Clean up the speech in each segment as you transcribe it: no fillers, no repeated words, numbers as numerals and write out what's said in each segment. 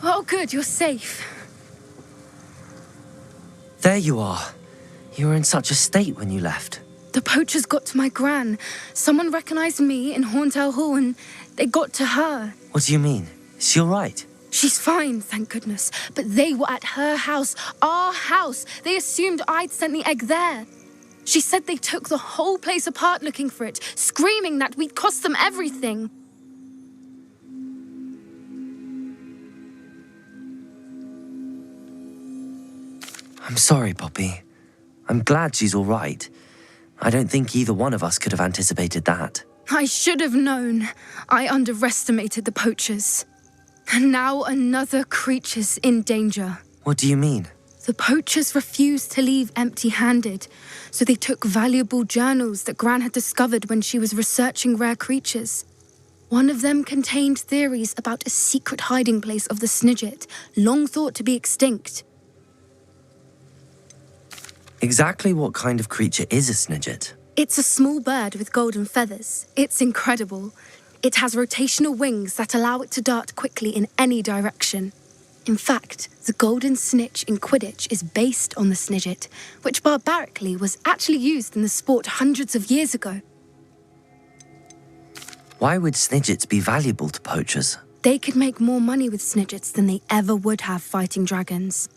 Oh, good, you're safe. There you are. You were in such a state when you left. The poachers got to my gran. Someone recognized me in Horntail Hall and they got to her. What do you mean? Is she all right? She's fine, thank goodness. But they were at her house, our house. They assumed I'd sent the egg there. She said they took the whole place apart looking for it, screaming that we'd cost them everything. I'm sorry, Poppy. I'm glad she's all right. I don't think either one of us could have anticipated that. I should have known. I underestimated the poachers. And now another creature's in danger. What do you mean? The poachers refused to leave empty-handed, so they took valuable journals that Gran had discovered when she was researching rare creatures. One of them contained theories about a secret hiding place of the Snidget, long thought to be extinct. Exactly what kind of creature is a Snidget? It's a small bird with golden feathers. It's incredible. It has rotational wings that allow it to dart quickly in any direction. In fact, the golden snitch in Quidditch is based on the Snidget, which barbarically was actually used in the sport hundreds of years ago. Why would Snidgets be valuable to poachers? They could make more money with Snidgets than they ever would have fighting dragons.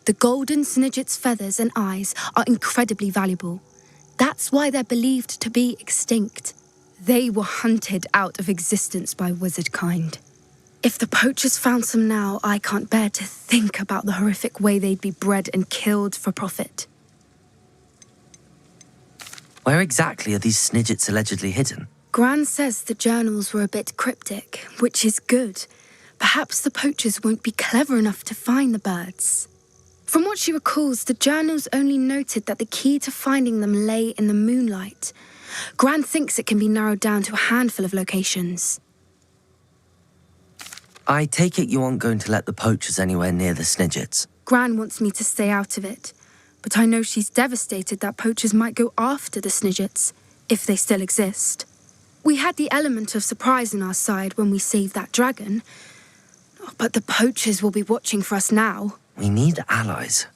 The golden Snidget's feathers and eyes are incredibly valuable. That's why they're believed to be extinct. They were hunted out of existence by wizard kind. If the poachers found some now, I can't bear to think about the horrific way they'd be bred and killed for profit. Where exactly are these Snidgets allegedly hidden? Gran says the journals were a bit cryptic, which is good. Perhaps the poachers won't be clever enough to find the birds. From what she recalls, the journals only noted that the key to finding them lay in the moonlight. Gran thinks it can be narrowed down to a handful of locations. I take it you aren't going to let the poachers anywhere near the Snidgets. Gran wants me to stay out of it, but I know she's devastated that poachers might go after the Snidgets, if they still exist. We had the element of surprise on our side when we saved that dragon, but the poachers will be watching for us now. We need allies.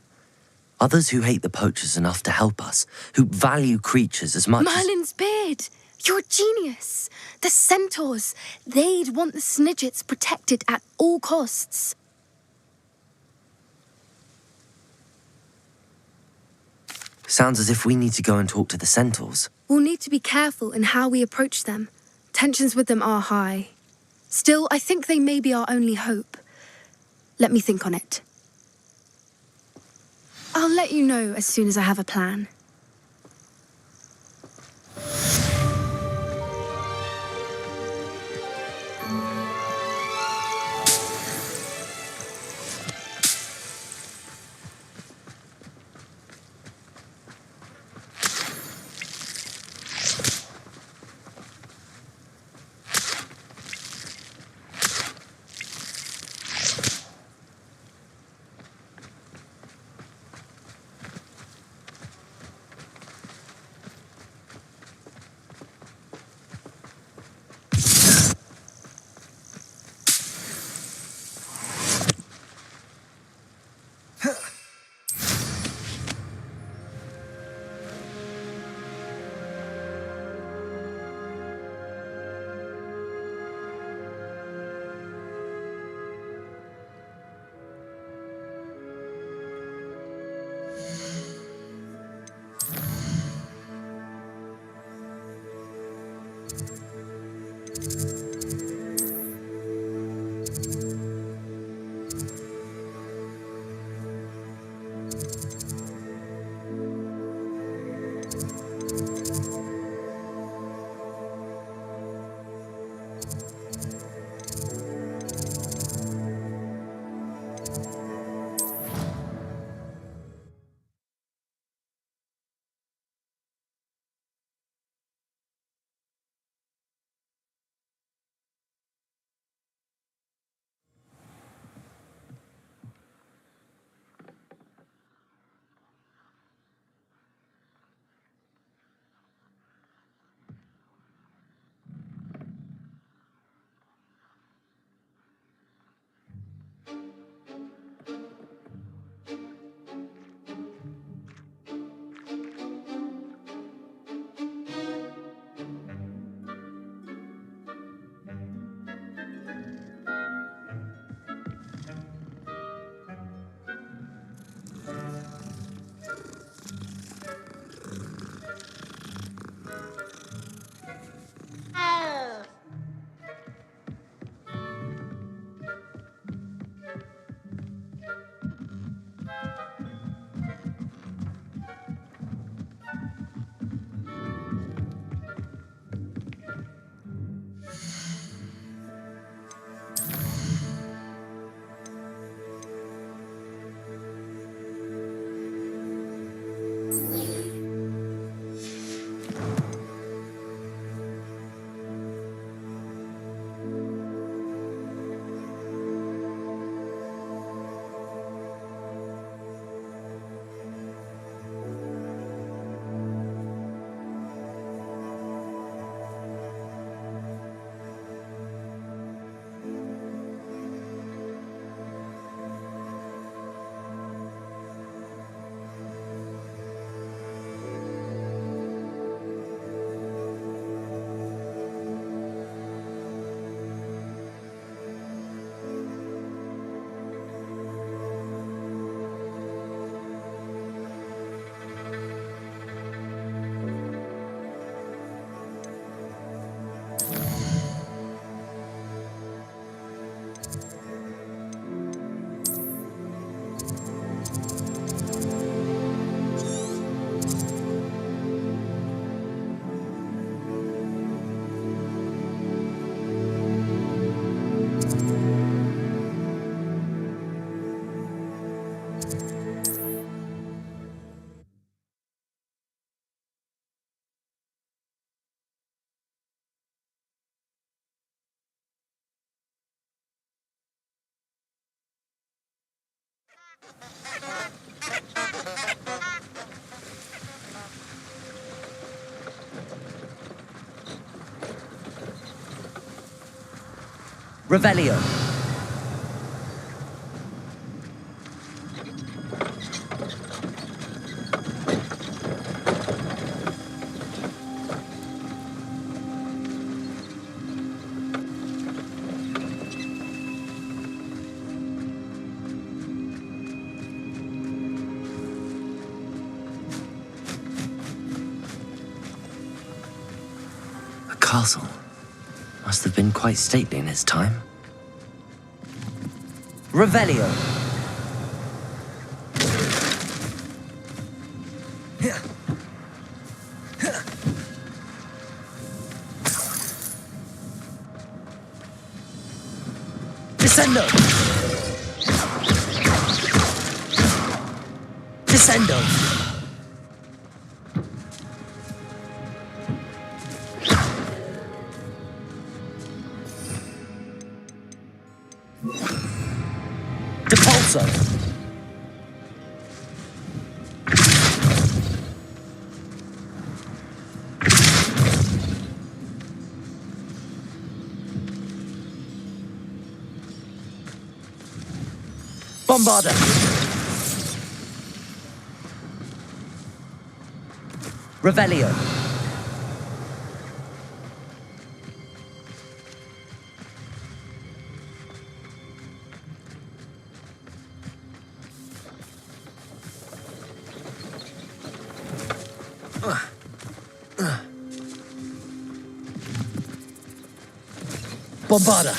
Others who hate the poachers enough to help us, who value creatures as much Merlin's beard! You're a genius! The centaurs! They'd want the Snidgets protected at all costs. Sounds as if we need to go and talk to the centaurs. We'll need to be careful in how we approach them. Tensions with them are high. Still, I think they may be our only hope. Let me think on it. I'll let you know as soon as I have a plan. Revelio. A castle. Must have been quite stately in its time. Revelio. Descendo. Descendo. Depulso. Bombarda. Revelio. Bombarda.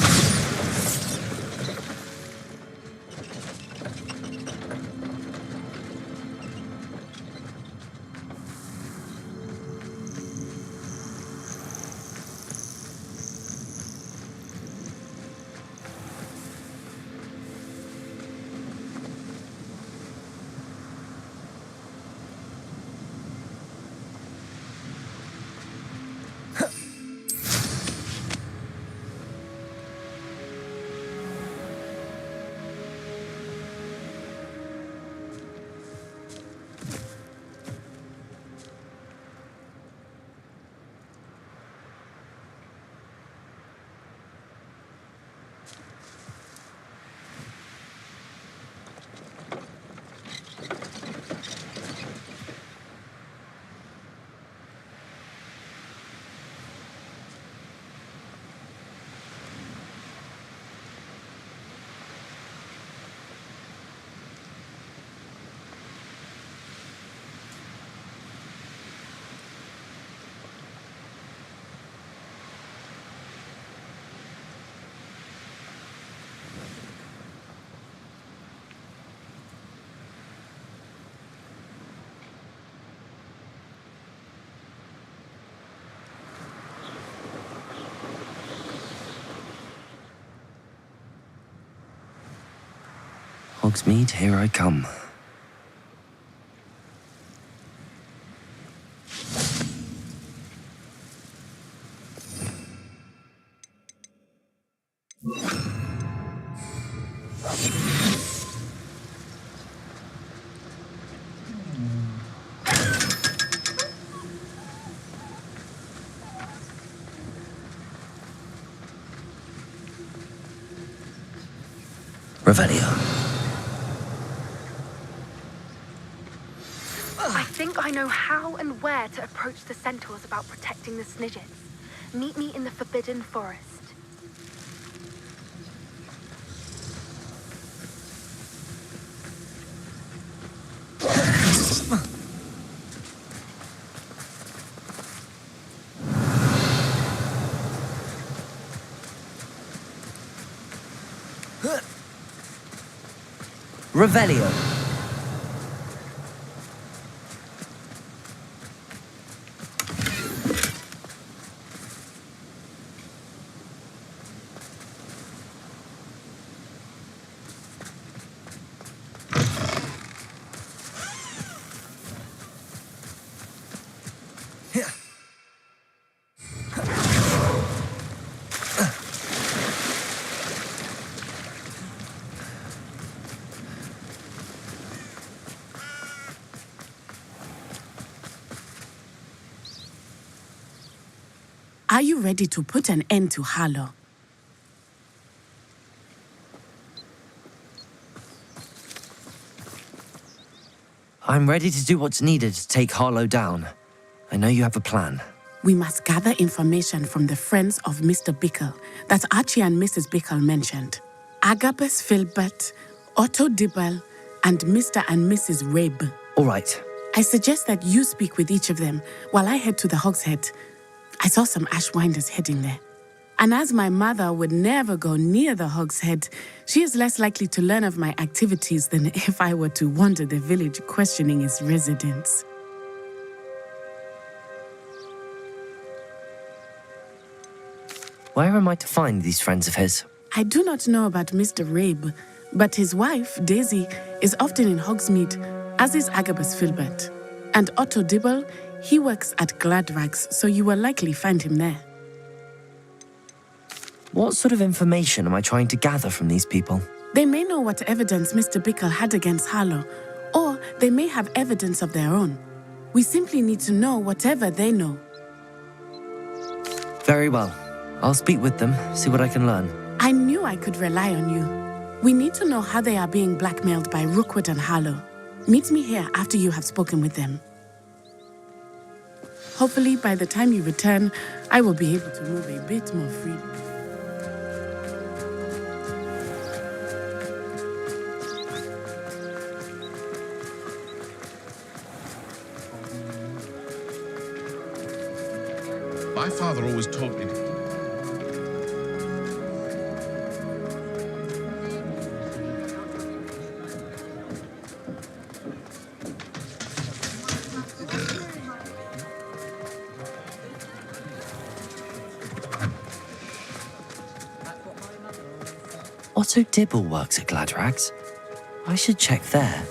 Hogsmeade, here I come. Revelio. I think I know how and where to approach the centaurs about protecting the Snidgets. Meet me in the Forbidden Forest. Revelio. Are you ready to put an end to Harlow? I'm ready to do what's needed to take Harlow down. I know you have a plan. We must gather information from the friends of Mr. Bickle that Archie and Mrs. Bickle mentioned. Agabus Filbert, Otto Dibble, and Mr. and Mrs. Rabe. All right. I suggest that you speak with each of them while I head to the Hogshead. I saw some Ashwinders heading there. And as my mother would never go near the Hogshead, she is less likely to learn of my activities than if I were to wander the village questioning its residents. Where am I to find these friends of his? I do not know about Mr. Rabe, but his wife, Daisy, is often in Hogsmeade, as is Agabus Filbert. And Otto Dibble, he works at Gladrags, so you will likely find him there. What sort of information am I trying to gather from these people? They may know what evidence Mr. Bickle had against Harlow, or they may have evidence of their own. We simply need to know whatever they know. Very well. I'll speak with them, see what I can learn. I knew I could rely on you. We need to know how they are being blackmailed by Rookwood and Harlow. Meet me here after you have spoken with them. Hopefully, by the time you return, I will be able to move a bit more freely. My father always taught me. Otto Dibble works at Gladrags. I should check there.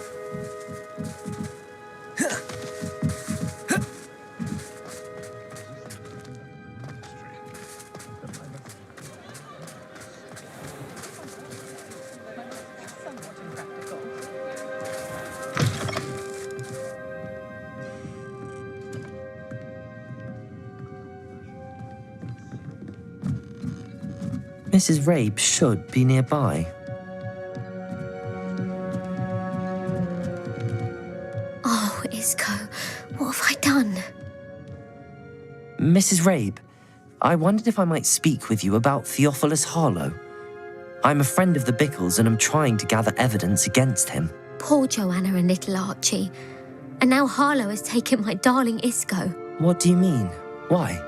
Mrs. Rabe should be nearby. Oh, Isco, what have I done? Mrs. Rabe, I wondered if I might speak with you about Theophilus Harlow. I'm a friend of the Bickles and I'm trying to gather evidence against him. Poor Joanna and little Archie. And now Harlow has taken my darling Isco. What do you mean? Why?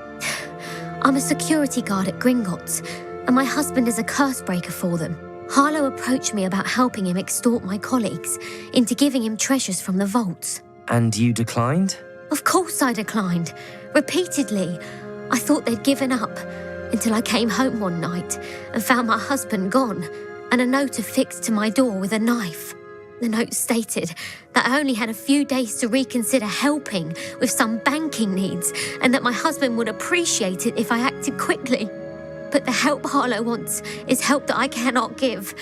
I'm a security guard at Gringotts, and my husband is a curse breaker for them. Harlow approached me about helping him extort my colleagues into giving him treasures from the vaults. And you declined? Of course I declined. Repeatedly. I thought they'd given up until I came home one night and found my husband gone and a note affixed to my door with a knife. The note stated that I only had a few days to reconsider helping with some banking needs and that my husband would appreciate it if I acted quickly. But the help Harlow wants is help that I cannot give,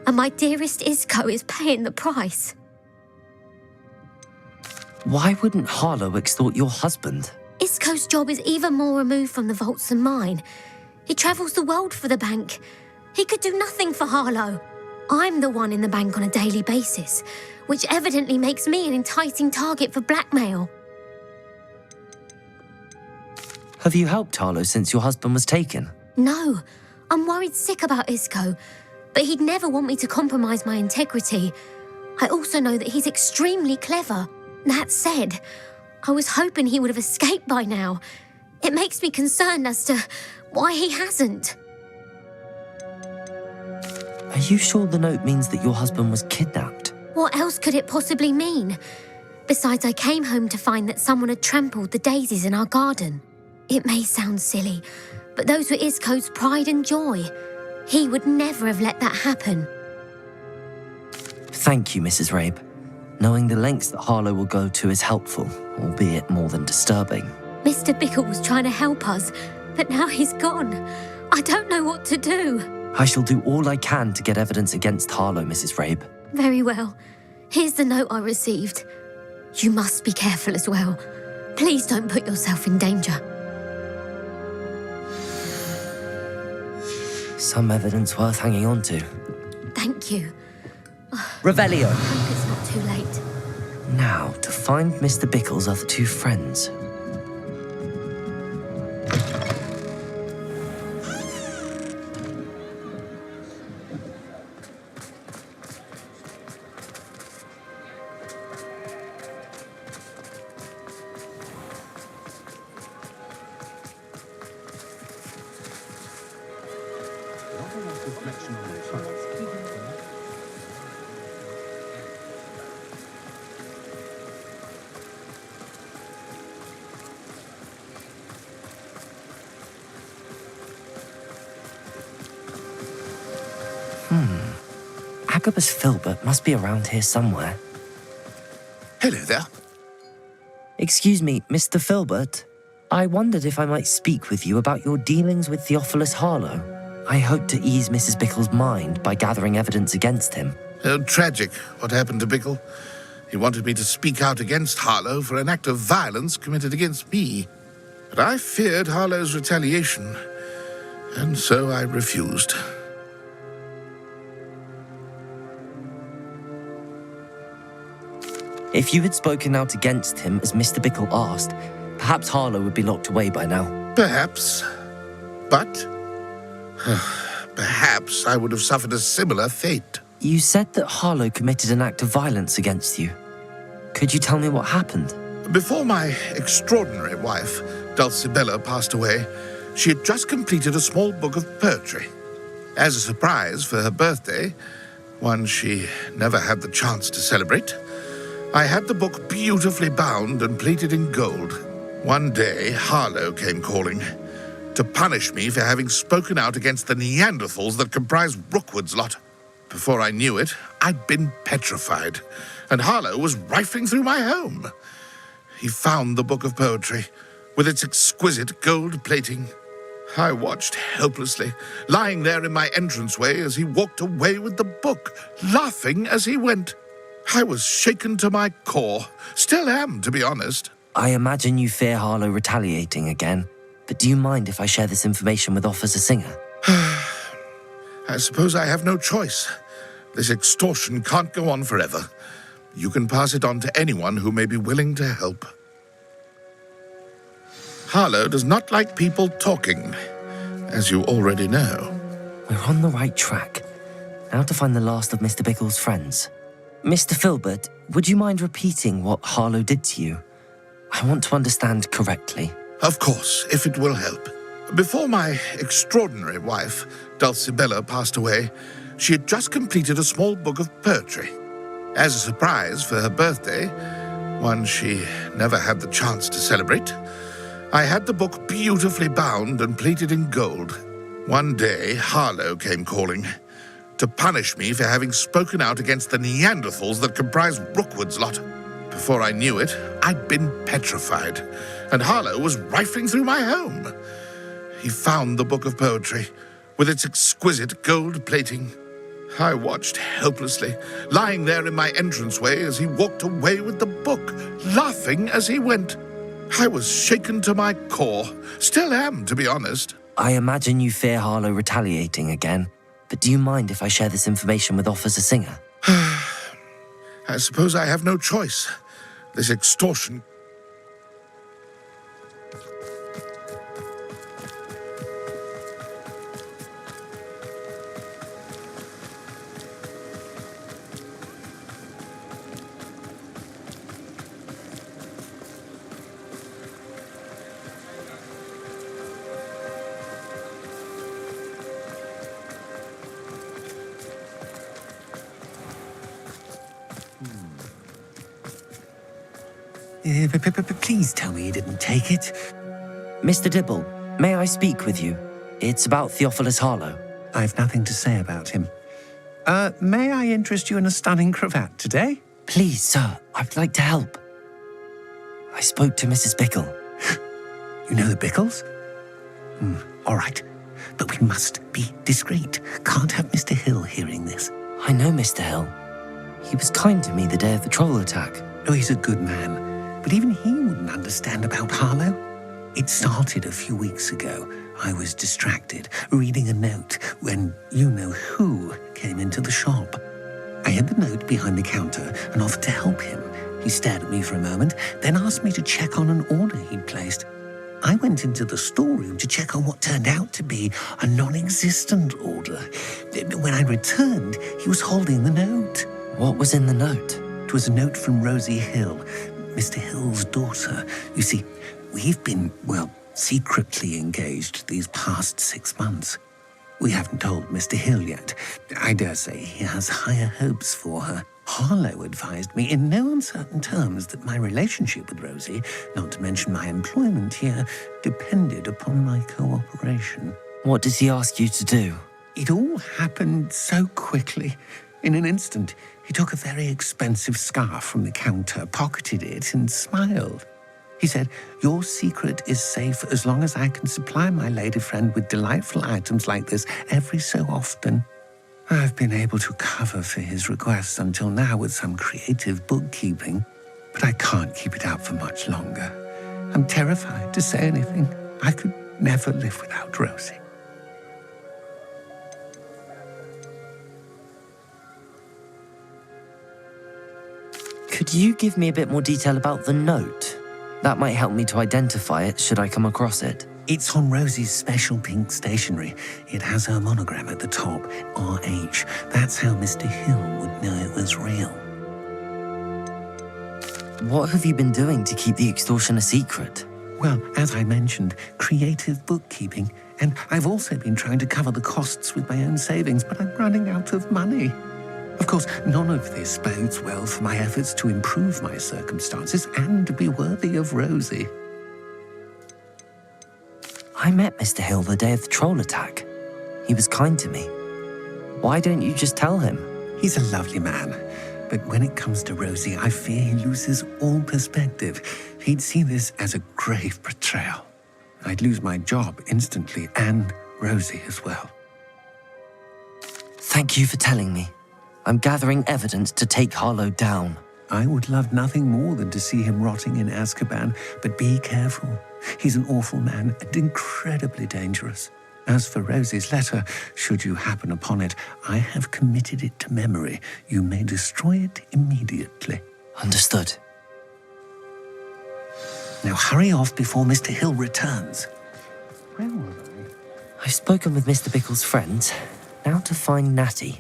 and my dearest Isco is paying the price. Why wouldn't Harlow extort your husband? Isco's job is even more removed from the vaults than mine. He travels the world for the bank. He could do nothing for Harlow. I'm the one in the bank on a daily basis, which evidently makes me an enticing target for blackmail. Have you helped Harlow since your husband was taken? No, I'm worried sick about Isco, but he'd never want me to compromise my integrity. I also know that he's extremely clever. That said, I was hoping he would have escaped by now. It makes me concerned as to why he hasn't. Are you sure the note means that your husband was kidnapped? What else could it possibly mean? Besides, I came home to find that someone had trampled the daisies in our garden. It may sound silly, but those were Isco's pride and joy. He would never have let that happen. Thank you, Mrs. Rabe. Knowing the lengths that Harlow will go to is helpful, albeit more than disturbing. Mr. Bickle was trying to help us, but now he's gone. I don't know what to do. I shall do all I can to get evidence against Harlow, Mrs. Rabe. Very well. Here's the note I received. You must be careful as well. Please don't put yourself in danger. Some evidence worth hanging on to. Thank you. Revelio. I hope it's not too late. Now, to find Mr. Bickle's other two friends. Agabus Filbert must be around here somewhere. Hello there. Excuse me, Mr. Filbert. I wondered if I might speak with you about your dealings with Theophilus Harlow. I hope to ease Mrs. Bickle's mind by gathering evidence against him. Tragic, what happened to Bickle. He wanted me to speak out against Harlow for an act of violence committed against me. But I feared Harlow's retaliation, and so I refused. If you had spoken out against him as Mr. Bickle asked, perhaps Harlow would be locked away by now. Perhaps. But perhaps I would have suffered a similar fate. You said that Harlow committed an act of violence against you. Could you tell me what happened? Before my extraordinary wife, Dulcibella, passed away, she had just completed a small book of poetry. As a surprise for her birthday, one she never had the chance to celebrate, I had the book beautifully bound and plated in gold. One day, Harlow came calling to punish me for having spoken out against the Neanderthals that comprise Rookwood's lot. Before I knew it, I'd been petrified, and Harlow was rifling through my home. He found the book of poetry, with its exquisite gold plating. I watched helplessly, lying there in my entranceway as he walked away with the book, laughing as he went. I was shaken to my core. Still am, to be honest. I imagine you fear Harlow retaliating again, but do you mind if I share this information with Officer Singer? I suppose I have no choice. This extortion can't go on forever. You can pass it on to anyone who may be willing to help. Harlow does not like people talking, as you already know. We're on the right track. Now to find the last of Mr. Bickle's friends. Mr. Filbert, would you mind repeating what Harlow did to you? I want to understand correctly. Of course, if it will help. Before my extraordinary wife, Dulcibella, passed away, she had just completed a small book of poetry. As a surprise for her birthday, one she never had the chance to celebrate, I had the book beautifully bound and plated in gold. One day, Harlow came calling to punish me for having spoken out against the Neanderthals that comprise Rookwood's lot. Before I knew it, I'd been petrified, and Harlow was rifling through my home. He found the book of poetry, with its exquisite gold plating. I watched helplessly, lying there in my entranceway as he walked away with the book, laughing as he went. I was shaken to my core. Still am, to be honest. I imagine you fear Harlow retaliating again, but do you mind if I share this information with Officer Singer? I suppose I have no choice. This extortion... Please tell me you didn't take it. Mr. Dibble, may I speak with you? It's about Theophilus Harlow. I've nothing to say about him. May I interest you in a stunning cravat today? Please, sir, I'd like to help. I spoke to Mrs. Bickle. You know the Bickles? All right. But we must be discreet. Can't have Mr. Hill hearing this. I know Mr. Hill. He was kind to me the day of the troll attack. Oh, he's a good man. But even he wouldn't understand about Harlow. It started a few weeks ago. I was distracted, reading a note, when you-know-who came into the shop. I hid the note behind the counter and offered to help him. He stared at me for a moment, then asked me to check on an order he'd placed. I went into the storeroom to check on what turned out to be a non-existent order. When I returned, he was holding the note. What was in the note? It was a note from Rosie Hill, Mr. Hill's daughter. You see, we've been, secretly engaged these past 6 months. We haven't told Mr. Hill yet. I dare say he has higher hopes for her. Harlow advised me in no uncertain terms that my relationship with Rosie, not to mention my employment here, depended upon my cooperation. What did he ask you to do? It all happened so quickly. In an instant, he took a very expensive scarf from the counter, pocketed it, and smiled. He said, "Your secret is safe as long as I can supply my lady friend with delightful items like this every so often." I've been able to cover for his requests until now with some creative bookkeeping, but I can't keep it out for much longer. I'm terrified to say anything. I could never live without Rosie. Could you give me a bit more detail about the note? That might help me to identify it should I come across it. It's on Rosie's special pink stationery. It has her monogram at the top, RH. That's how Mr. Hill would know it was real. What have you been doing to keep the extortion a secret? Well, as I mentioned, creative bookkeeping. And I've also been trying to cover the costs with my own savings, but I'm running out of money. Of course, none of this bodes well for my efforts to improve my circumstances and to be worthy of Rosie. I met Mr. Hill the day of the troll attack. He was kind to me. Why don't you just tell him? He's a lovely man, but when it comes to Rosie, I fear he loses all perspective. He'd see this as a grave betrayal. I'd lose my job instantly, and Rosie as well. Thank you for telling me. I'm gathering evidence to take Harlow down. I would love nothing more than to see him rotting in Azkaban, but be careful. He's an awful man and incredibly dangerous. As for Rosie's letter, should you happen upon it, I have committed it to memory. You may destroy it immediately. Understood. Now hurry off before Mr. Hill returns. Where was I? I've spoken with Mr. Bickle's friends. Now to find Natty.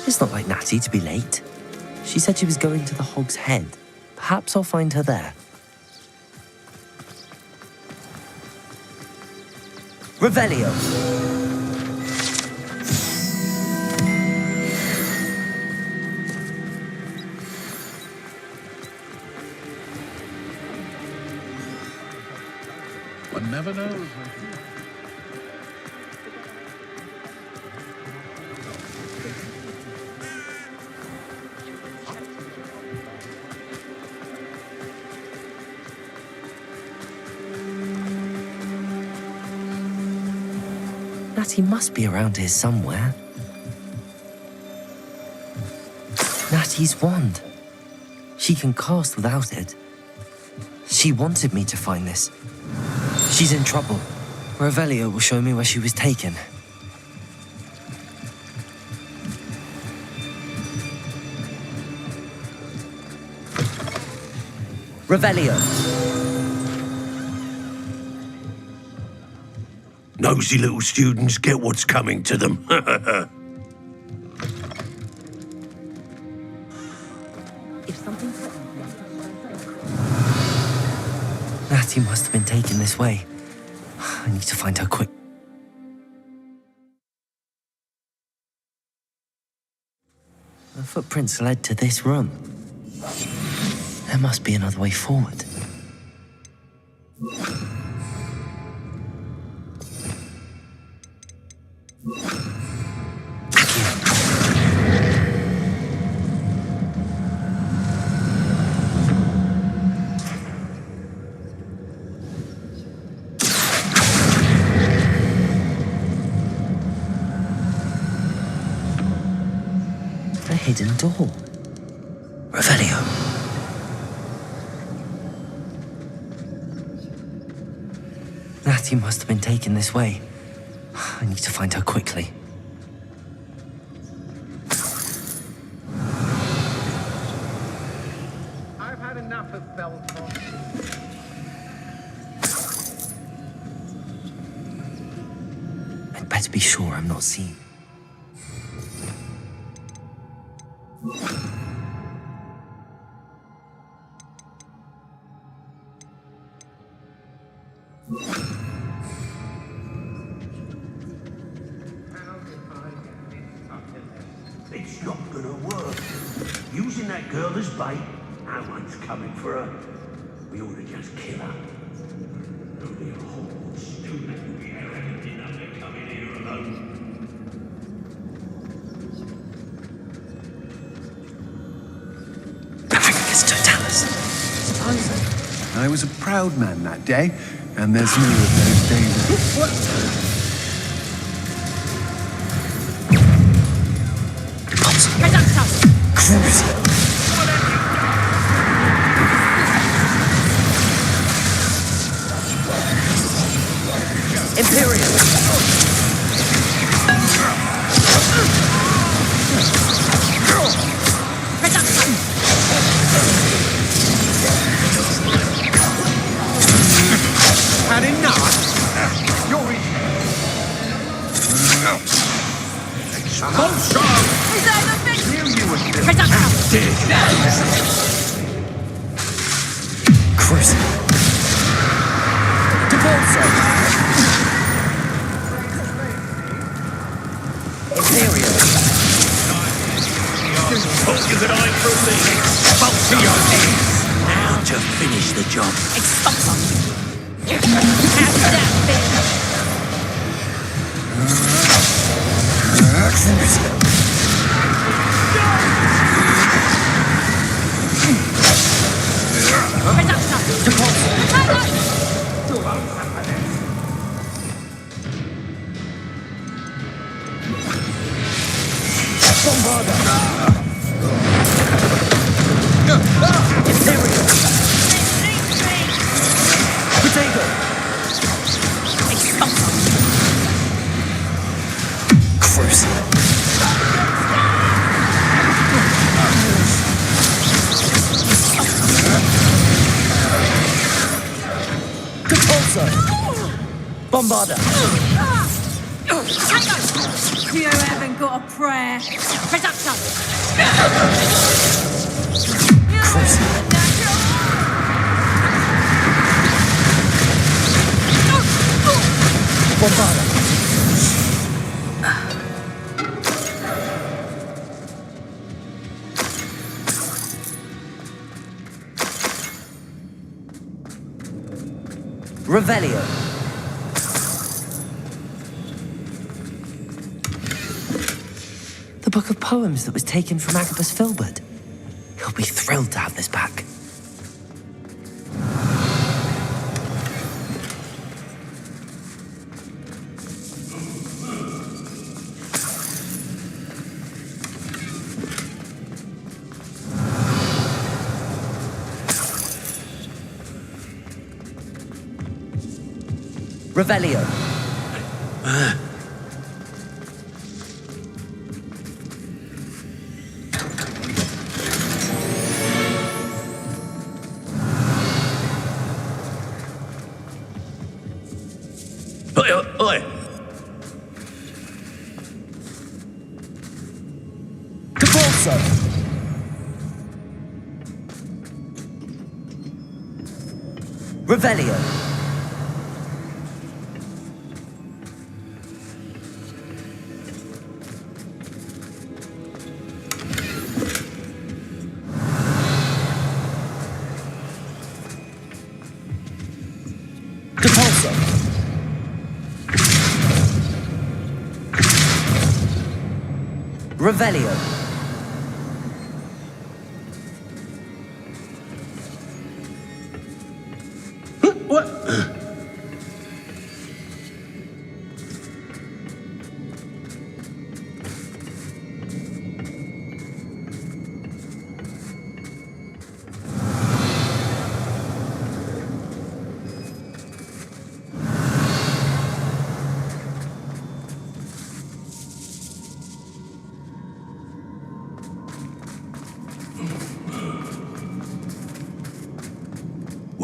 It's not like Natty to be late. She said she was going to the Hog's Head. Perhaps I'll find her there. Revelio! One never knows. Natty must be around here somewhere. Natty's wand. She can cast without it. She wanted me to find this. She's in trouble. Revelio will show me where she was taken. Revelio! Nosy little students get what's coming to them. Natty must have been taken this way. I need to find her quick. The footprints led to this room. There must be another way forward. hidden door. Revelio. Natty must have been taken this way. I need to find her quickly. I've had enough of bell talk. I'd better be sure I'm not seen. It's not gonna work. Using that girl as bait, no one's coming for her. We ought to just kill her. Only a whole stupid would be arrogant enough to come in here alone. Perfectus totalis. I was a proud man that day, and there's no of those days. Imperial. Had enough? You're in. Also, Knew you would do. Cruising. Depulso. Imperial. told you that I'm from the Expulsio. Now to finish the job. Expulsor. How did that feel? Bombarder. You haven't got a prayer. Reducto. Bombarder. Revelio. The book of poems that was taken from Agabus Filbert. He'll be thrilled to have this back. Revelio. Oi. Depulso. Revelio. Depulso. Revelio. What?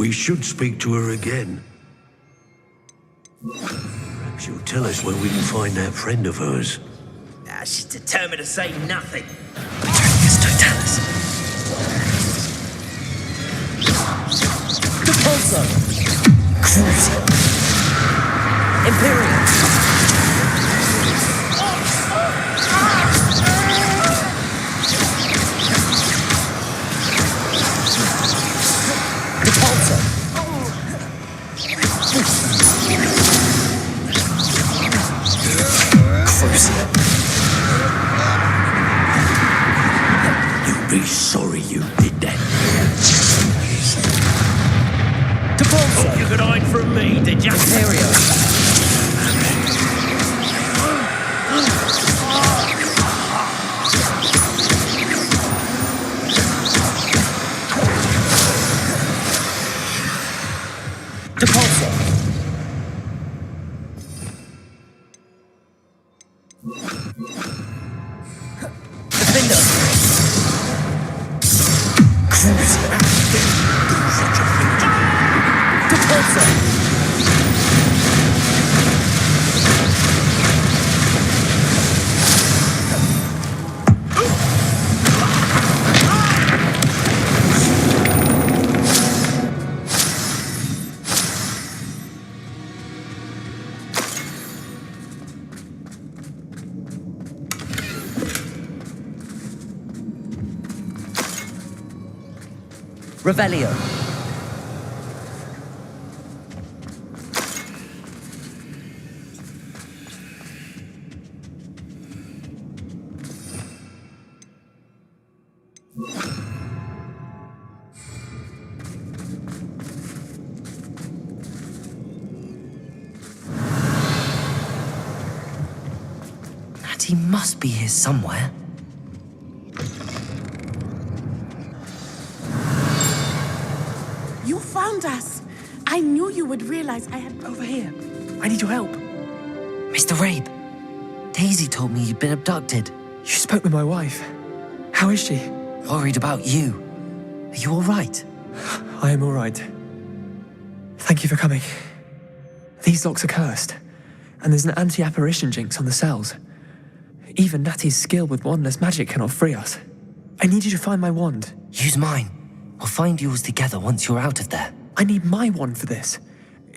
We should speak to her again. Perhaps she'll tell us where we can find that friend of hers. She's determined to say nothing. Atrocious Totalis. Depulso. Crucial. Imperium. Depulso. Crucial. You'll be sorry you did that. Depulso. You could hide from me, did you? Imperium. Depulso. Defender. Crucial. Such a thing to Depulso. Revelio. Natty must be here somewhere. You found us. I knew you would realize I had... Over here. I need your help. Mr. Rabe, Daisy told me you'd been abducted. You spoke with my wife. How is she? Worried about you. Are you all right? I am all right. Thank you for coming. These locks are cursed, and there's an anti-apparition jinx on the cells. Even Natty's skill with wandless magic cannot free us. I need you to find my wand. Use mine. We'll find yours together once you're out of there. I need my wand for this.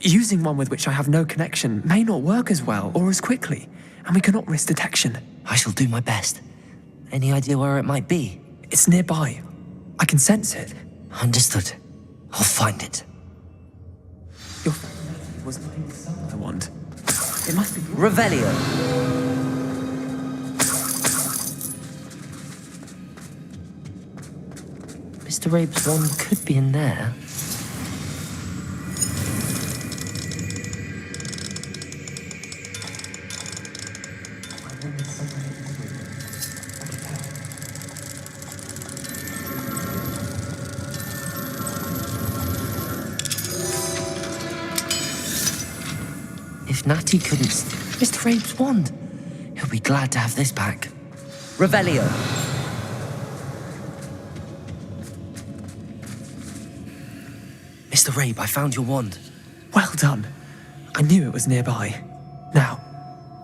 Using one with which I have no connection may not work as well or as quickly, and we cannot risk detection. I shall do my best. Any idea where it might be? It's nearby. I can sense it. Understood. I'll find it. Your friend was lying beside the wand. It must be... Revelio. Mr. Rabe's wand could be in there. If Natty couldn't... Mr. Rabe's wand! He'll be glad to have this back. Revelio. Mr. Rabe, I found your wand. Well done. I knew it was nearby. Now,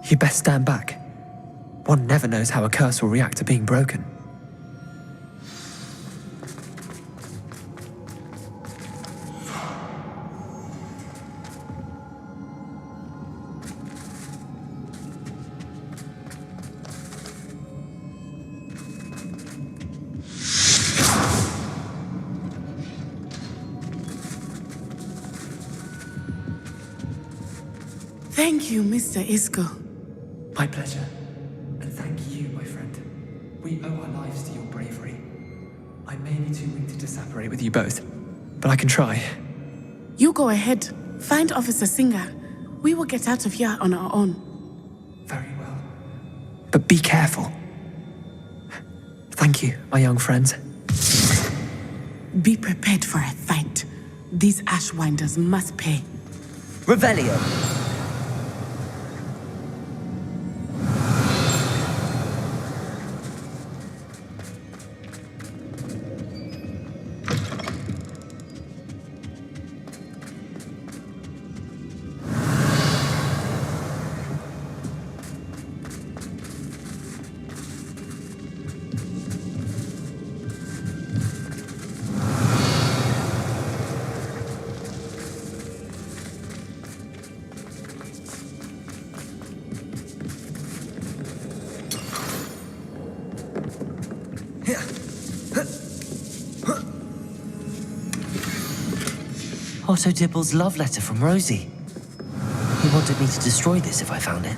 you best stand back. One never knows how a curse will react to being broken. Thank you, Mr. Isco. My pleasure. And thank you, my friend. We owe our lives to your bravery. I may be too weak to disapparate with you both, but I can try. You go ahead. Find Officer Singer. We will get out of here on our own. Very well. But be careful. Thank you, my young friends. Be prepared for a fight. These Ashwinders must pay. Revelio. Otto Dibble's love letter from Rosie. He wanted me to destroy this if I found it.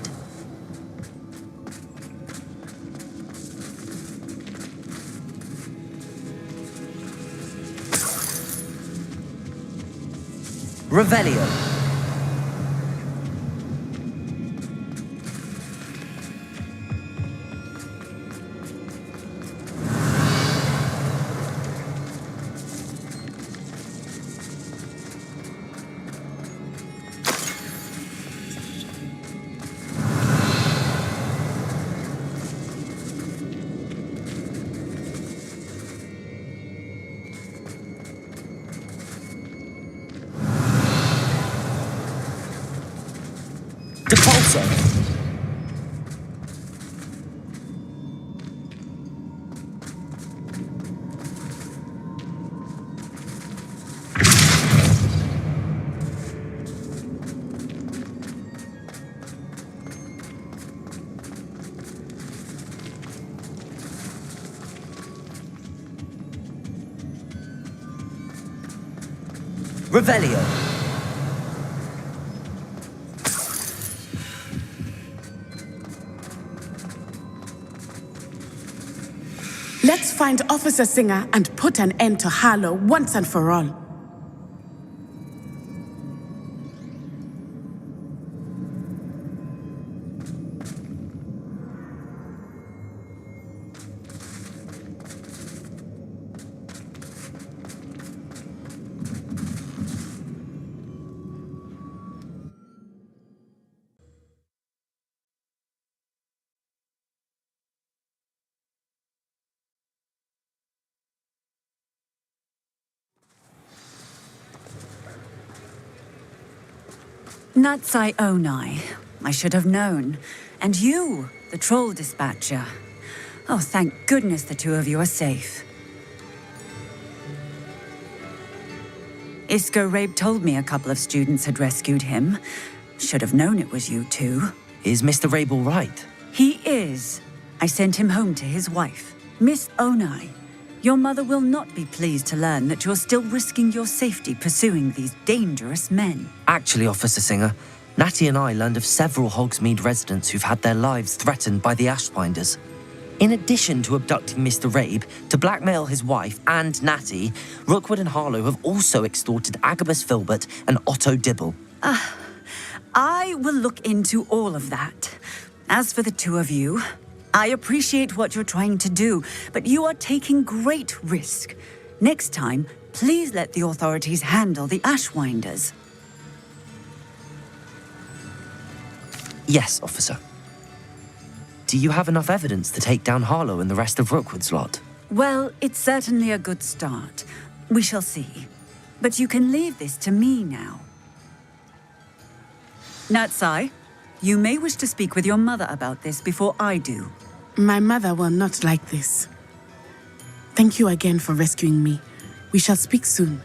Revelio. Depulso. Revelio. Let's find Officer Singer and put an end to Harlow once and for all. Natsai Onai. I should have known. And you, the troll dispatcher. Oh, thank goodness the two of you are safe. Isco Rabe told me a couple of students had rescued him. Should have known it was you two. Is Mr. Rabe all right? He is. I sent him home to his wife, Miss Onai. Your mother will not be pleased to learn that you're still risking your safety pursuing these dangerous men. Actually, Officer Singer, Natty and I learned of several Hogsmeade residents who've had their lives threatened by the Ashwinders. In addition to abducting Mr. Rabe to blackmail his wife and Natty, Rookwood and Harlow have also extorted Agabus Filbert and Otto Dibble. I will look into all of that. As for the two of you, I appreciate what you're trying to do, but you are taking great risk. Next time, please let the authorities handle the Ashwinders. Yes, officer. Do you have enough evidence to take down Harlow and the rest of Rookwood's lot? Well, it's certainly a good start. We shall see. But you can leave this to me now. Natsai, you may wish to speak with your mother about this before I do. My mother will not like this. Thank you again for rescuing me. We shall speak soon.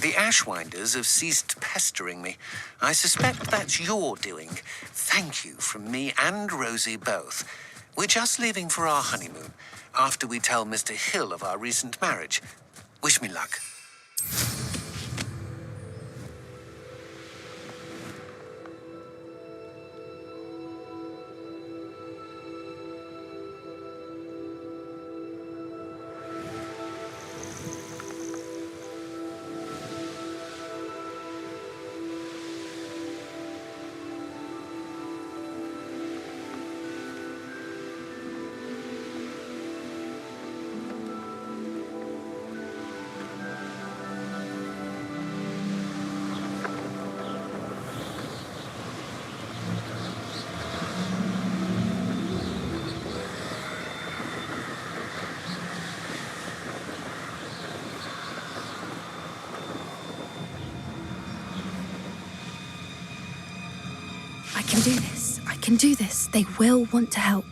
The Ashwinders have ceased pestering me. I suspect that's your doing. Thank you from me and Rosie both. We're just leaving for our honeymoon, after we tell Mr. Hill of our recent marriage. Wish me luck. can do this. I can do this. They will want to help.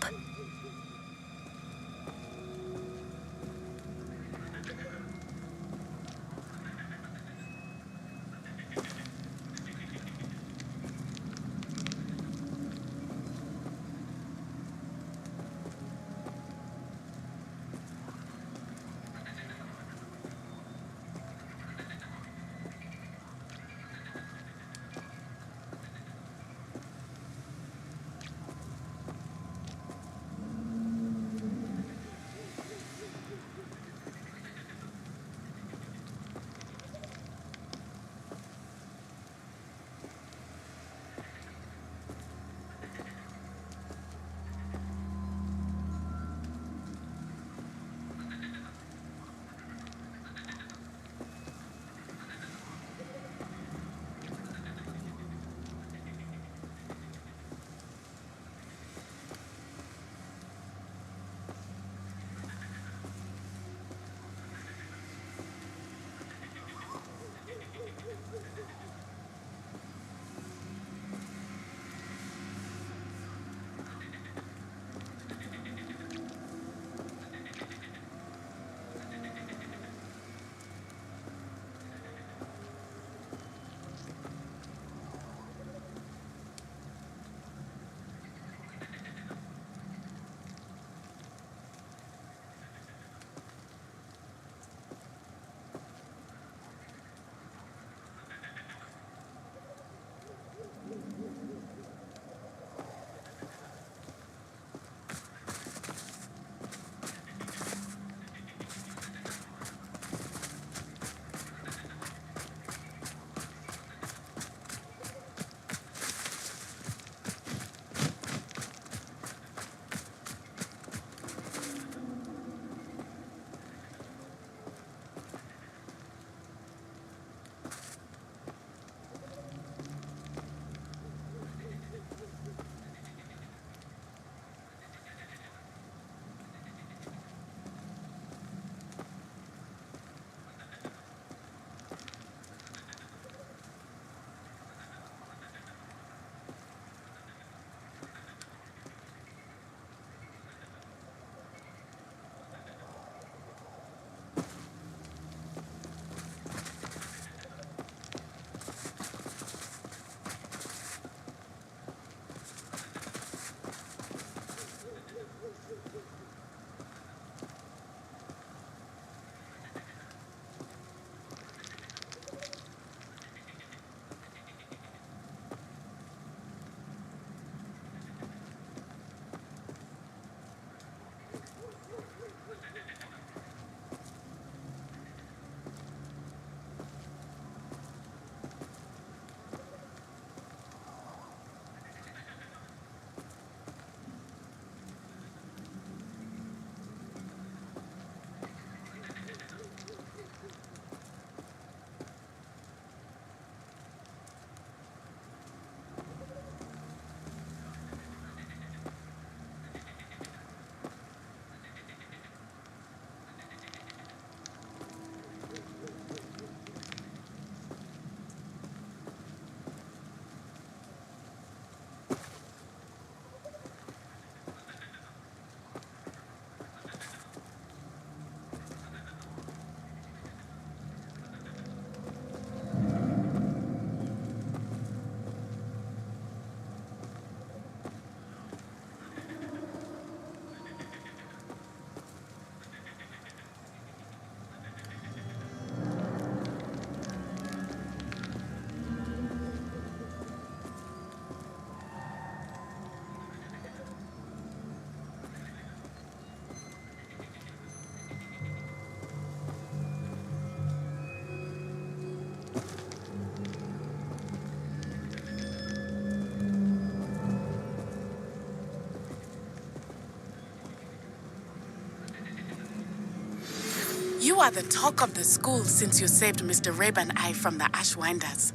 You are the talk of the school since you saved Mr. Rabe and I from the Ashwinders.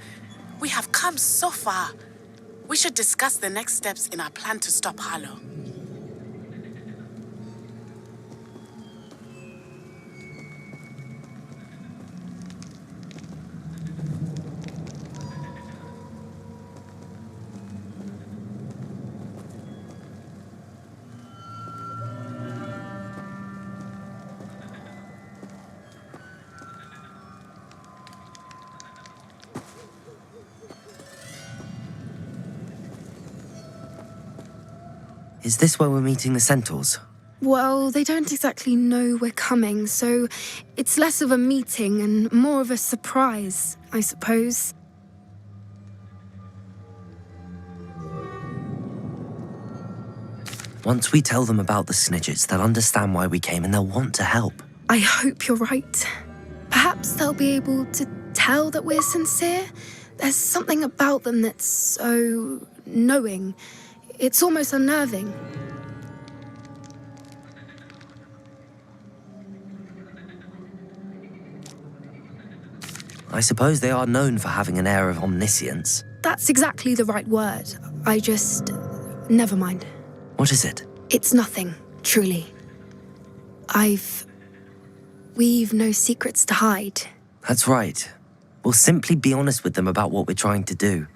We have come so far. We should discuss the next steps in our plan to stop Harlow. Is this where we're meeting the centaurs? Well, they don't exactly know we're coming, so it's less of a meeting and more of a surprise, I suppose. Once we tell them about the Snidgets, they'll understand why we came and they'll want to help. I hope you're right. Perhaps they'll be able to tell that we're sincere. There's something about them that's so knowing. It's almost unnerving. I suppose they are known for having an air of omniscience. That's exactly the right word. Never mind. What is it? It's nothing, truly. We've no secrets to hide. That's right. We'll simply be honest with them about what we're trying to do.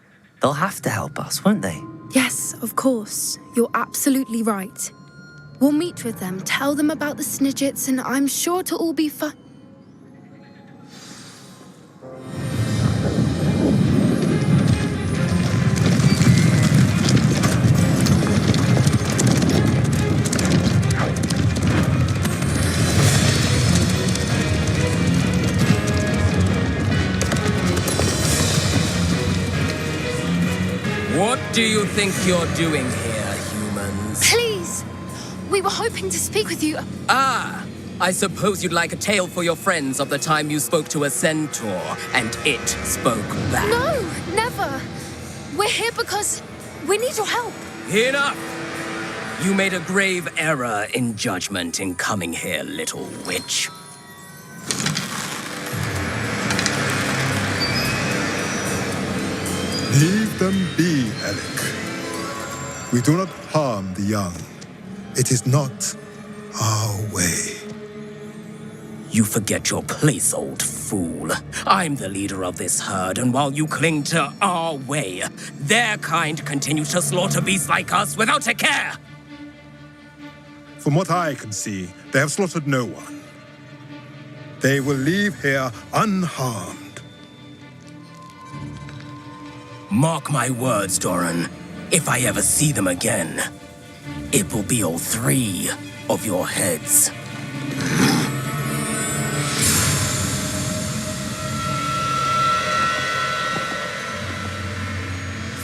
They'll have to help us, won't they? Yes, of course. You're absolutely right. We'll meet with them, tell them about the Snidgets, and I'm sure it'll all be fun. What do you think you're doing here, humans? Please! We were hoping to speak with you. Ah! I suppose you'd like a tale for your friends of the time you spoke to a centaur, and it spoke back. No, never! We're here because we need your help. Enough! You made a grave error in judgment in coming here, little witch. Leave them be, Alec. We do not harm the young. It is not our way. You forget your place, old fool. I'm the leader of this herd, and while you cling to our way, their kind continue to slaughter beasts like us without a care. From what I can see, they have slaughtered no one. They will leave here unharmed. Mark my words, Doran. If I ever see them again, it will be all 3 of your heads.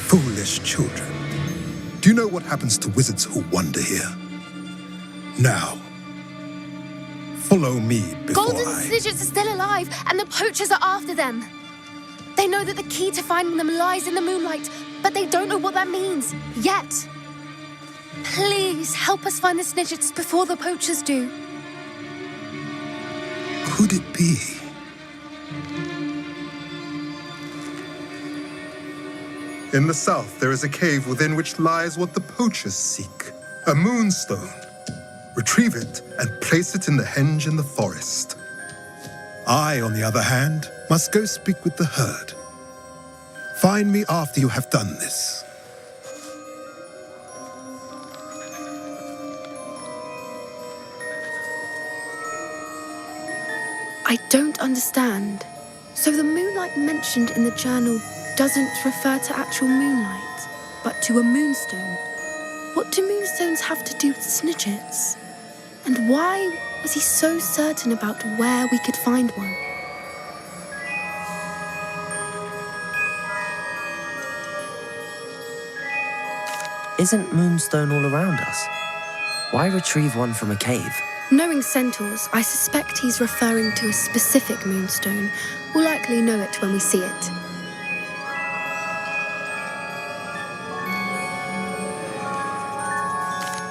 Foolish children. Do you know what happens to wizards who wander here? Now, follow me before Golden Snidgets are still alive, and the poachers are after them. They know that the key to finding them lies in the moonlight, but they don't know what that means, yet. Please, help us find the Snidgets before the poachers do. Could it be? In the south, there is a cave within which lies what the poachers seek. A moonstone. Retrieve it and place it in the henge in the forest. I, on the other hand, must go speak with the herd. Find me after you have done this. I don't understand. So the moonlight mentioned in the journal doesn't refer to actual moonlight, but to a moonstone. What do moonstones have to do with Snidgets? And why was he so certain about where we could find one? Isn't Moonstone all around us? Why retrieve one from a cave? Knowing centaurs, I suspect he's referring to a specific moonstone. We'll likely know it when we see it.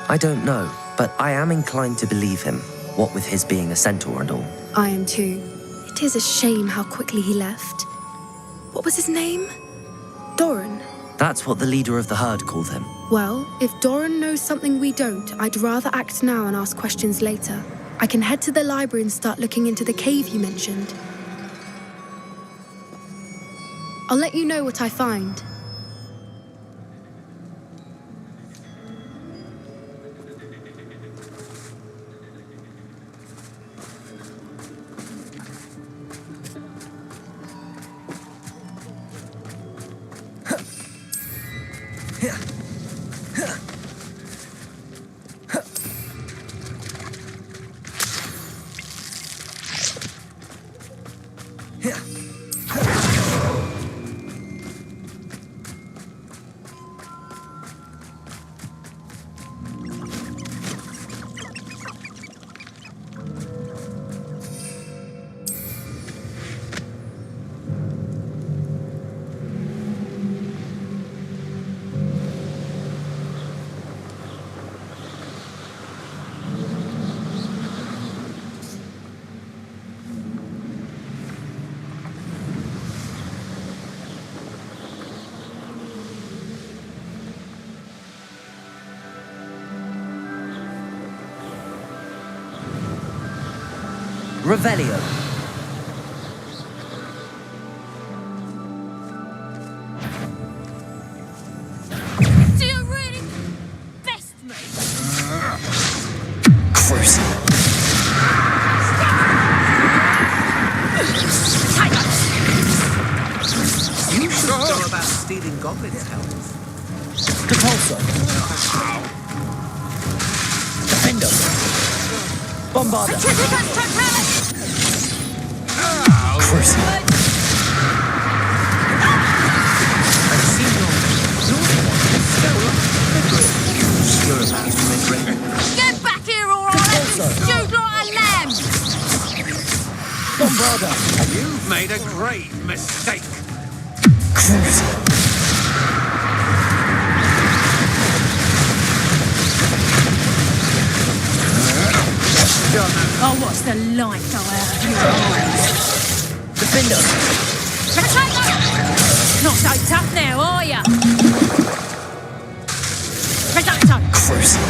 I don't know, but I am inclined to believe him, what with his being a centaur and all. I am too. It is a shame how quickly he left. What was his name? Doran. That's what the leader of the herd called him. Well, if Doran knows something we don't, I'd rather act now and ask questions later. I can head to the library and start looking into the cave you mentioned. I'll let you know what I find. Revelio. Do you really best me? Crucial. You should know about stealing goblins' helmets. Depulso. Defendo. Bombarda. Crucial. I've seen your Get back here, or I'll have you stewed like a lamb! Bombarda. You've made a great mistake. Crucial. I'll watch the light go out of your eyes. Defendo. Not so tough now, are ya? Reducto! Crucial.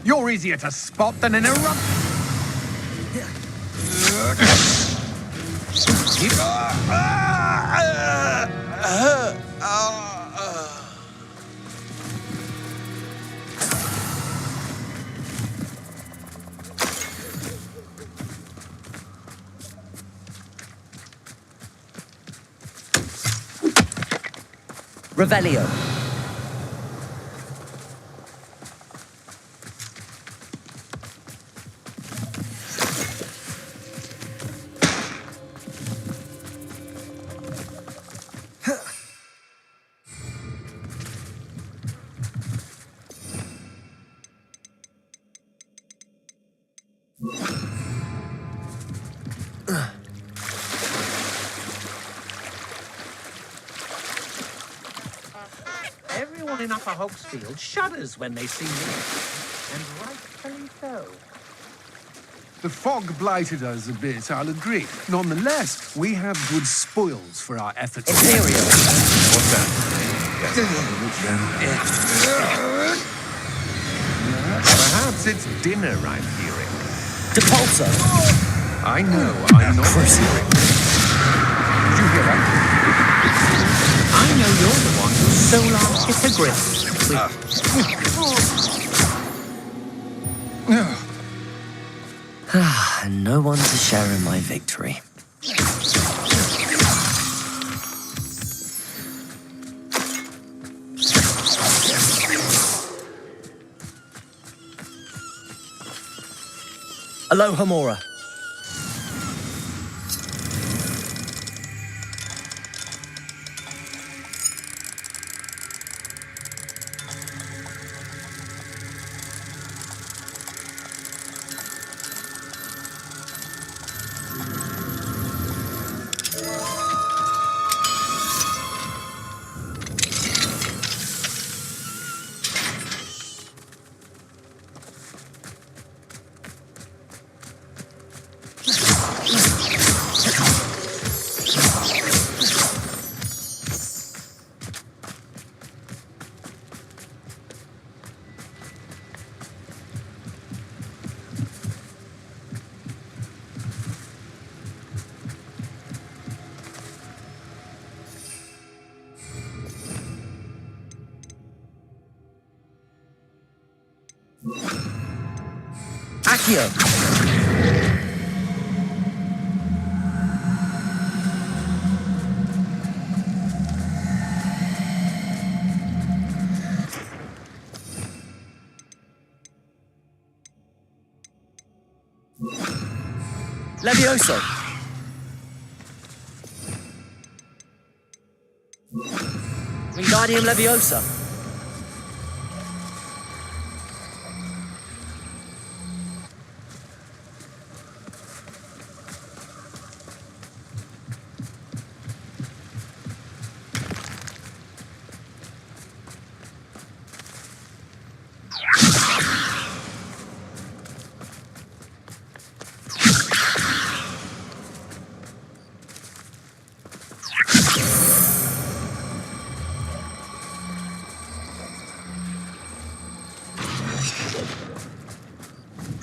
You're easier to spot than an eruption. Revelio. Everyone in Upper Hogsfield shudders when they see me, and rightfully so. The fog blighted us a bit, I'll agree. Nonetheless, we have good spoils for our efforts. Imperial. What's that? Perhaps it's dinner I'm hearing. Depulso. I know I'm not hearing. Did you hear that? I know you're the one who stole our hippogriff. And no one to share in my victory. Aloha Mora. Accio. Levioso! Wingardium Leviosa!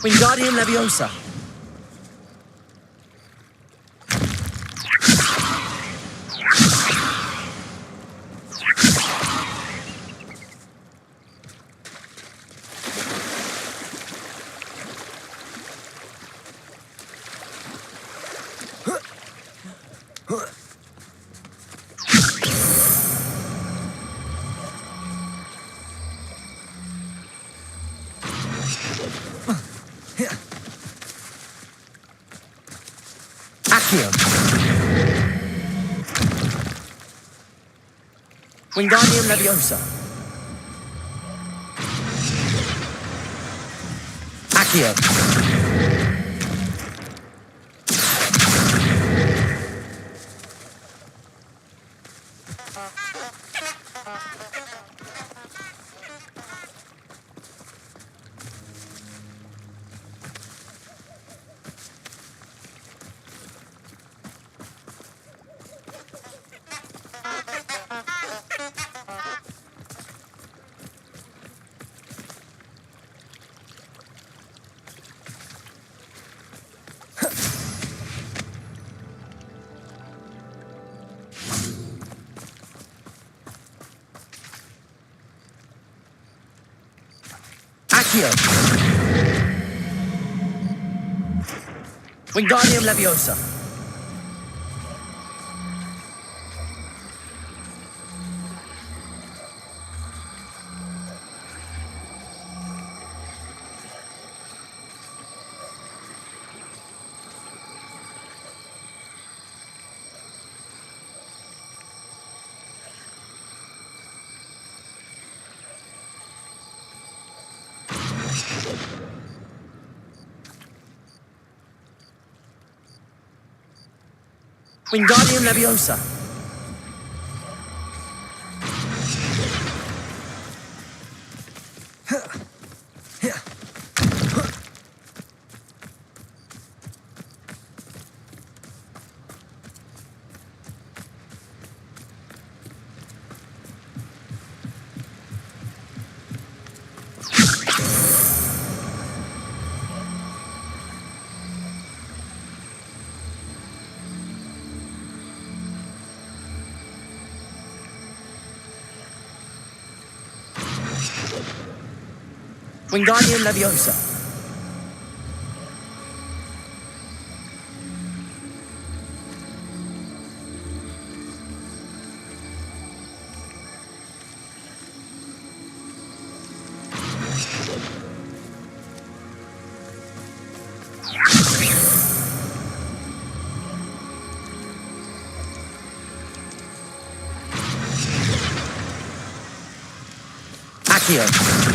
Wingardium Leviosa! Accio! Wingardium Leviosa! Accio! Accio! Wingardium Leviosa! Wingardium Leviosa! Wingardium Leviosa! Accio!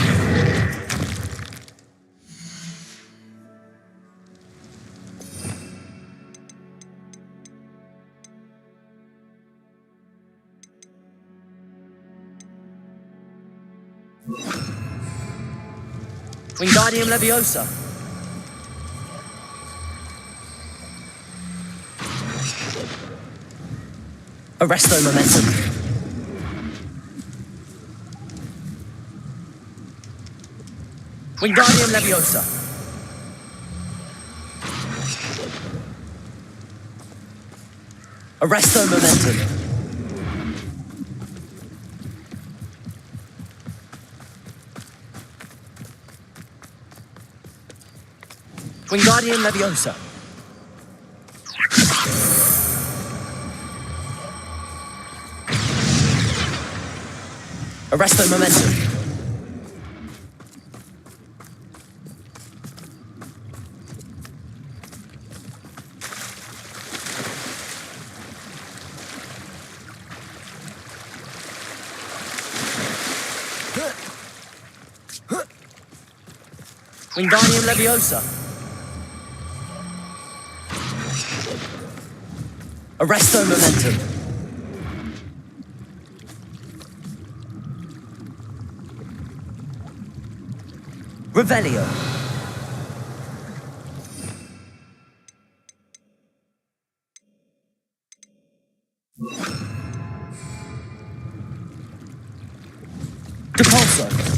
Wingardium Leviosa! Arresto Momentum! Wingardium Leviosa! Arresto Momentum! Wingardium Leviosa! Arresto Momentum! Wingardium Leviosa. Arresto Momentum. Revelio. Depulso.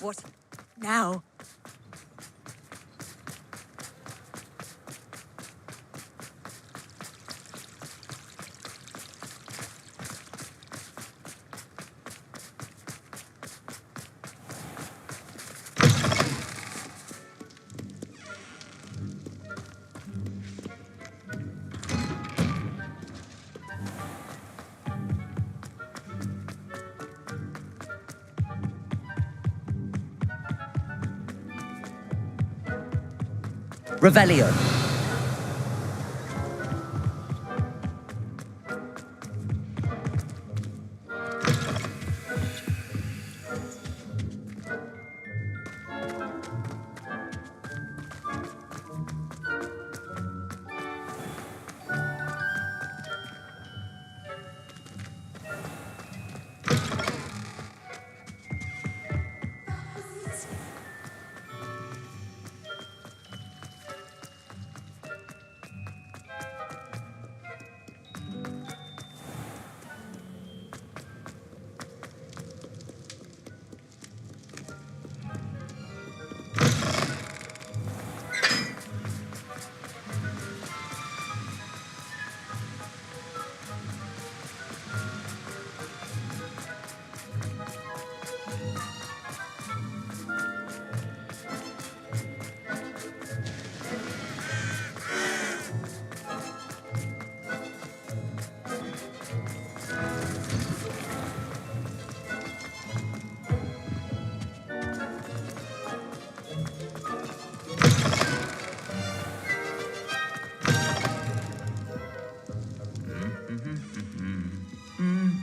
What now? Revelio.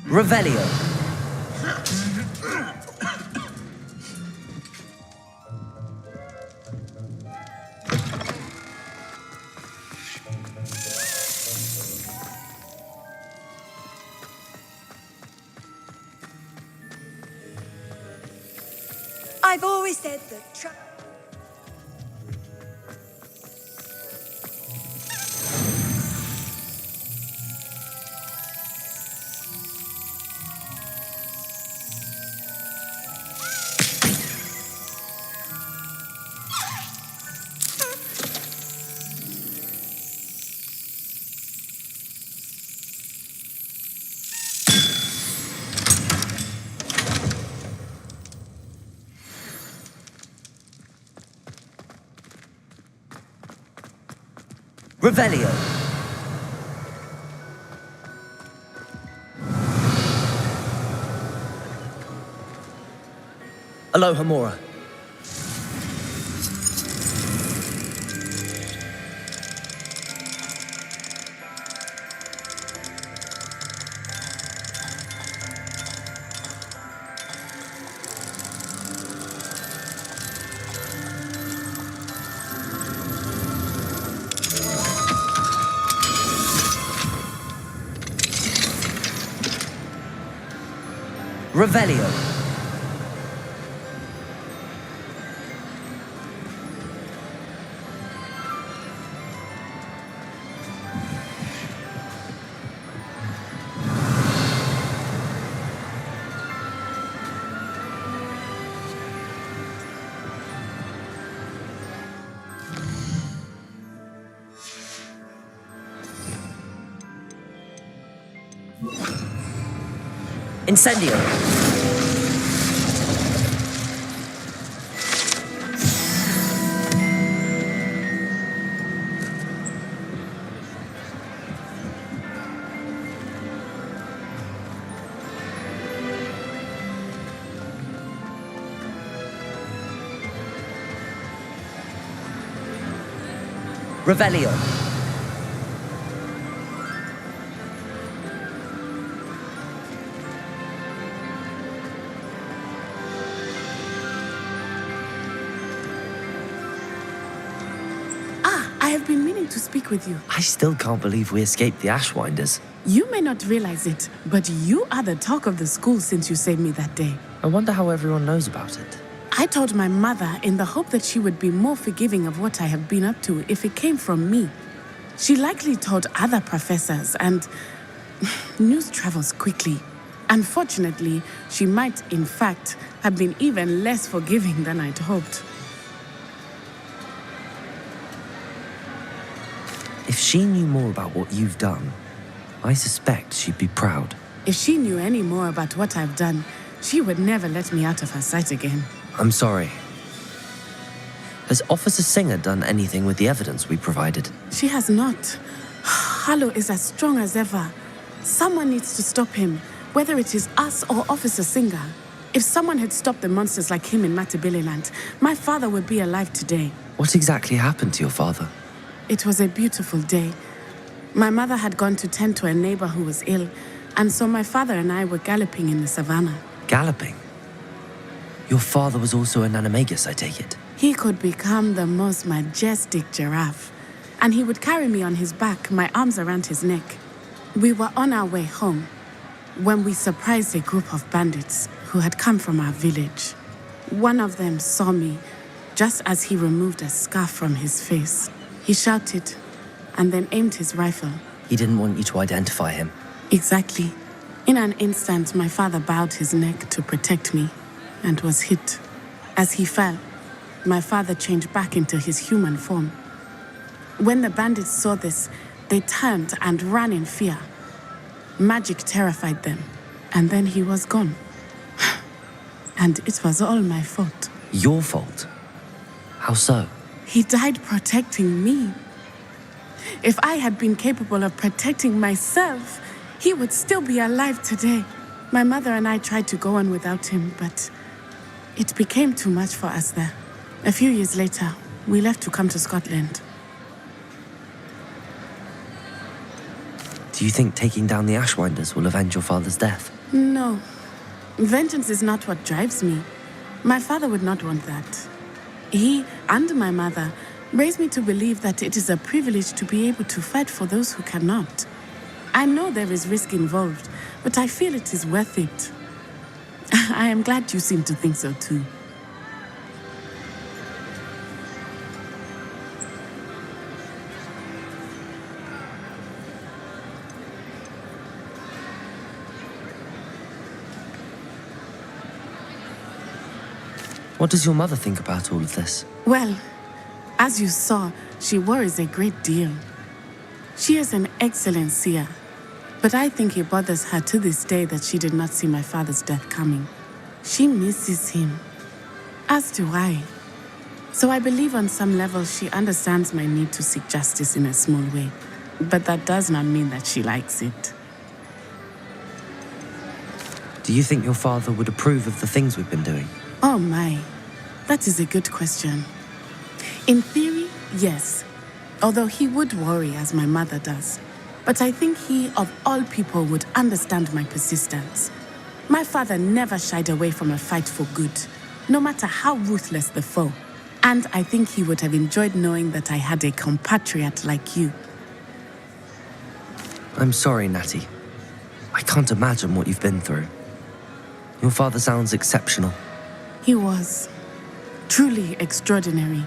Revelio. I've always said that Revelio. Alohomora. Revelio. Incendio. Revelio. I have been meaning to speak with you. I still can't believe we escaped the Ashwinders. You may not realize it, but you are the talk of the school since you saved me that day. I wonder how everyone knows about it. I told my mother in the hope that she would be more forgiving of what I have been up to if it came from me. She likely told other professors, and news travels quickly. Unfortunately, she might, in fact, have been even less forgiving than I'd hoped. If she knew more about what you've done, I suspect she'd be proud. If she knew any more about what I've done, she would never let me out of her sight again. I'm sorry. Has Officer Singer done anything with the evidence we provided? She has not. Harlow is as strong as ever. Someone needs to stop him, whether it is us or Officer Singer. If someone had stopped the monsters like him in Matabeleland, my father would be alive today. What exactly happened to your father? It was a beautiful day. My mother had gone to tend to a neighbor who was ill, and so my father and I were galloping in the savannah. Galloping? Your father was also an animagus, I take it? He could become the most majestic giraffe, and he would carry me on his back, my arms around his neck. We were on our way home when we surprised a group of bandits who had come from our village. One of them saw me just as he removed a scarf from his face. He shouted and then aimed his rifle. He didn't want you to identify him. Exactly. In an instant, my father bowed his neck to protect me and was hit. As he fell, my father changed back into his human form. When the bandits saw this, they turned and ran in fear. Magic terrified them, and then he was gone. And it was all my fault. Your fault? How so? He died protecting me. If I had been capable of protecting myself, he would still be alive today. My mother and I tried to go on without him, but it became too much for us there. A few years later, we left to come to Scotland. Do you think taking down the Ashwinders will avenge your father's death? No. Vengeance is not what drives me. My father would not want that. He and my mother raised me to believe that it is a privilege to be able to fight for those who cannot. I know there is risk involved, but I feel it is worth it. I am glad you seem to think so too. What does your mother think about all of this? Well, as you saw, she worries a great deal. She is an excellent seer, but I think it bothers her to this day that she did not see my father's death coming. She misses him, as do I. So I believe on some level she understands my need to seek justice in a small way, but that does not mean that she likes it. Do you think your father would approve of the things we've been doing? Oh my, that is a good question. In theory, yes, although he would worry as my mother does. But I think he, of all people, would understand my persistence. My father never shied away from a fight for good, no matter how ruthless the foe. And I think he would have enjoyed knowing that I had a compatriot like you. I'm sorry, Natty. I can't imagine what you've been through. Your father sounds exceptional. He was truly extraordinary.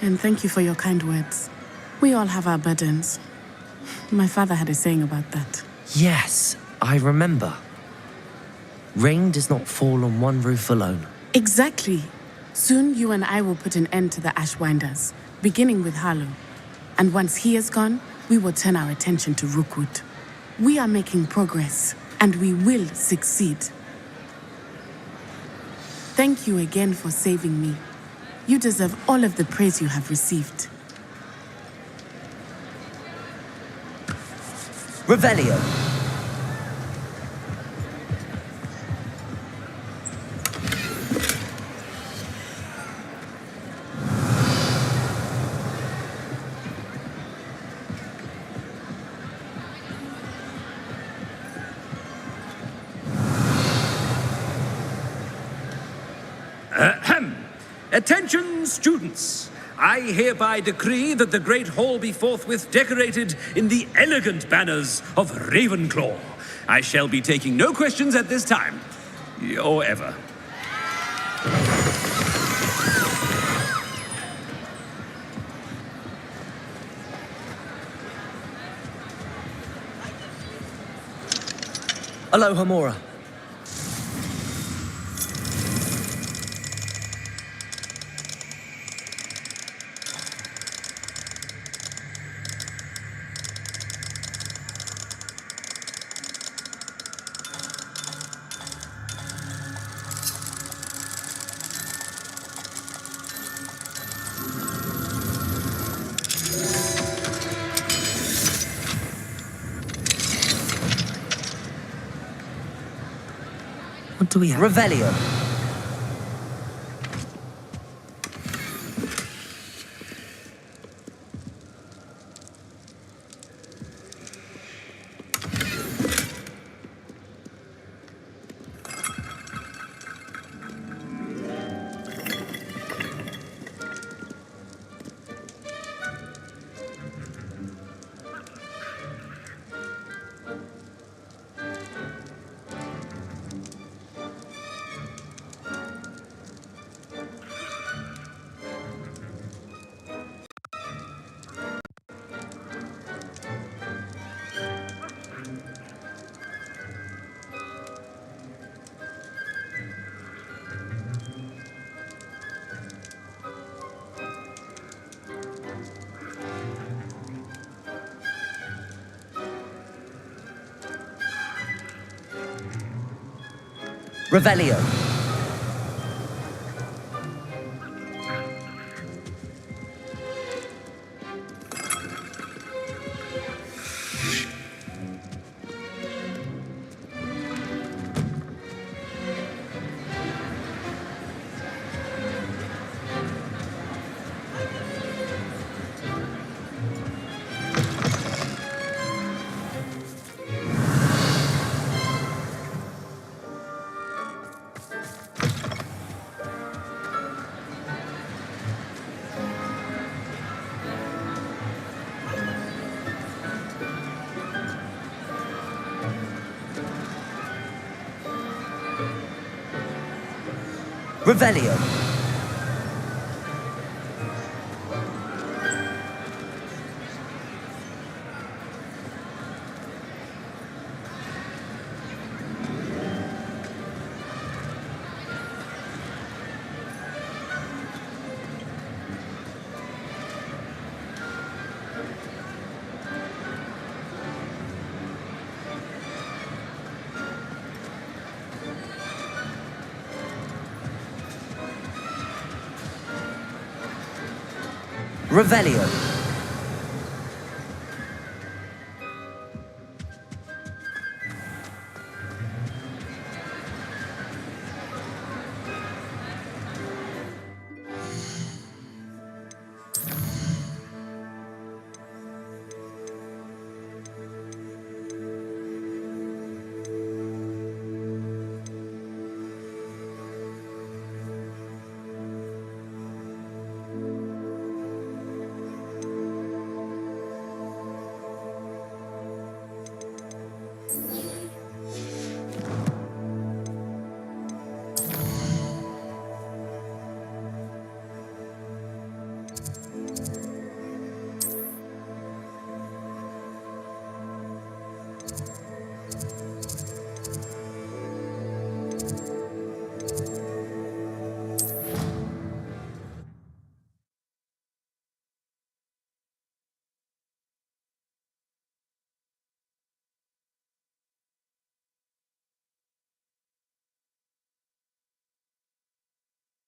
And thank you for your kind words. We all have our burdens. My father had a saying about that. Yes, I remember. Rain does not fall on one roof alone. Exactly. Soon you and I will put an end to the Ashwinders, beginning with Harlow. And once he is gone, we will turn our attention to Rookwood. We are making progress, and we will succeed. Thank you again for saving me. You deserve all of the praise you have received. Revelio. Attention, students! I hereby decree that the Great Hall be forthwith decorated in the elegant banners of Ravenclaw. I shall be taking no questions at this time. Or ever. Aloha Mora. What do we have? Revelio. Revelio. Revelio. Revelio.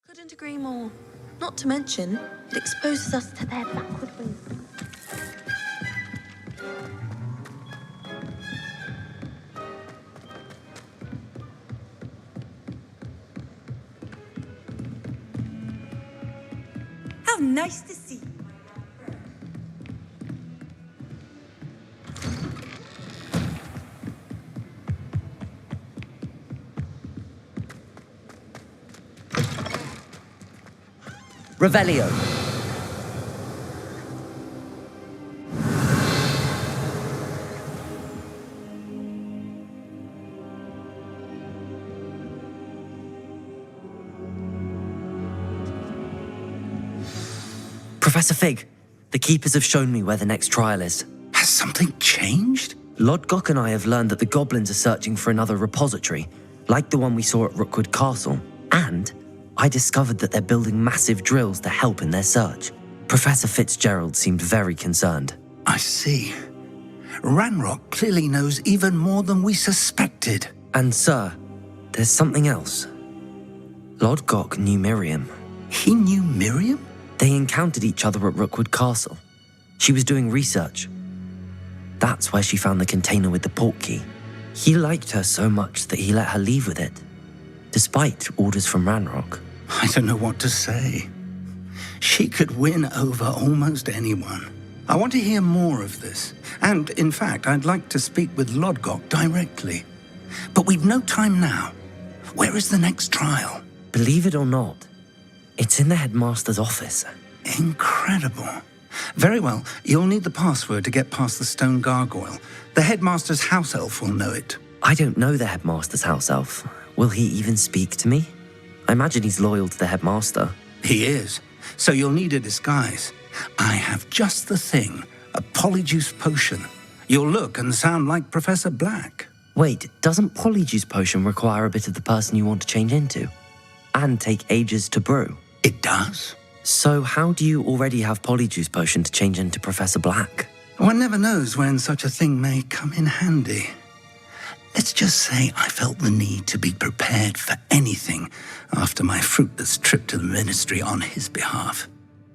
Couldn't agree more. Not to mention, it exposes us to their backward ways. How nice to see you. Revelio. Professor Fig, the Keepers have shown me where the next trial is. Has something changed? Lodgok and I have learned that the goblins are searching for another repository, like the one we saw at Rookwood Castle. And I discovered that they're building massive drills to help in their search. Professor Fitzgerald seemed very concerned. I see. Ranrock clearly knows even more than we suspected. And sir, there's something else. Lodgok knew Miriam. He knew Miriam? They encountered each other at Rookwood Castle. She was doing research. That's where she found the container with the port key. He liked her so much that he let her leave with it, despite orders from Ranrock. I don't know what to say. She could win over almost anyone. I want to hear more of this. And, in fact, I'd like to speak with Lodgok directly. But we've no time now. Where is the next trial? Believe it or not, it's in the headmaster's office. Incredible. Very well, you'll need the password to get past the stone gargoyle. The headmaster's house elf will know it. I don't know the headmaster's house elf. Will he even speak to me? I imagine he's loyal to the headmaster. He is. So you'll need a disguise. I have just the thing. A polyjuice potion. You'll look and sound like Professor Black. Wait, doesn't polyjuice potion require a bit of the person you want to change into? And take ages to brew? It does. So how do you already have polyjuice potion to change into Professor Black? One never knows when such a thing may come in handy. Let's just say I felt the need to be prepared for anything after my fruitless trip to the ministry on his behalf.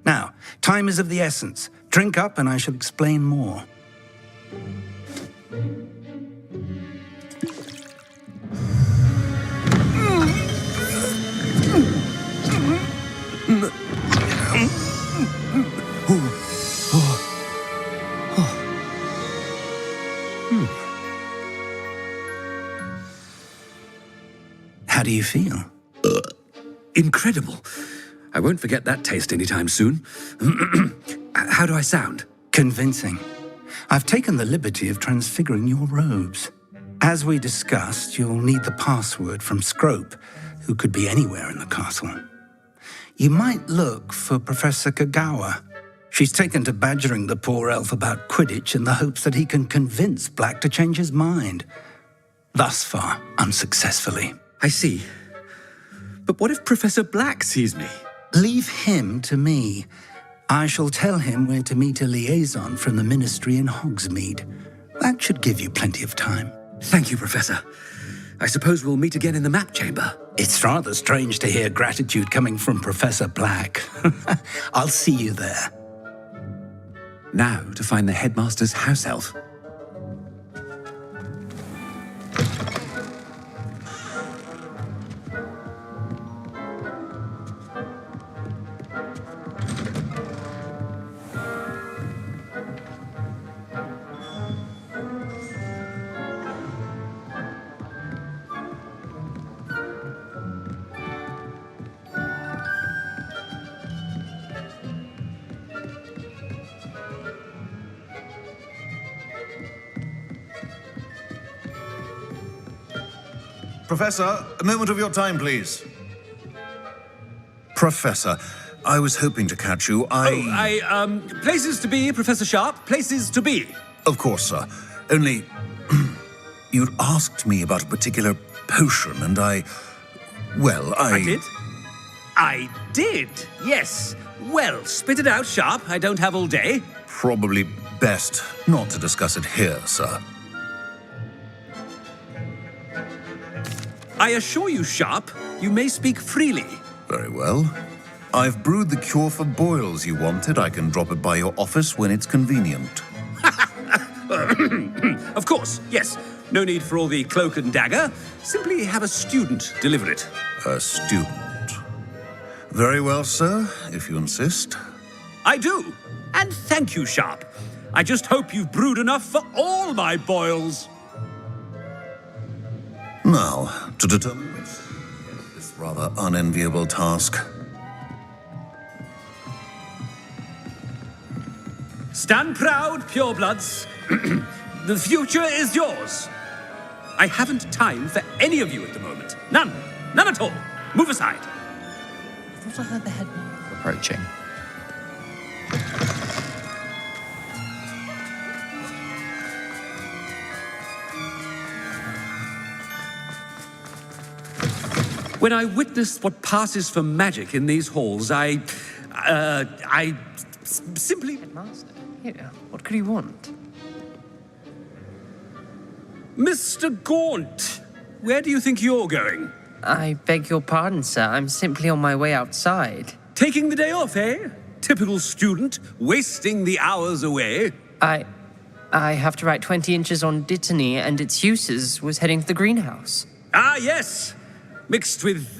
Now, time is of the essence. Drink up and I shall explain more. How do you feel? Incredible. I won't forget that taste anytime soon. How do I sound? Convincing. I've taken the liberty of transfiguring your robes. As we discussed, you'll need the password from Scrope, who could be anywhere in the castle. You might look for Professor Kagawa. She's taken to badgering the poor elf about Quidditch in the hopes that he can convince Black to change his mind. Thus far, unsuccessfully. I see. But what if Professor Black sees me? Leave him to me. I shall tell him where to meet a liaison from the ministry in Hogsmeade. That should give you plenty of time. Thank you, Professor. I suppose we'll meet again in the map chamber. It's rather strange to hear gratitude coming from Professor Black. I'll see you there. Now to find the headmaster's house elf. Professor, a moment of your time, please. Professor, I was hoping to catch you. Places to be, Professor Sharp. Places to be. Of course, sir. Only, you'd asked me about a particular potion, and I did? I did, yes. Well, spit it out, Sharp. I don't have all day. Probably best not to discuss it here, sir. I assure you, Sharp, you may speak freely. Very well. I've brewed the cure for boils you wanted. I can drop it by your office when it's convenient. Of course, yes. No need for all the cloak and dagger. Simply have a student deliver it. A student. Very well, sir, if you insist. I do. And thank you, Sharp. I just hope you've brewed enough for all my boils. Now, to determine this rather unenviable task. Stand proud, purebloods. The future is yours. I haven't time for any of you at the moment. None. None at all. Move aside. I thought I heard the headmaster approaching. When I witness what passes for magic in these halls, I simply... Headmaster? Here, what could he want? Mr. Gaunt, where do you think you're going? I beg your pardon, sir. I'm simply on my way outside. Taking the day off, eh? Typical student, wasting the hours away. I have to write 20 inches on Dittany and its uses. Was heading to the greenhouse. Ah, yes. Mixed with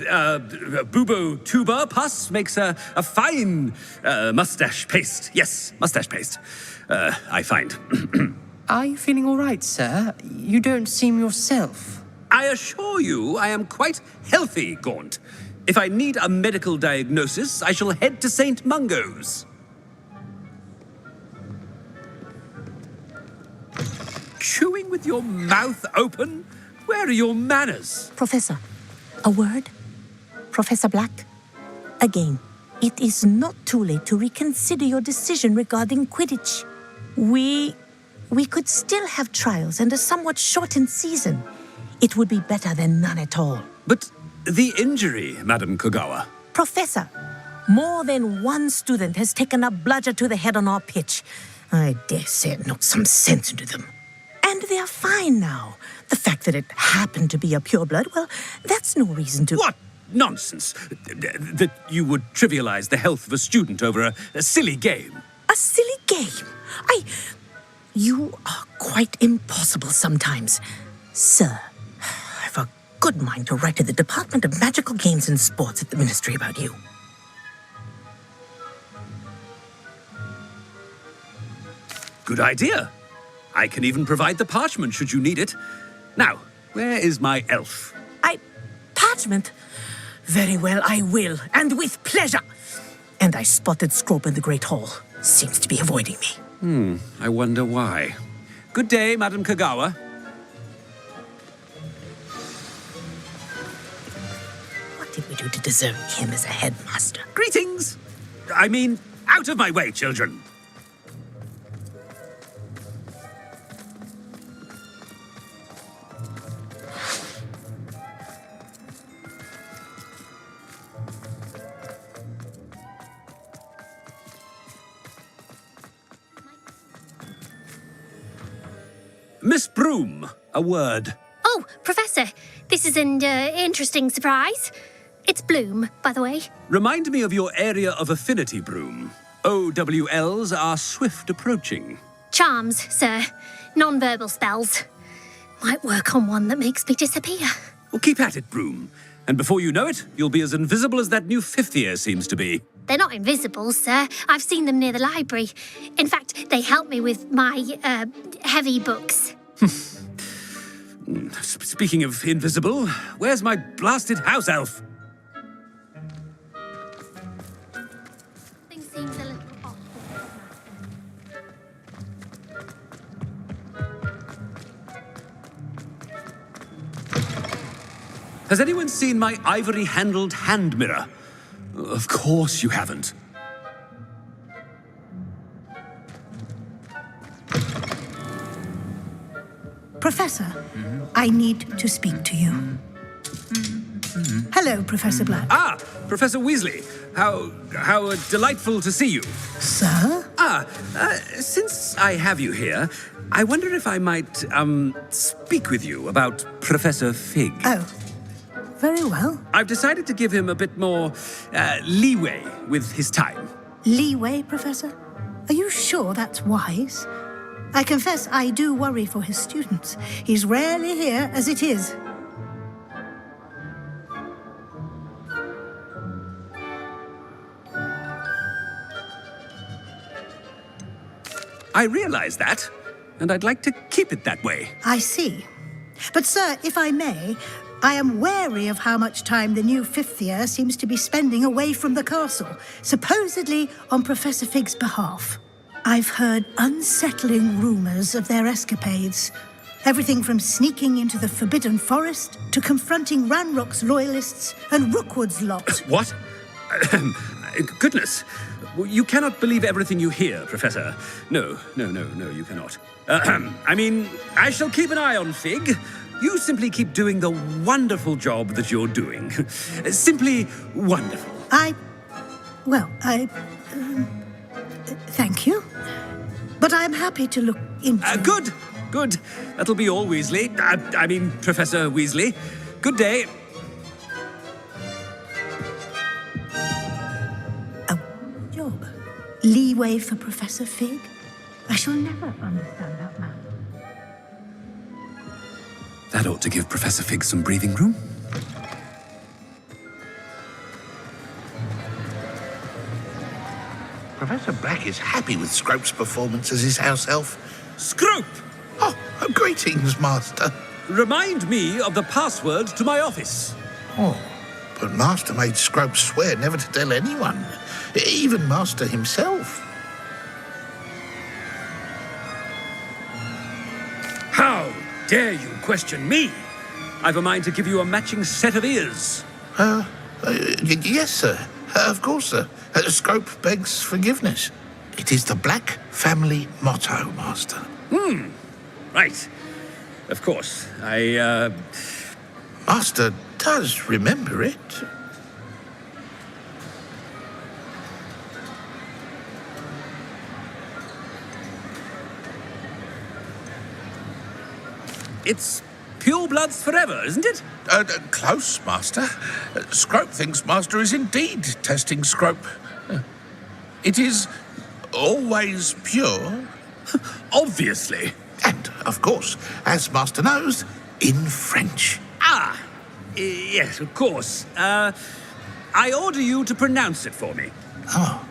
bubo tuber pus makes a fine mustache paste. Yes, mustache paste. I find. Are you feeling all right, sir? You don't seem yourself. I assure you I am quite healthy, Gaunt. If I need a medical diagnosis, I shall head to St. Mungo's. Chewing with your mouth open? Where are your manners? Professor, a word? Professor Black? Again, it is not too late to reconsider your decision regarding Quidditch. We could still have trials and a somewhat shortened season. It would be better than none at all. But the injury, Madam Kogawa. Professor, more than one student has taken a bludger to the head on our pitch. I dare say it knocked some sense into them. And they are fine now. The fact that it happened to be a pureblood, well, that's no reason to... What nonsense! That you would trivialize the health of a student over a silly game. A silly game? You are quite impossible sometimes. Sir, I've a good mind to write to the Department of Magical Games and Sports at the Ministry about you. Good idea. I can even provide the parchment should you need it. Now, where is my elf? Parchment? Very well, I will, and with pleasure. And I spotted Scrope in the Great Hall. Seems to be avoiding me. I wonder why. Good day, Madam Kogawa. What did we do to deserve him as a headmaster? Greetings! I mean, out of my way, children. Miss Broom, a word. Oh, Professor, this is an interesting surprise. It's Bloom, by the way. Remind me of your area of affinity, Broom. OWLs are swift approaching. Charms, sir. Non-verbal spells. Might work on one that makes me disappear. Well, keep at it, Broom. And before you know it, you'll be as invisible as that new fifth year seems to be. They're not invisible, sir. I've seen them near the library. In fact, they help me with my, heavy books. Speaking of invisible, where's my blasted house elf? Thing seems a little off. Has anyone seen my ivory-handled hand mirror? Of course you haven't. Professor, I need to speak to you. Hello, Professor Black. Ah, Professor Weasley. How delightful to see you. Sir? Since I have you here, I wonder if I might, speak with you about Professor Fig. Oh, Very well. I've decided to give him a bit more leeway with his time. Leeway, Professor? Are you sure that's wise? I confess I do worry for his students. He's rarely here as it is. I realize that, and I'd like to keep it that way. I see. But, sir, if I may, I am wary of how much time the new fifth year seems to be spending away from the castle, supposedly on Professor Fig's behalf. I've heard unsettling rumors of their escapades. Everything from sneaking into the Forbidden Forest to confronting Ranrock's loyalists and Rookwood's lot. What? Goodness. You cannot believe everything you hear, Professor. No, you cannot. I mean, I shall keep an eye on Fig. You simply keep doing the wonderful job that you're doing. Simply wonderful. Thank you. But I'm happy to look into... Good. That'll be all, Weasley. I mean, Professor Weasley. Good day. Job. Leeway for Professor Fig? I shall never understand that man. That ought to give Professor Fig some breathing room. Professor Black is happy with Scrope's performance as his house elf. Scrope! Oh, greetings, Master. Remind me of the password to my office. Oh, but Master made Scrope swear never to tell anyone, even Master himself. How dare you question me? I've a mind to give you a matching set of ears. Yes, sir. Of course, sir. Scrope begs forgiveness. It is the Black family motto, Master. Right. Of course. Master does remember it. It's pure bloods forever, isn't it? Close, Master. Scrope thinks Master is indeed testing Scrope. It is always pure. Obviously. And, of course, as Master knows, in French. Yes, of course. I order you to pronounce it for me. Oh,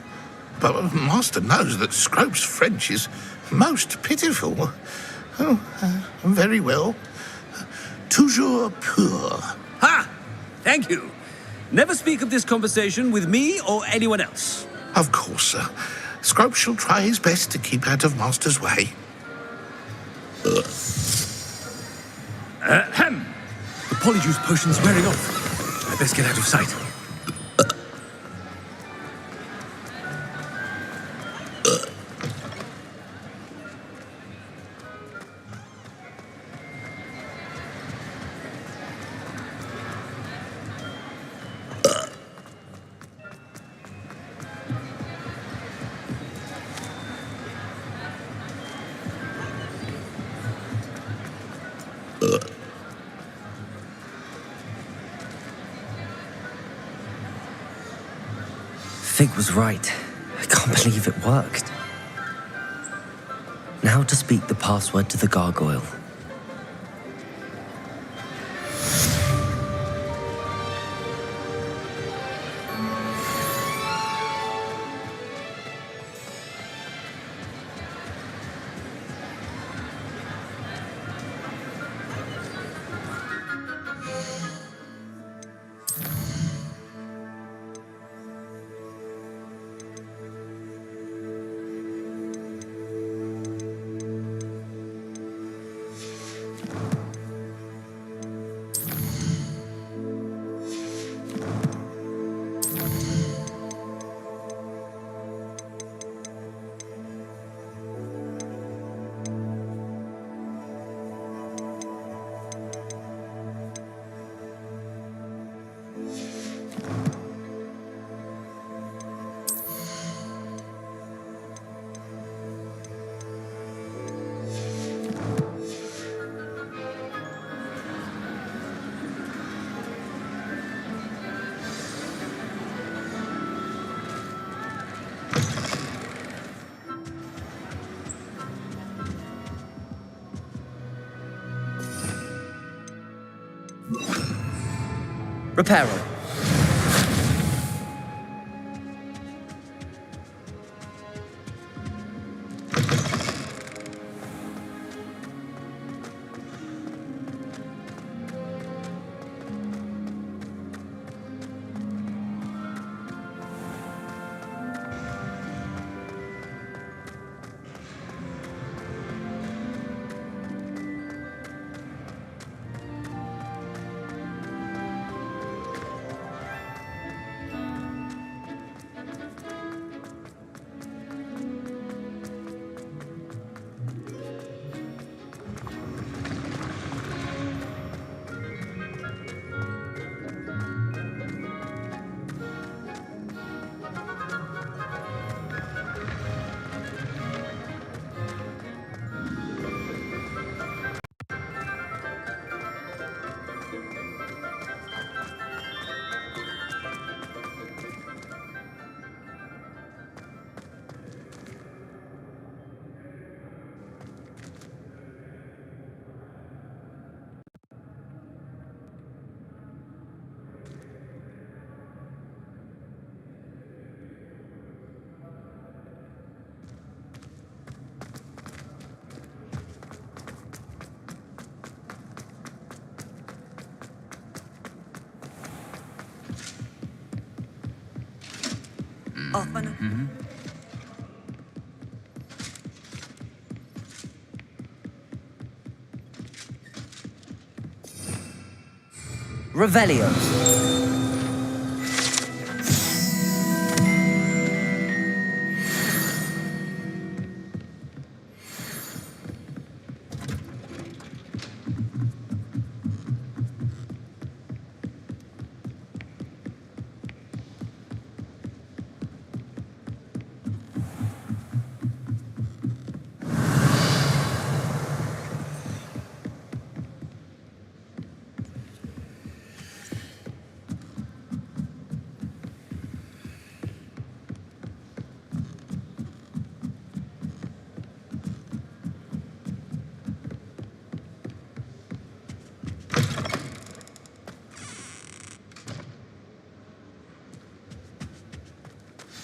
but Master knows that Scrope's French is most pitiful. Oh, very well. Toujours pur. Ha! Thank you. Never speak of this conversation with me or anyone else. Of course, sir. Scrope shall try his best to keep out of Master's way. The polyjuice potion's wearing off. I best get out of sight. Fig was right. I can't believe it worked. Now to speak the password to the gargoyle. Reparo. Revelio.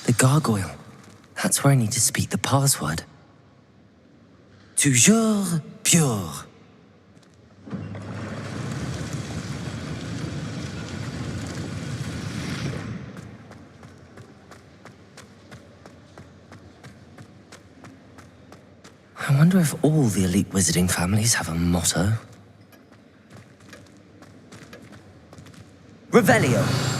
The gargoyle. That's where I need to speak the password. Toujours pure. I wonder if all the elite wizarding families have a motto. Revelio.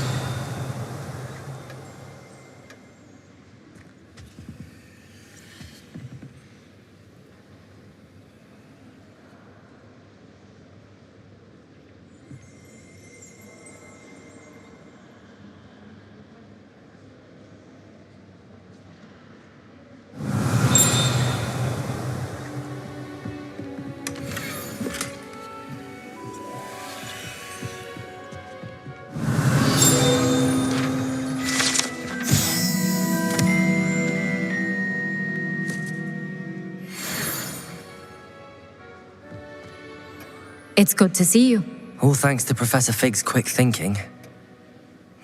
It's good to see you. All thanks to Professor Fig's quick thinking.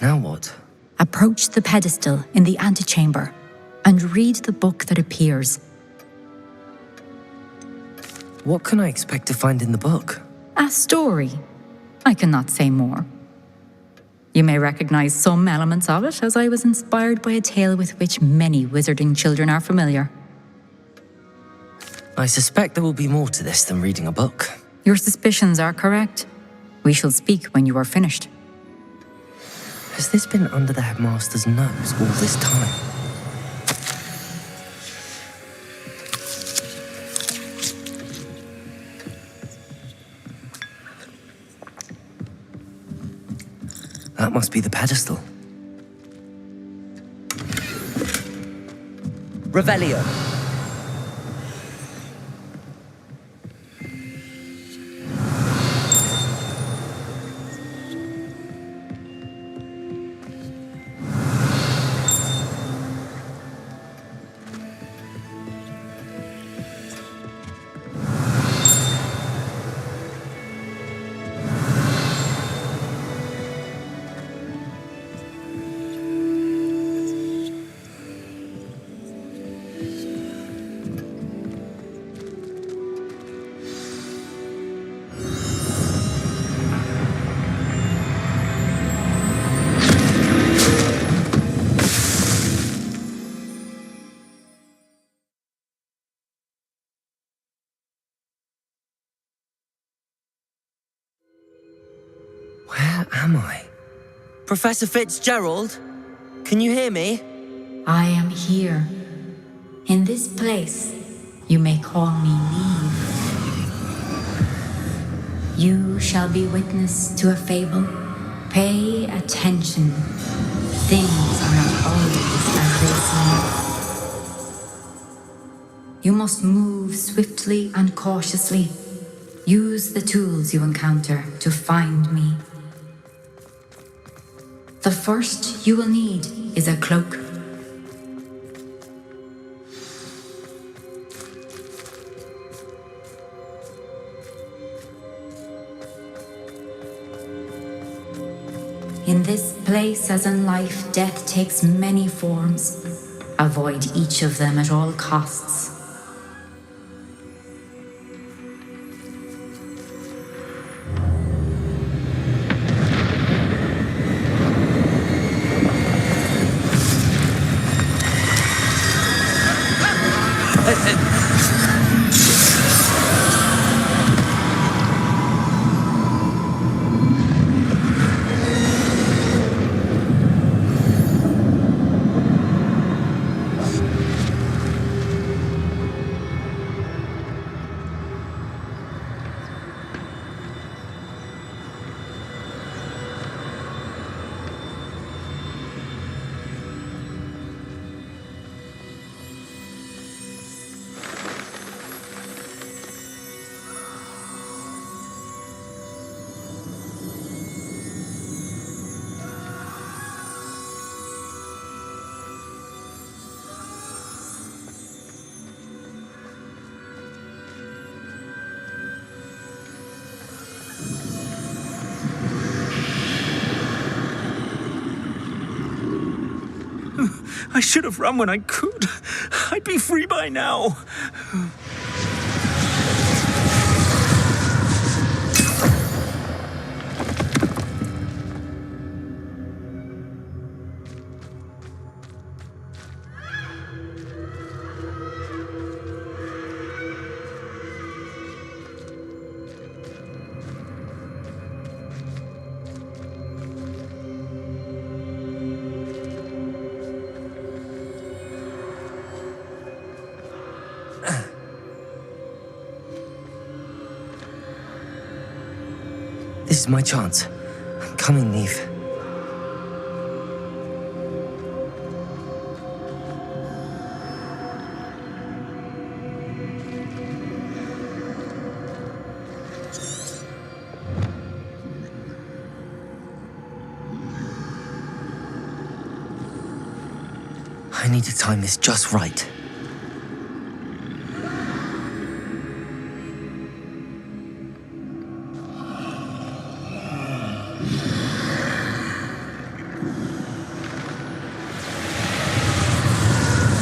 Now what? Approach the pedestal in the antechamber and read the book that appears. What can I expect to find in the book? A story. I cannot say more. You may recognize some elements of it, as I was inspired by a tale with which many wizarding children are familiar. I suspect there will be more to this than reading a book. Your suspicions are correct. We shall speak when you are finished. Has this been under the headmaster's nose all this time? That must be the pedestal. Revelio. Where am I? Professor Fitzgerald? Can you hear me? I am here. In this place, you may call me Neve. You shall be witness to a fable. Pay attention. Things are not always as they seem. You must move swiftly and cautiously. Use the tools you encounter to find me. The first you will need is a cloak. In this place, as in life, death takes many forms. Avoid each of them at all costs. I should have run when I could. I'd be free by now. This is my chance. I'm coming, Neve. I need to time this just right.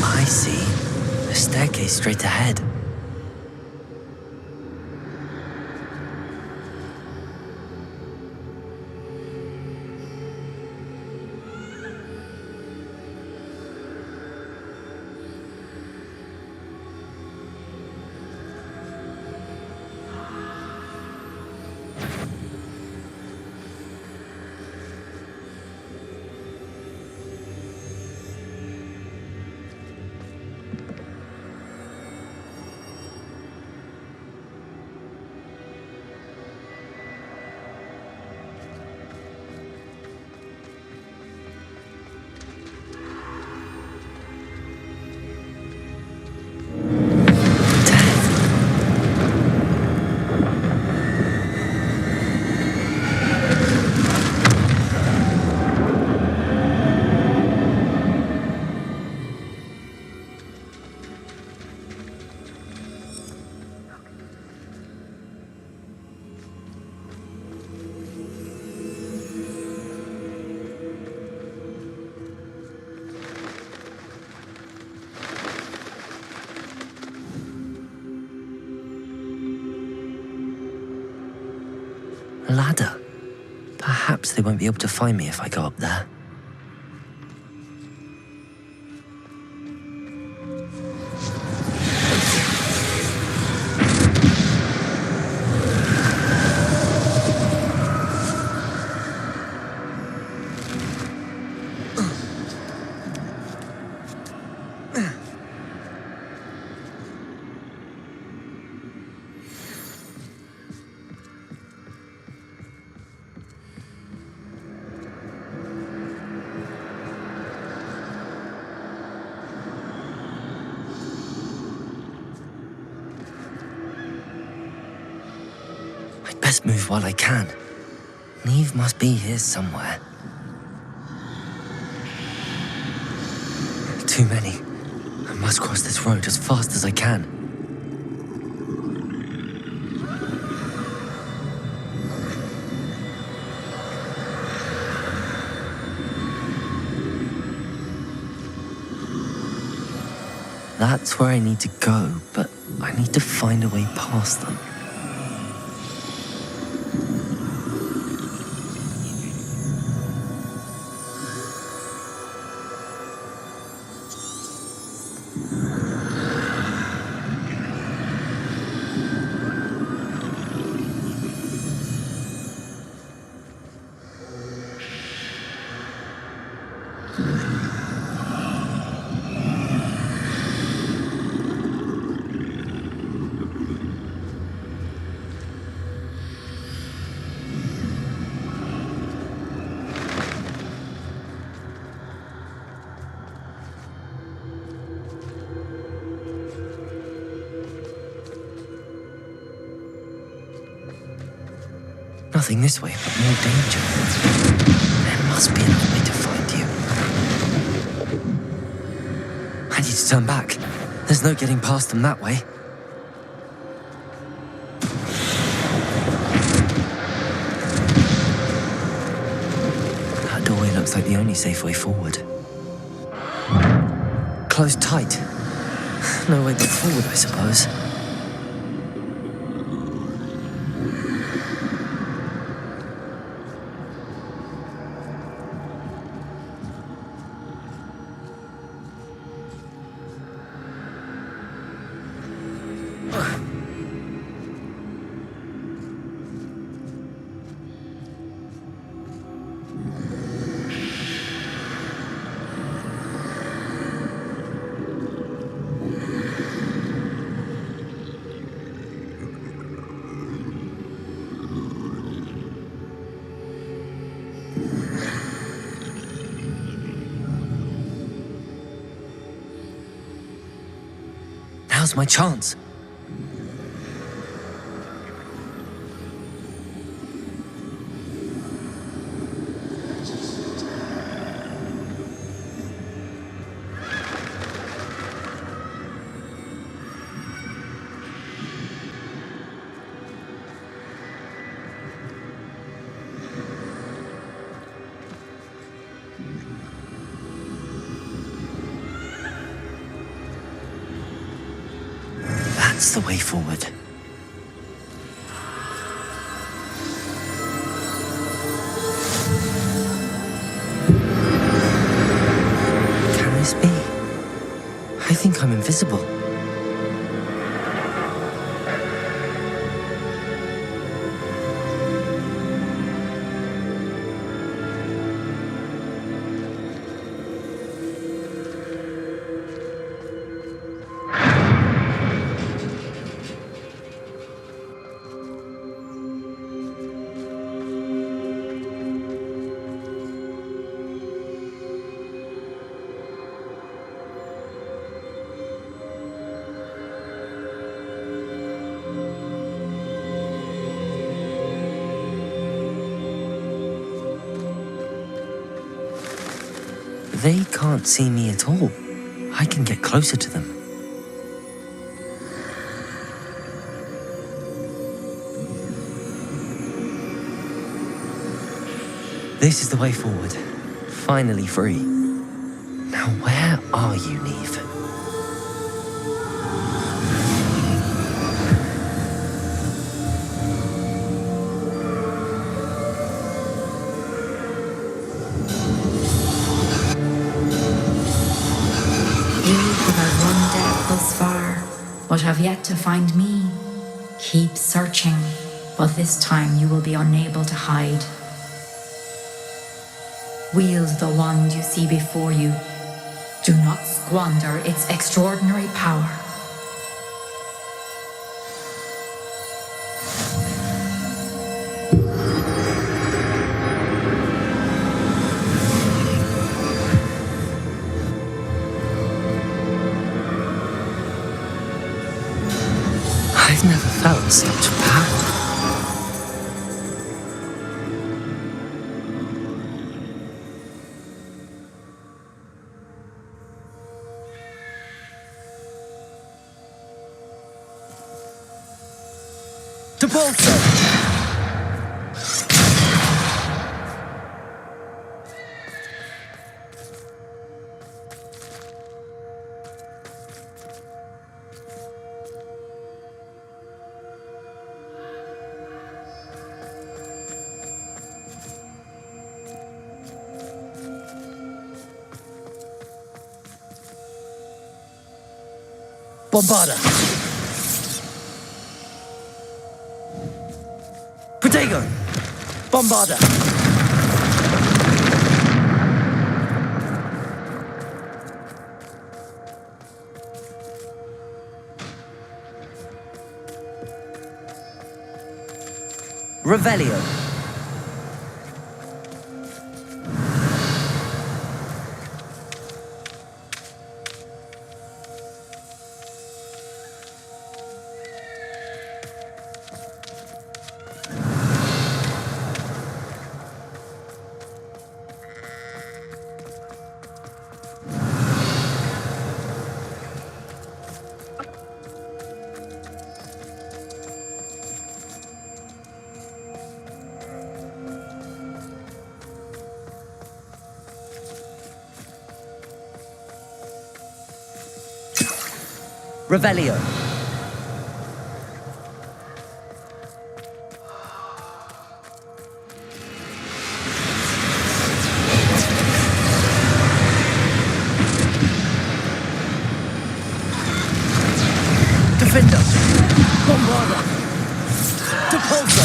I see. A staircase straight ahead. A ladder. Perhaps they won't be able to find me if I go up there. best move while I can. Neve must be here somewhere. Too many. I must cross this road as fast as I can. That's where I need to go, but I need to find a way past them. Nothing this way, but more danger. There must be another way to find you. I need to turn back. There's no getting past them that way. That doorway looks like the only safe way forward. Closed tight. No way but forward, I suppose. Now's my chance. That's the way forward. Can this be? I think I'm invisible. They can't see me at all. I can get closer to them. This is the way forward. Finally free. Now where are you, Neve? Thus far, but have yet to find me. Keep searching, but this time you will be unable to hide. Wield the wand you see before you. Do not squander its extraordinary power. I've never felt such power. To Bolso! Bombarda! Protego! Bombarda! Revelio! Revelio. Defender. Bombarda. Depulso.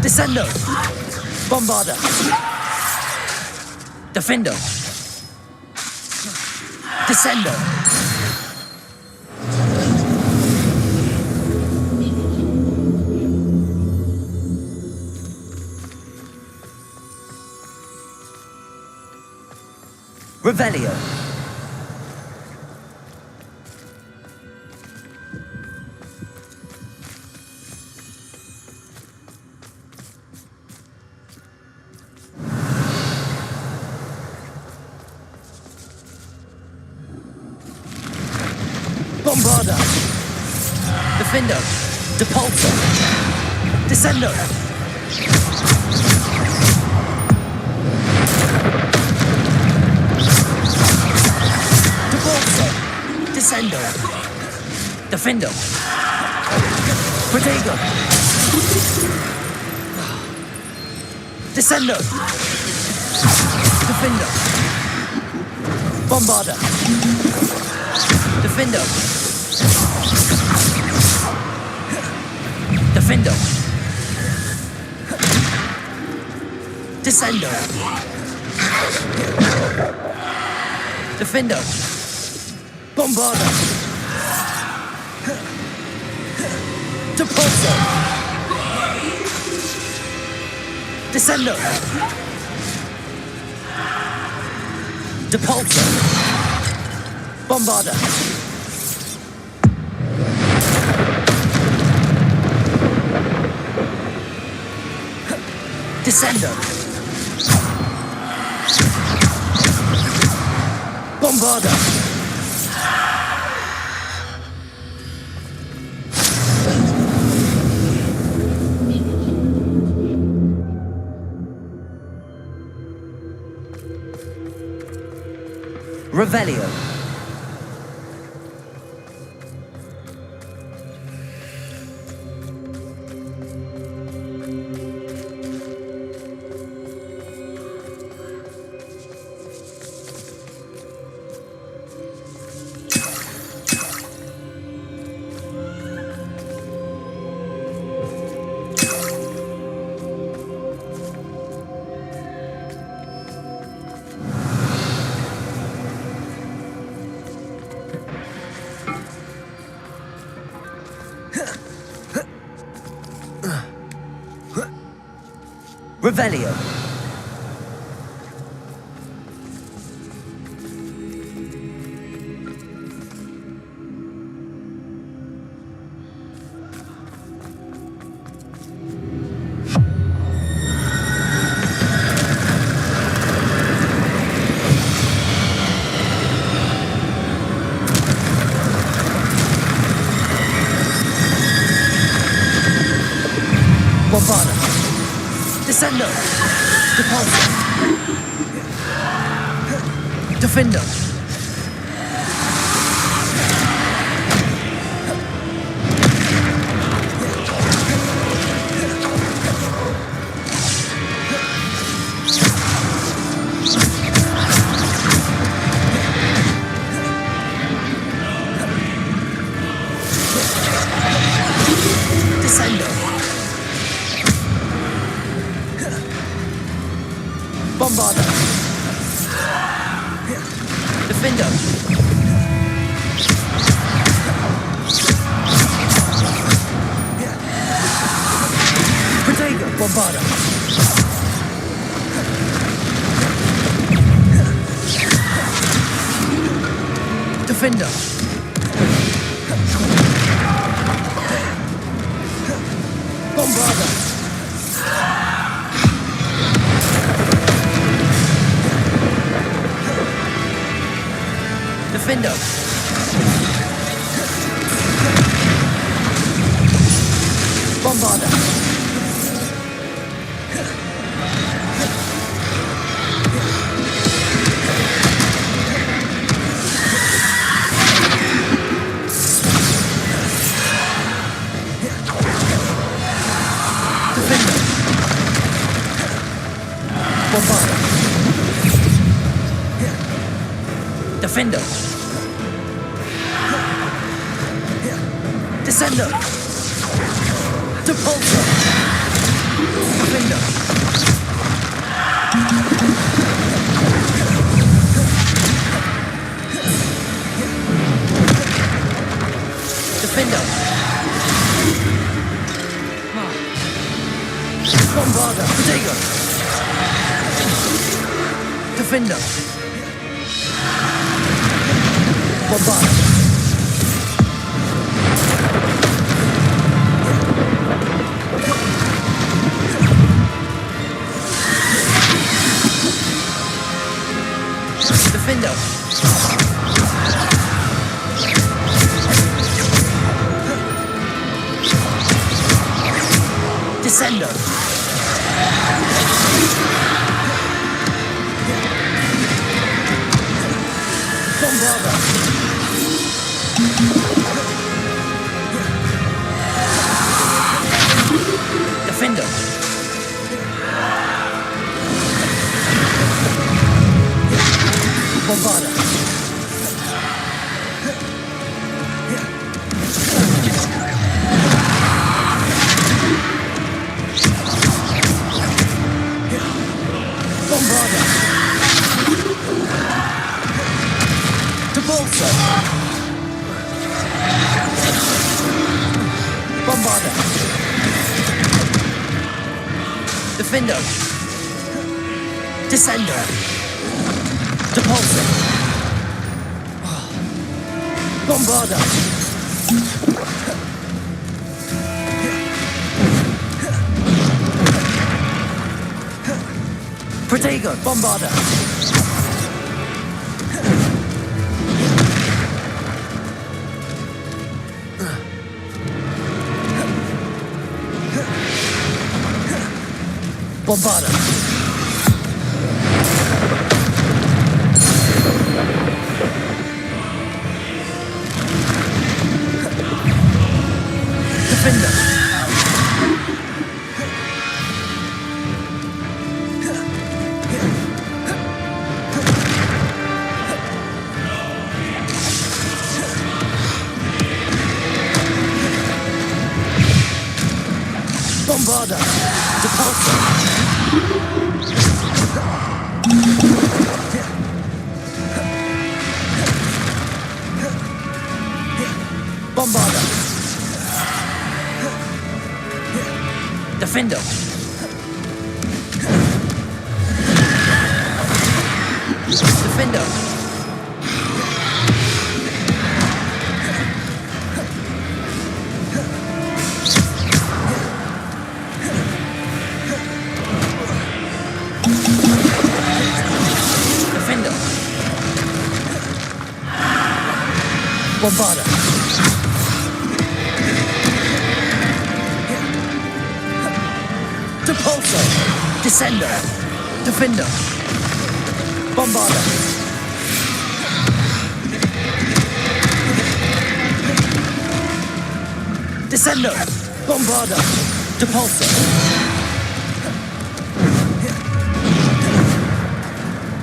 Descendo. Bombarda. Defender. Descendo. Revelio. Bombarda. Defendo. Depulso. Descendo. Descendo. Defendo. Protego. Descendo. Defendo. Bombarda. Defendo. Defendo. Descendo. Defendo. Bombarda. Depulso. Descendo. Depulso. Bombarda. Descendo. Bombarda. Revelio. Revelio. Bombarda. Descendo. Repulsor. Defender. Descendo. Bombarda. Defender. Protego. Bombarda. Defender. Bombarda. Defender. Bombarda. Bombarda. Defender. Descender. Depulsor. Defender. Defender. Bombarda. Protego. Defender. Bombarda. Defender. Descender. Bombarda. Defender. Bombarda. Bombarda. Depulsor. Bombarda. Defender. Descender. Depulsor. Bombarda. Protego. Bombarda. Bombarda. Defender. Bombarda. Depulsor. Bombarda. Defender. Defender. Defender. Bombarda. Depulso! Descendo! Defendo! Bombarda! Descendo! Bombarda! Depulso!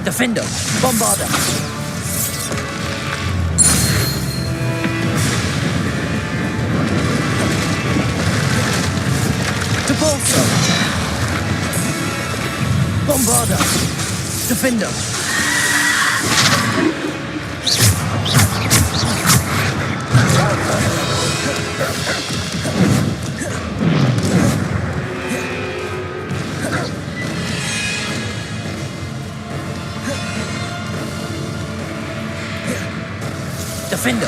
Defendo! Bombarda! Depulso! Bombarda! Defendo! Defendo!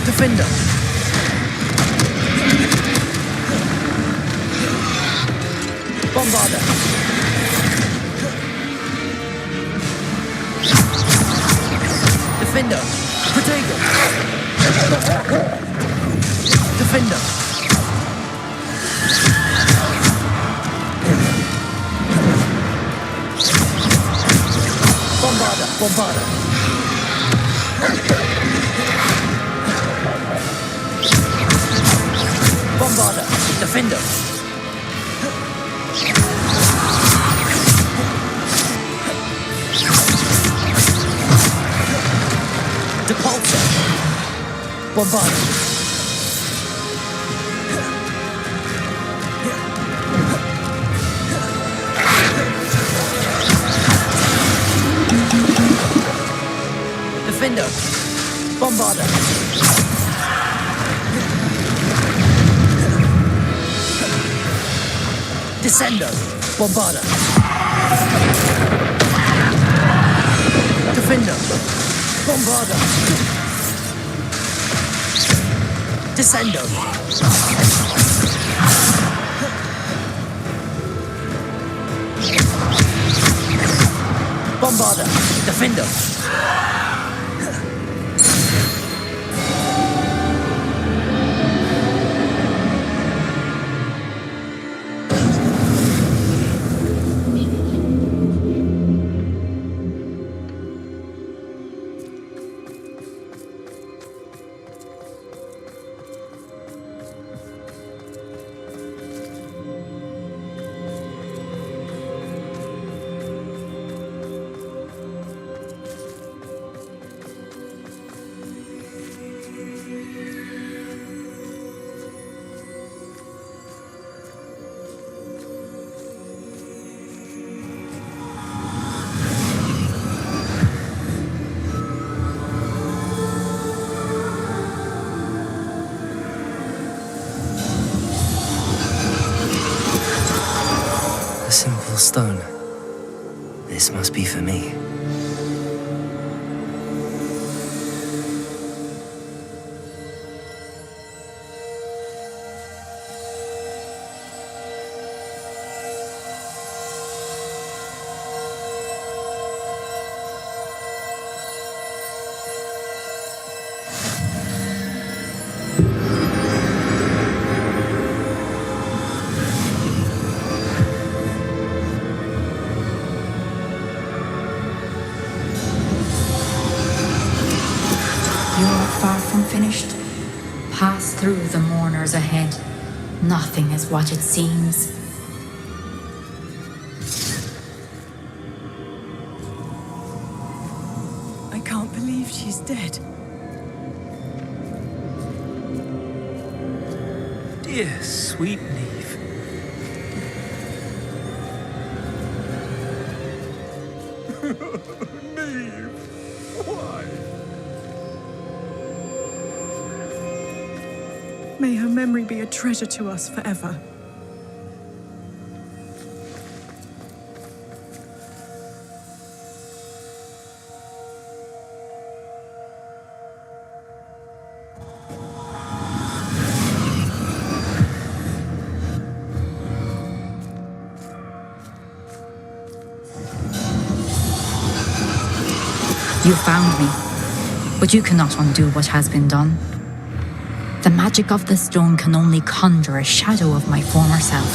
Defendo! Bombarda! Defendo! Protego! Defendo! Bombarda! Bombarda! Bombarda! Defendo! Depulso! Bombarda! Defendo! Bombarda! Descendo! Bombarda! Defendo! Bombarda! Descendo! Bombarda! Defendo! A simple stone. This must be for me. You're far from finished. Pass through the mourners ahead. Nothing is what it seems. I can't believe she's dead. Dear sweet Neve. Neve, why? May her memory be a treasure to us forever. You found me, but you cannot undo what has been done. The magic of the stone can only conjure a shadow of my former self.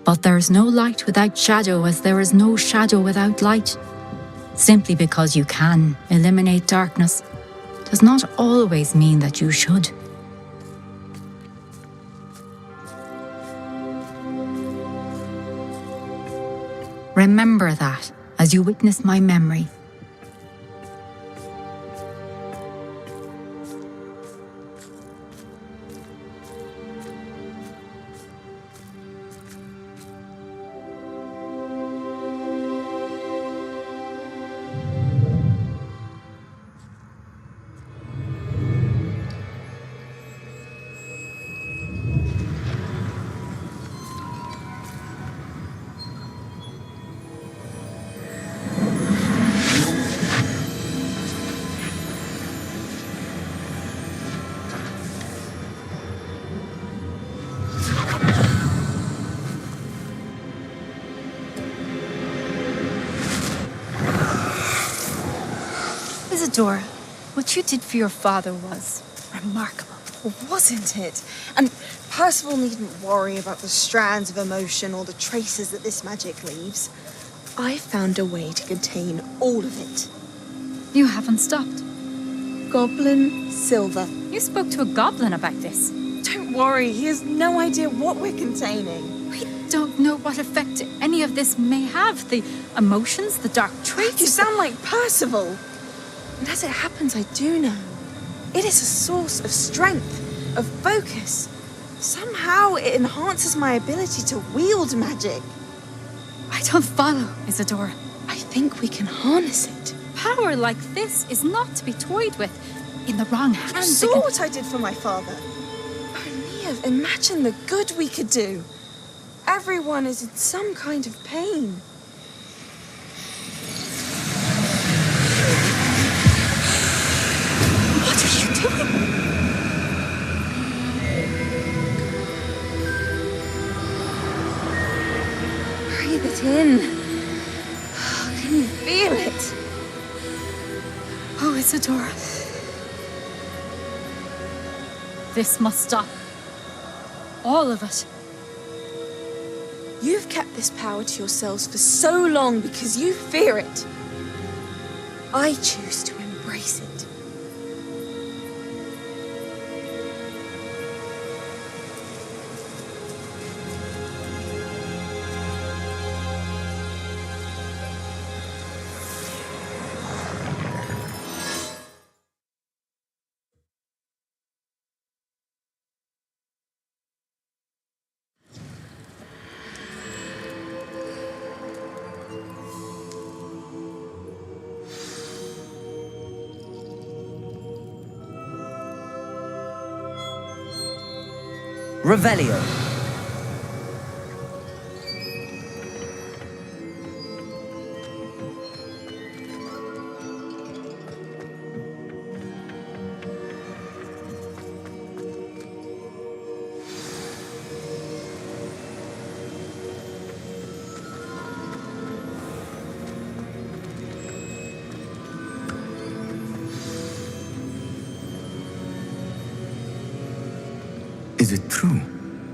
But there is no light without shadow, as there is no shadow without light. Simply because you can eliminate darkness does not always mean that you should. Remember that as you witness my memory. Isadora, what you did for your father was remarkable, wasn't it? And Percival needn't worry about the strands of emotion or the traces that this magic leaves. I found a way to contain all of it. You haven't stopped. Goblin Silver. You spoke to a goblin about this. Don't worry, he has no idea what we're containing. We don't know what effect any of this may have. The emotions, the dark traits. You sound like Percival. And as it happens, I do know. It is a source of strength, of focus. Somehow it enhances my ability to wield magic. I don't follow, Isadora. I think we can harness it. Power like this is not to be toyed with. In the wrong hands. You saw what I did for my father. Only imagine the good we could do. Everyone is in some kind of pain. What are you doing? Breathe it in. Can you feel it? Oh, Isadora. This must stop. All of it. You've kept this power to yourselves for so long because you fear it. I choose to embrace it. Revelio. Is it true?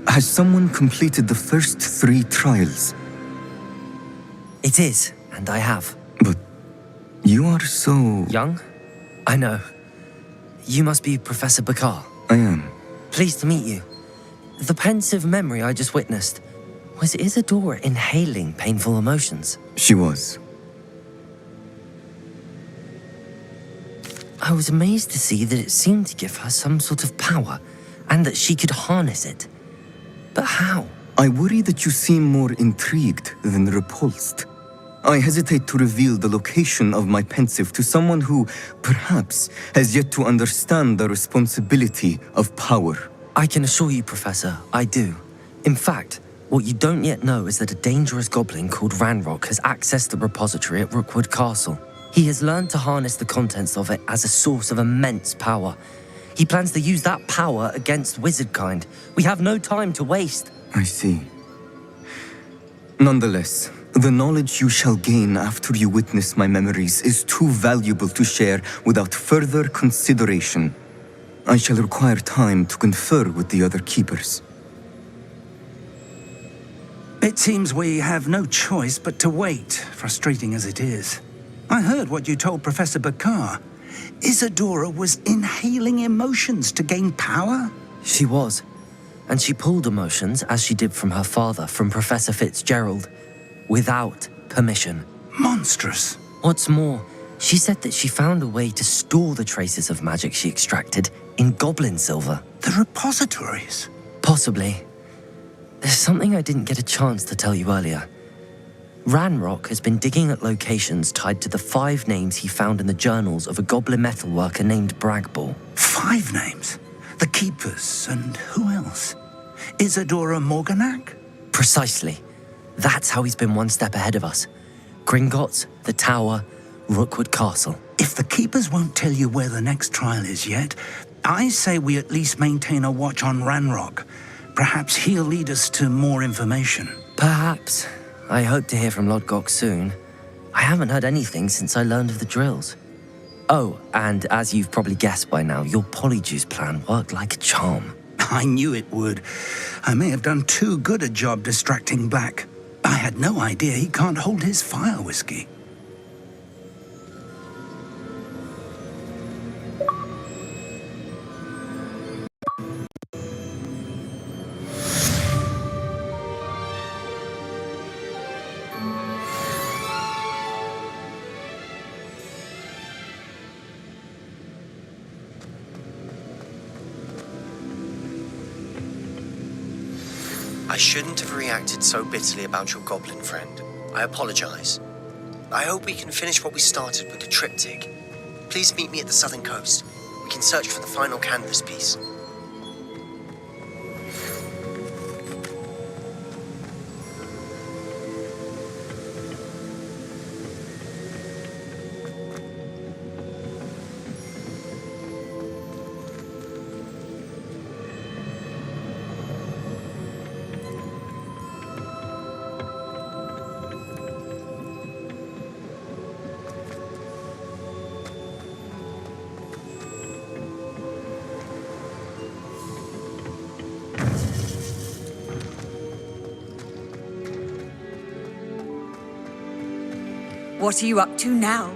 Has someone completed the first 3 trials? It is, and I have. But you are so... young? I know. You must be Professor Bakar. I am. Pleased to meet you. The pensive memory I just witnessed, was Isadora inhaling painful emotions? She was. I was amazed to see that it seemed to give her some sort of power, and that she could harness it. But how? I worry that you seem more intrigued than repulsed. I hesitate to reveal the location of my pensive to someone who, perhaps, has yet to understand the responsibility of power. I can assure you, Professor, I do. In fact, what you don't yet know is that a dangerous goblin called Ranrock has accessed the repository at Rookwood Castle. He has learned to harness the contents of it as a source of immense power. He plans to use that power against wizardkind. We have no time to waste. I see. Nonetheless, the knowledge you shall gain after you witness my memories is too valuable to share without further consideration. I shall require time to confer with the other keepers. It seems we have no choice but to wait, frustrating as it is. I heard what you told Professor Bakar. Isadora was inhaling emotions to gain power? She was. And she pulled emotions, as she did from her father, from Professor Fitzgerald, without permission. Monstrous. What's more, she said that she found a way to store the traces of magic she extracted in goblin silver. The repositories? Possibly. There's something I didn't get a chance to tell you earlier. Ranrock has been digging at locations tied to the 5 names he found in the journals of a goblin metalworker named Bragball. 5 names? The Keepers, and who else? Isadora Morganac? Precisely. That's how he's been one step ahead of us. Gringotts, the Tower, Rookwood Castle. If the Keepers won't tell you where the next trial is yet, I say we at least maintain a watch on Ranrock. Perhaps he'll lead us to more information. Perhaps. I hope to hear from Lodgok soon. I haven't heard anything since I learned of the drills. Oh, and as you've probably guessed by now, your Polyjuice plan worked like a charm. I knew it would. I may have done too good a job distracting Black. I had no idea he can't hold his fire whiskey. I shouldn't have reacted so bitterly about your goblin friend. I apologize. I hope we can finish what we started with the triptych. Please meet me at the southern coast. We can search for the final canvas piece. What are you up to now?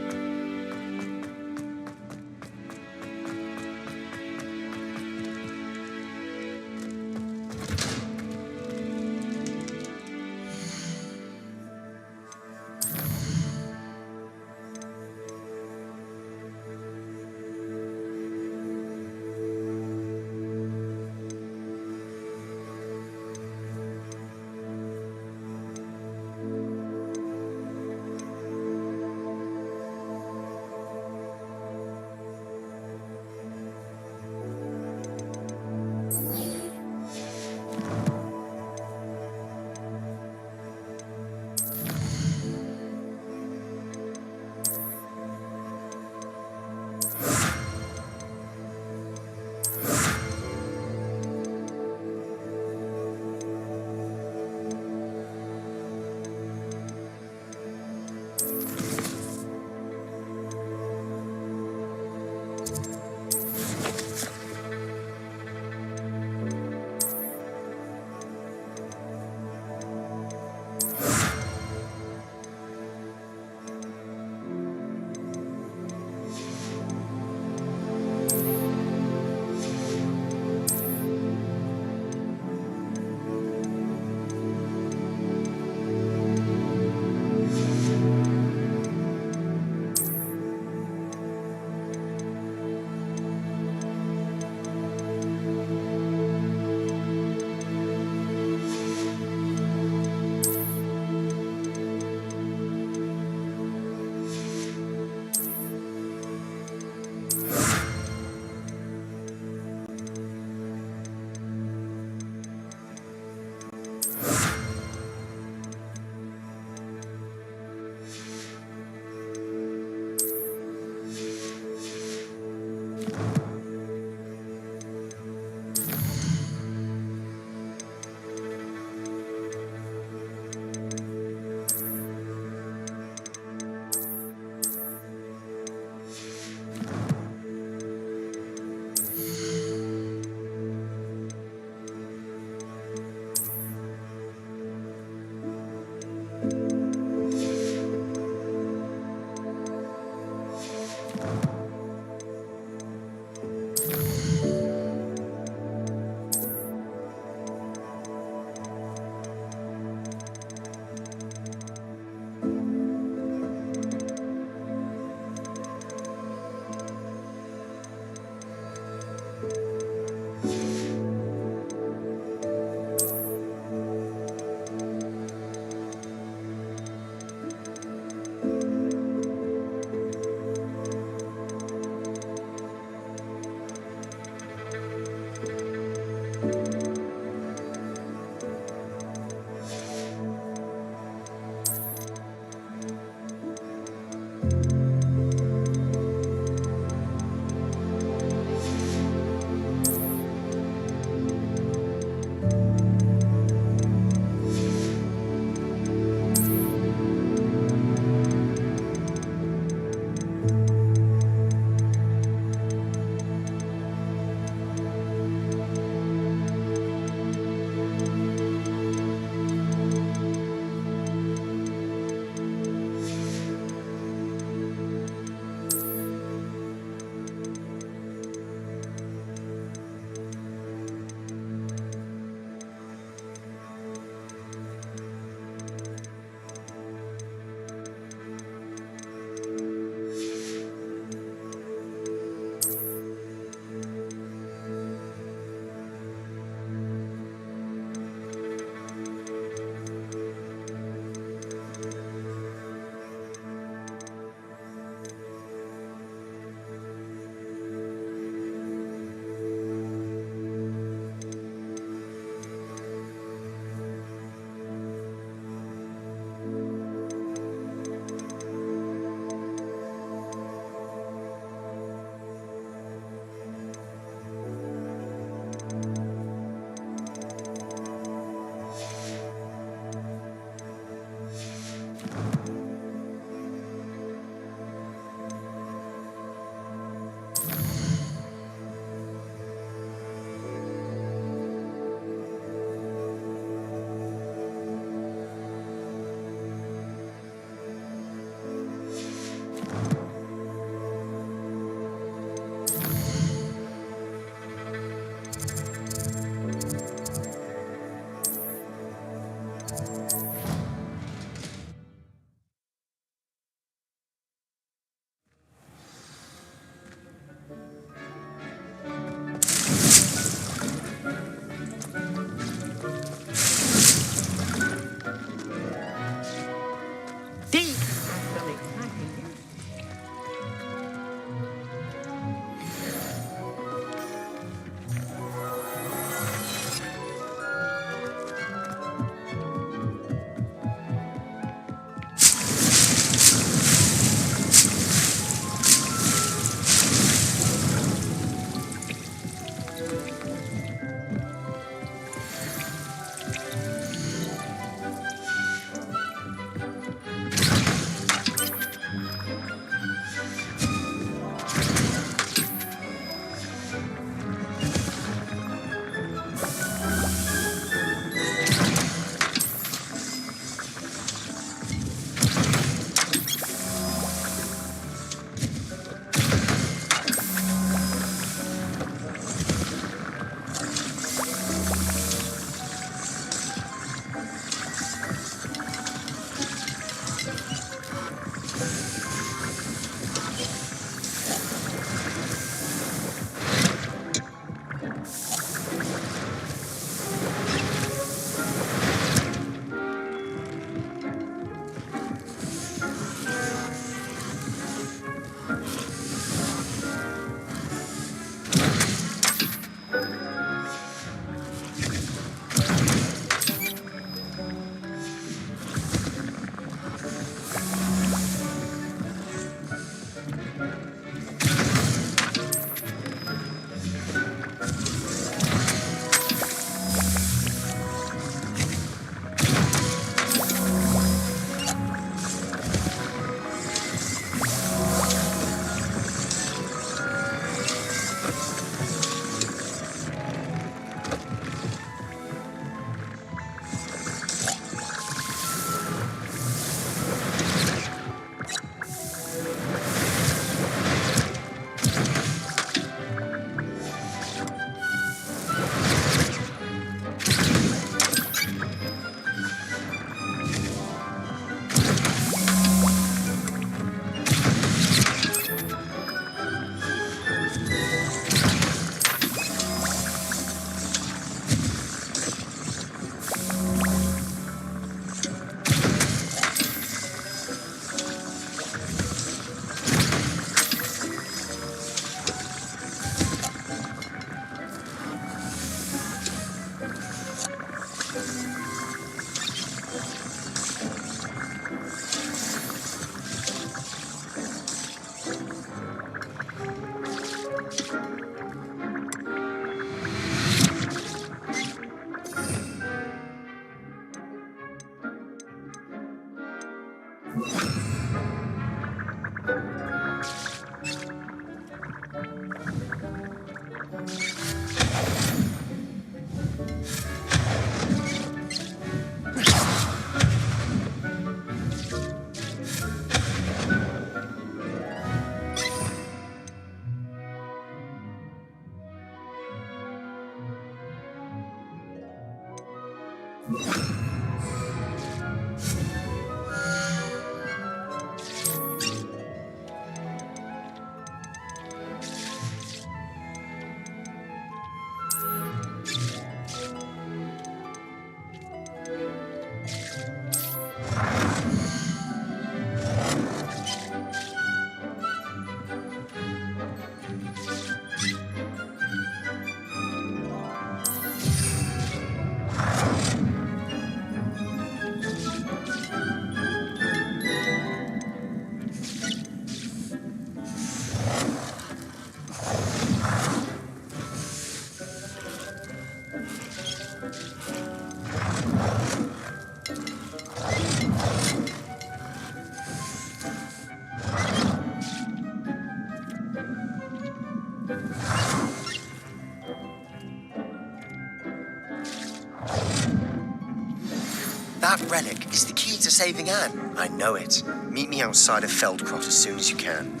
That relic is the key to saving Anne. I know it. Meet me outside of Feldcroft as soon as you can.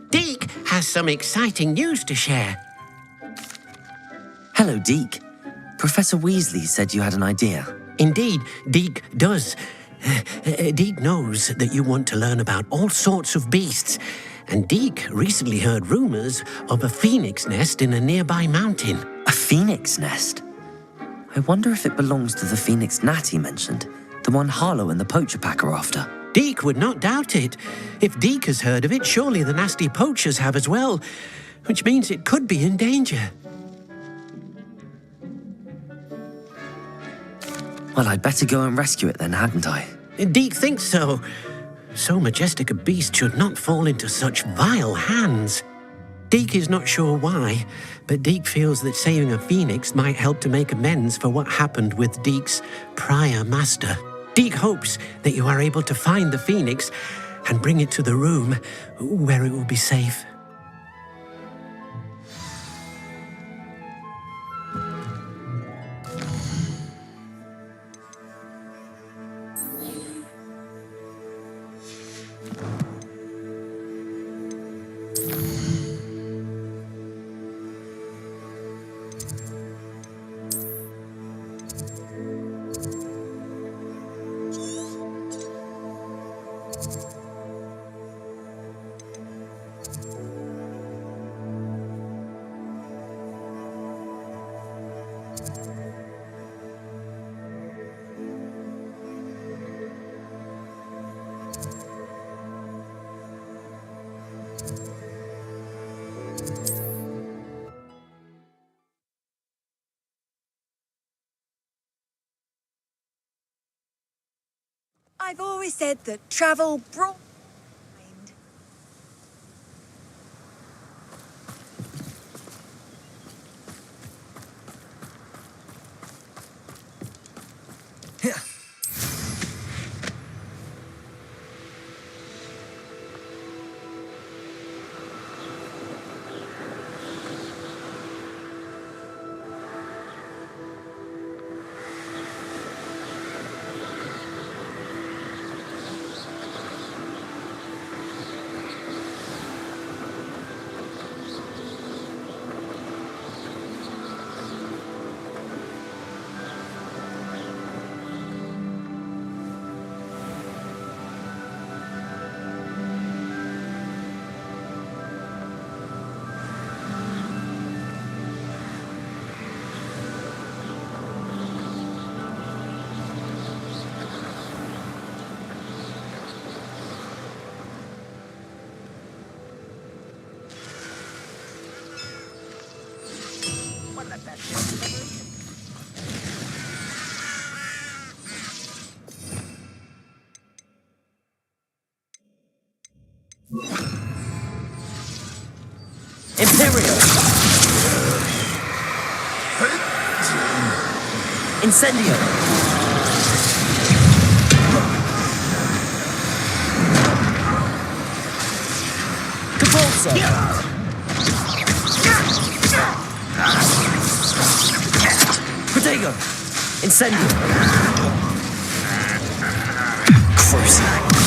Deke has some exciting news to share. Hello, Deke. Professor Weasley said you had an idea. Indeed, Deke does. Deke knows that you want to learn about all sorts of beasts, and Deke recently heard rumors of a phoenix nest in a nearby mountain. A phoenix nest? I wonder if it belongs to the phoenix gnat he mentioned, the one Harlow and the poacher pack are after. Deke would not doubt it. If Deke has heard of it, surely the nasty poachers have as well, which means it could be in danger. Well, I'd better go and rescue it then, hadn't I? Deke thinks so. So majestic a beast should not fall into such vile hands. Deke is not sure why, but Deke feels that saving a phoenix might help to make amends for what happened with Deke's prior master. Deke hopes that you are able to find the phoenix and bring it to the room where it will be safe. I've always said that travel brought... Imperial! Incendio! Capulso! Protego! Incendio! Cruising!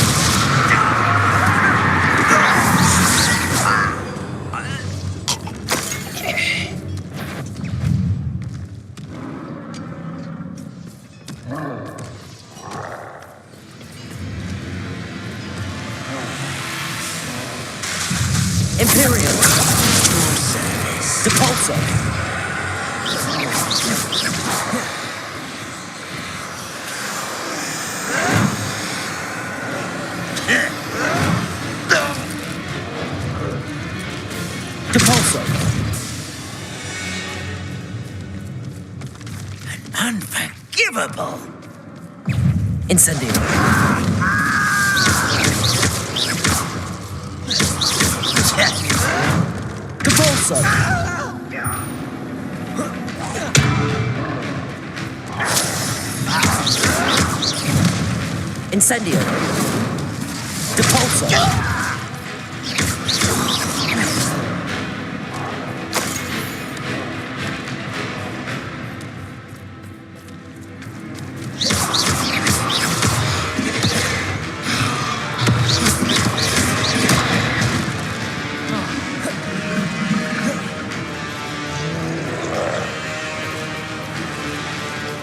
Imperial! Depulso! Depulso! Unforgivable! Incendio! Depulso! Incendio! Depulso!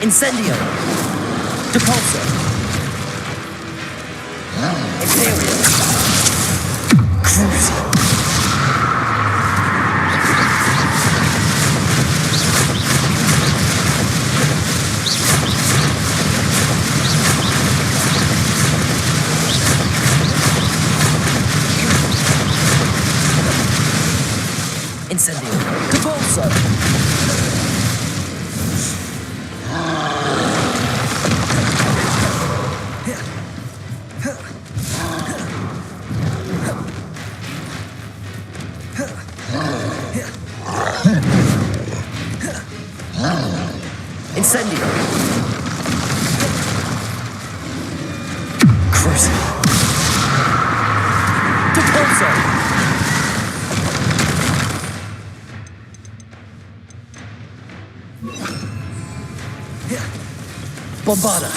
Incendio! Depulso! Imperial! Cruising! Incendio! Depulso! Incendio! Cruising! Depulso! Bombarda!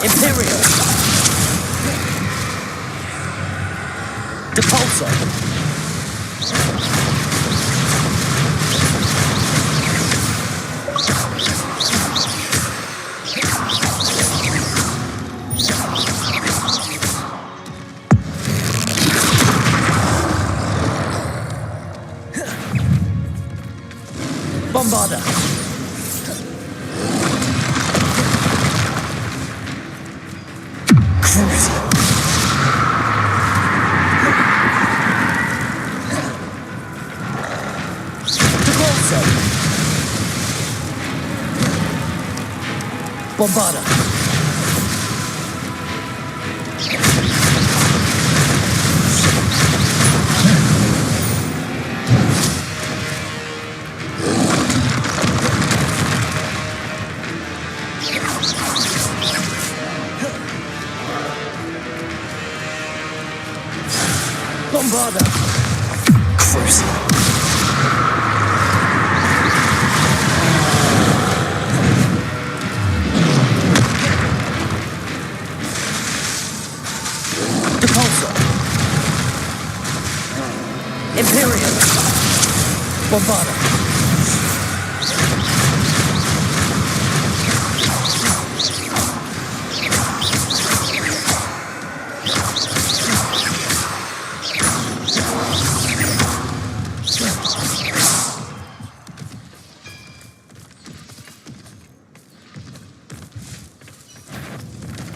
Imperial! Depulso! Bombarda! Cruising! Depulso! Bombarda! Bombarda! Cruising! Depulso! Imperial! Bombarda!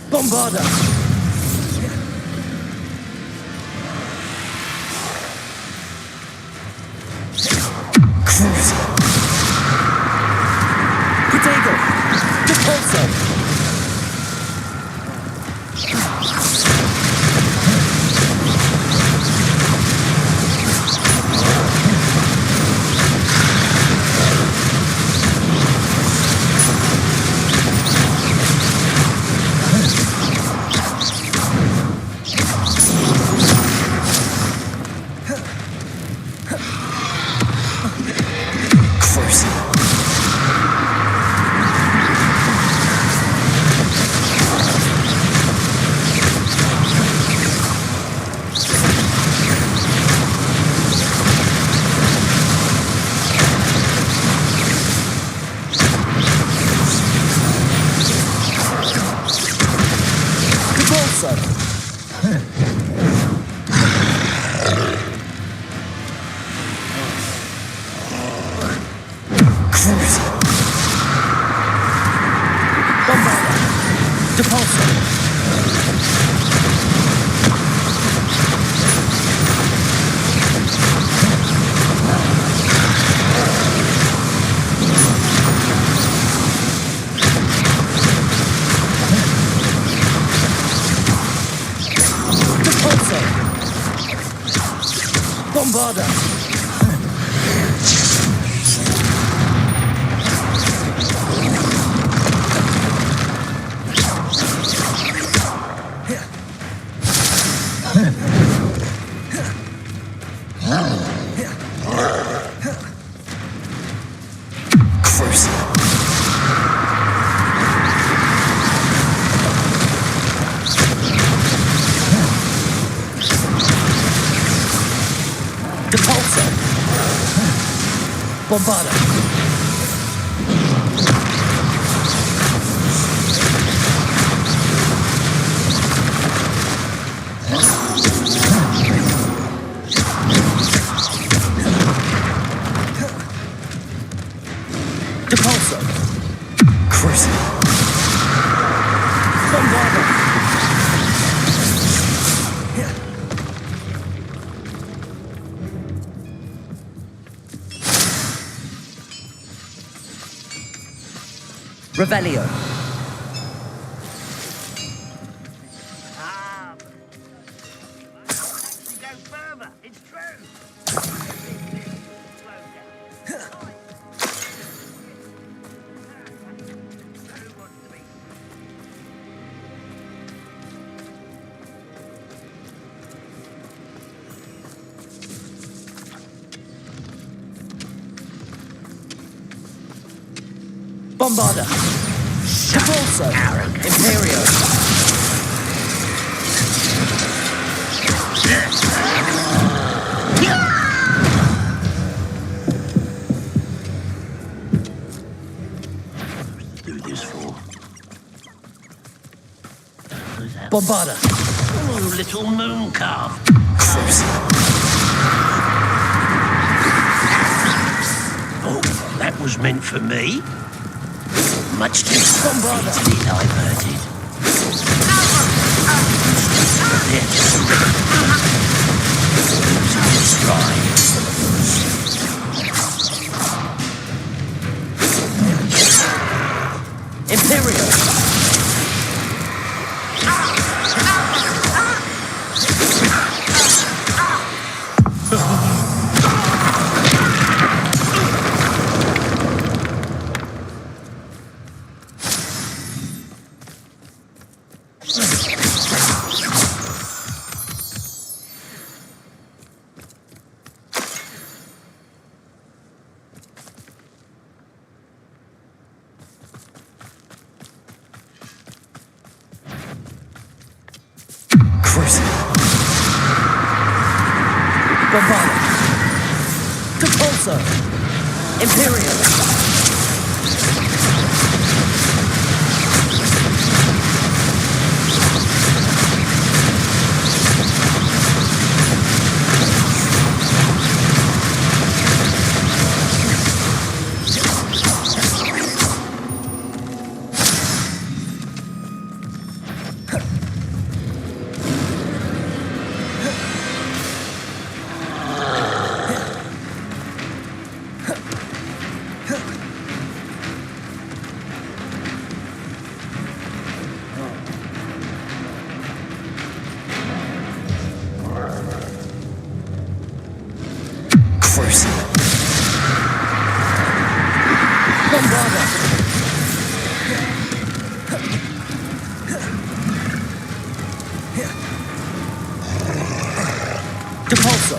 Bombarda! Depulso! Bombarda! Depulso! Cruising! Bombarda! Revelio. Go further. It's true. Bombarda! Depulso! Imperio! Do this for? Bombarda! Oh, little moon calf. Oh, that was meant for me. Much too easily diverted. They're just losing their stride. Imperio! Bombarda! Depulso! Imperio! Depulso!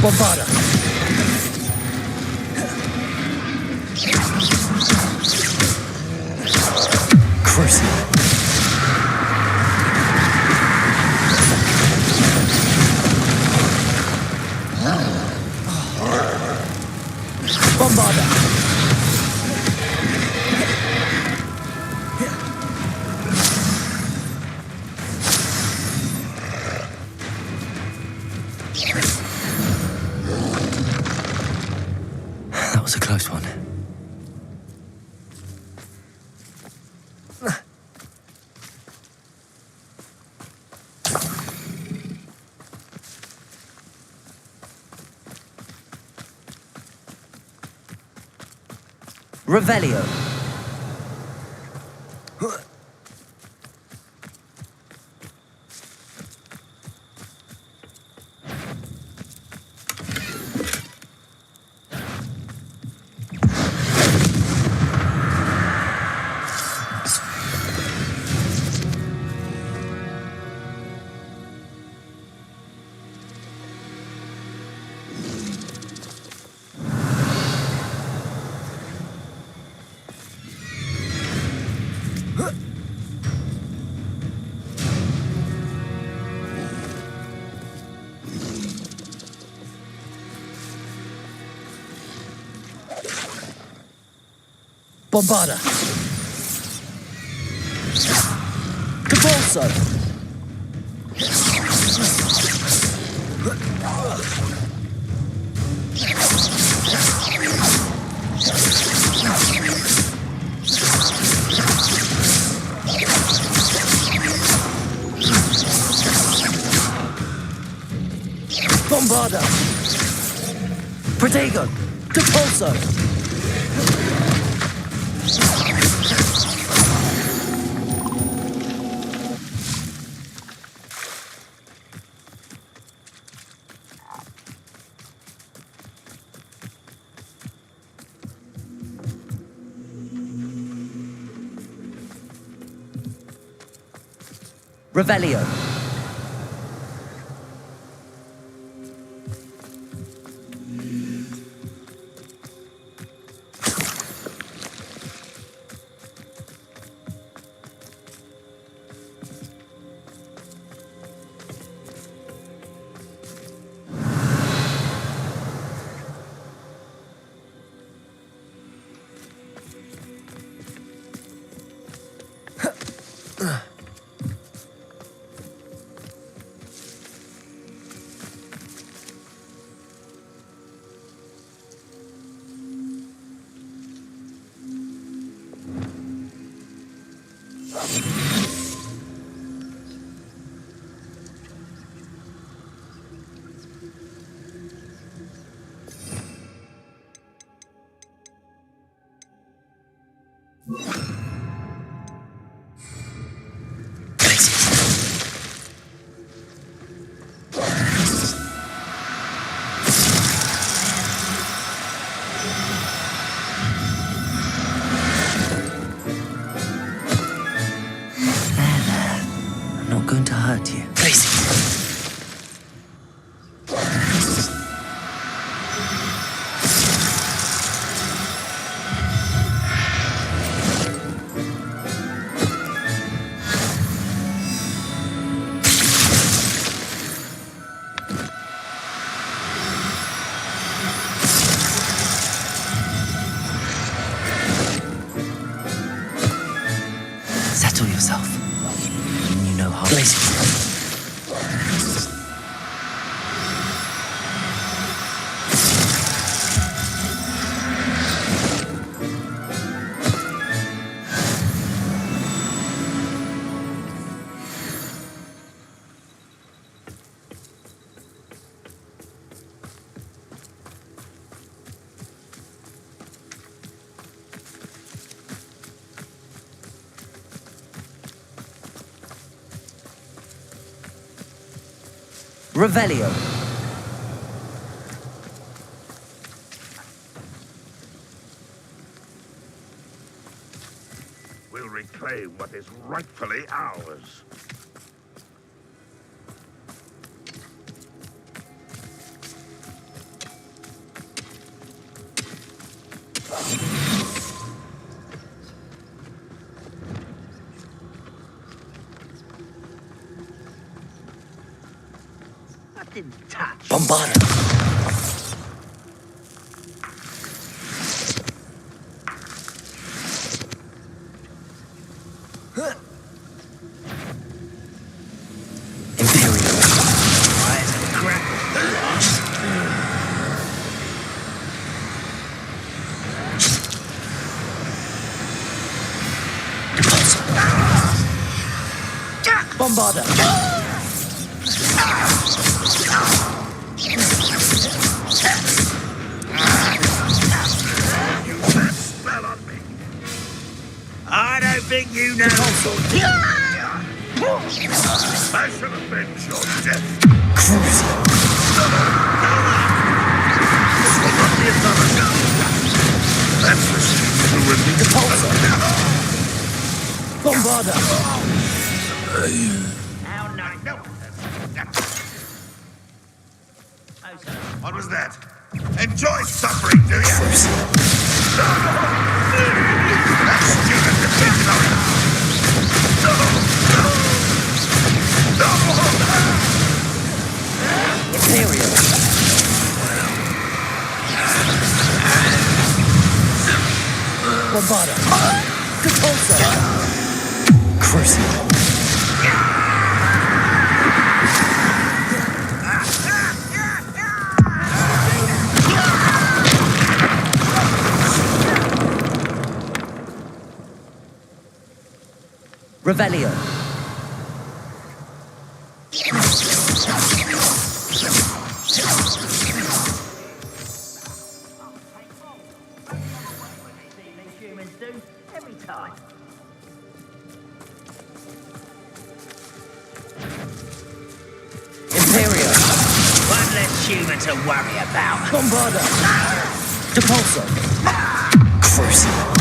Bombarda! Crucible! Bombarda! That was a close one. Revelio. Bombarda! Depulso! Bombarda! Protego! Depulso! Revelio. Revelio. We'll reclaim what is rightfully ours. I didn't touch. Bombarda. Bombarda. I don't think you know. I shall avenge your death. This will not be another gun. That's the student who will be Bombarda. What was that? Enjoy suffering, do you? That student defeated our... Imperial. Bombarda. Repulsor. Crucible. Revelio. Humans do every time. Imperial. One less human to worry about. Bombarda. Depulso. Crucible.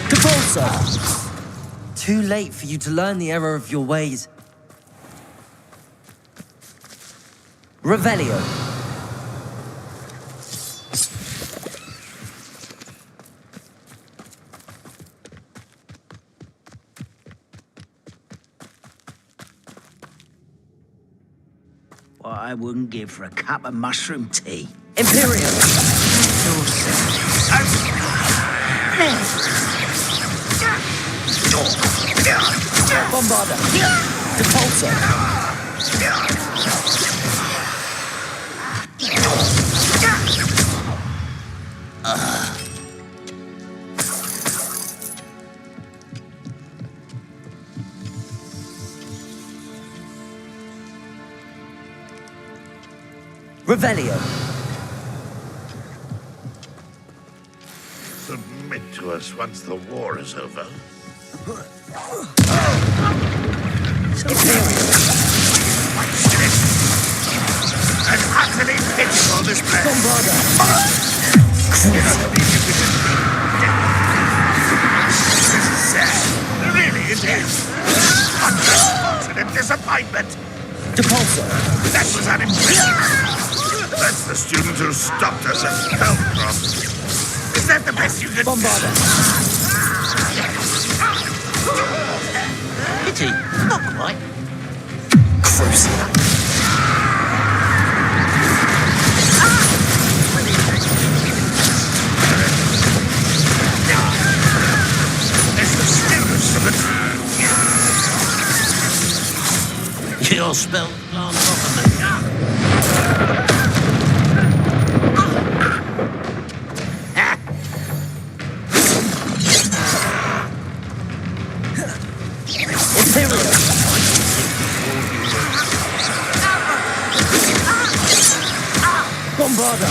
Depulso. Too late for you to learn the error of your ways. Revelio. What I wouldn't give for a cup of mushroom tea. Imperial. Bombarda. Depulso. Revelio. Submit to us once the war is over. An utterly pitiful display. Bombarda. This is sad. Really, it is. Unfortunate disappointment. Depulso. That was unimpressive. That's the student who stopped us at Spellcroft. Is that the best you could... Bombarda. Pity, not quite. Crucible. It's the stillness of it. Your spell glance off of the... Imperial. Bombarda.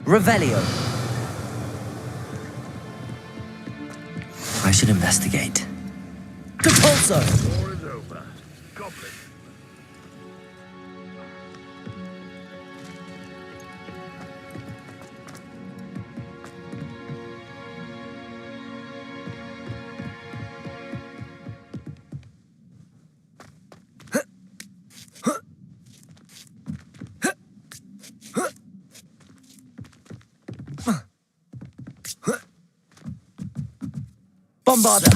Revelio. I should investigate. Depulso! War is over. Goblin. Bombarda!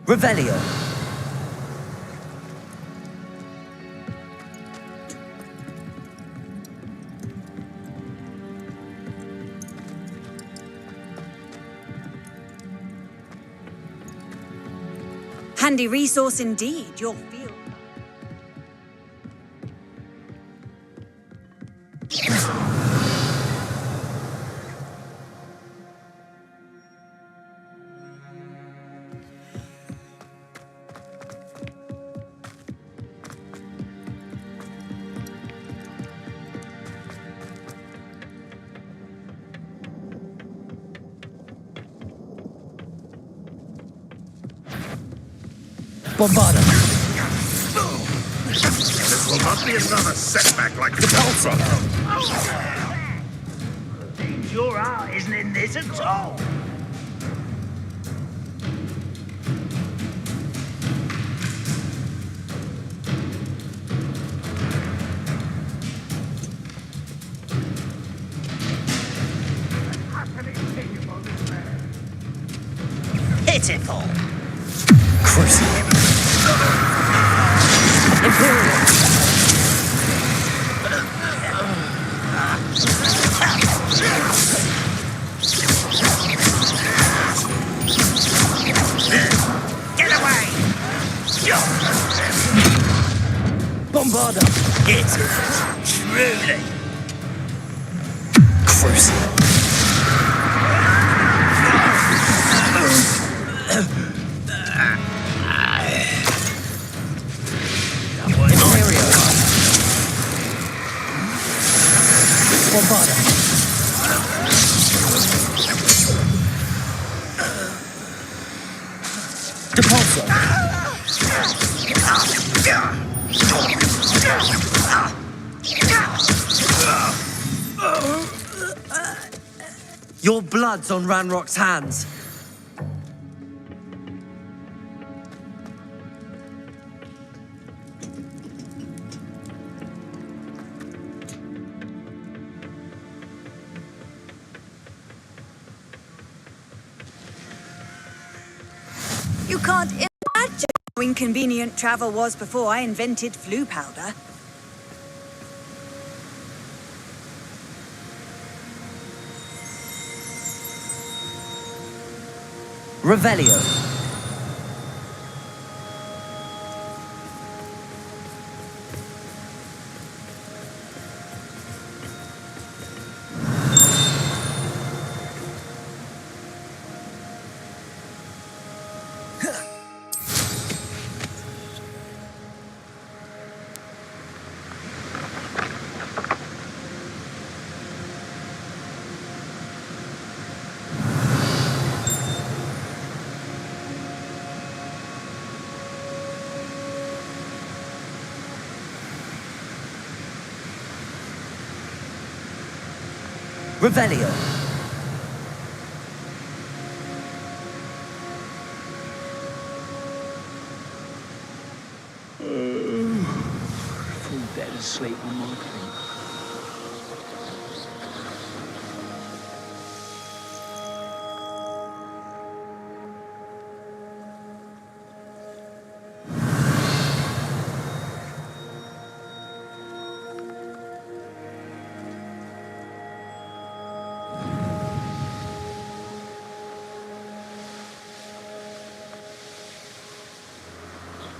Revelio. Handy resource indeed, your field. Bombarda! This will not be another setback like the Depulso! Seems your heart isn't in this at all. Pitiful! Crucible! Imperial! Get away! Bombarda! It's truly. Crucible! Imperial! Bombarda! Depulso! Your blood's on Ranrock's hands. You can't imagine how inconvenient travel was before I invented flu powder. Revelio. Revelio. Fall dead asleep on my feet.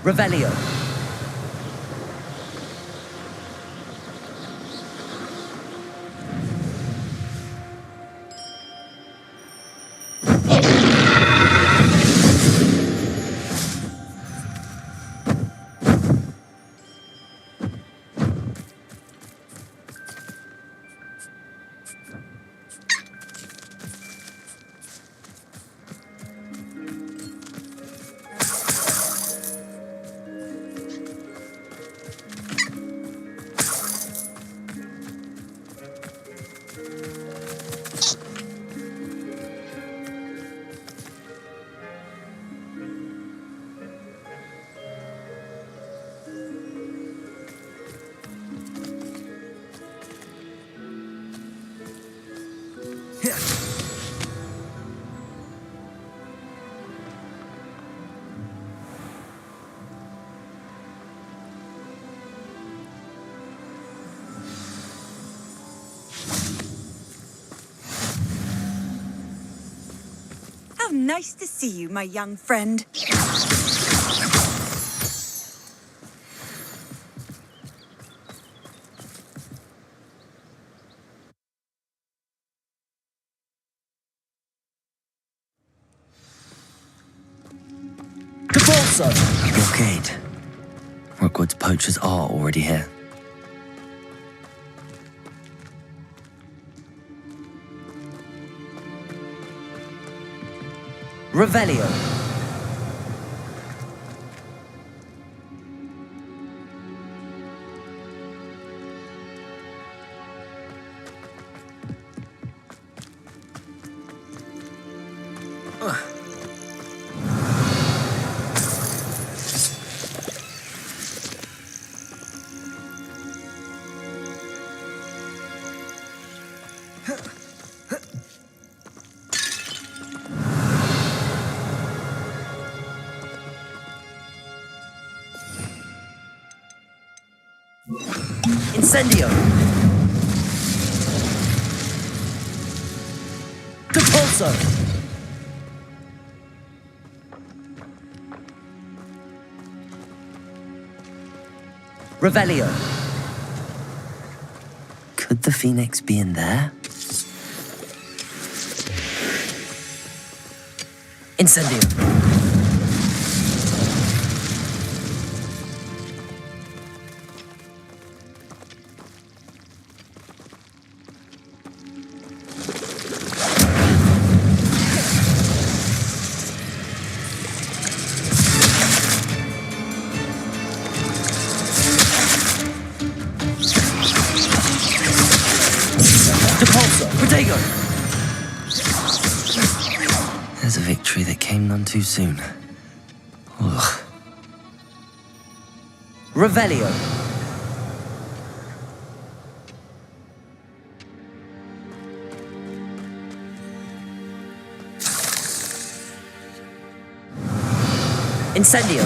Revelio. How nice to see you, my young friend. Capulso! Blockade. Rookwood's poachers are already here. Revelio. Incendio! Capulso! Revelio. Could the Phoenix be in there? Incendio. Protego! There's a victory that came none too soon. Ugh. Revelio. Incendio.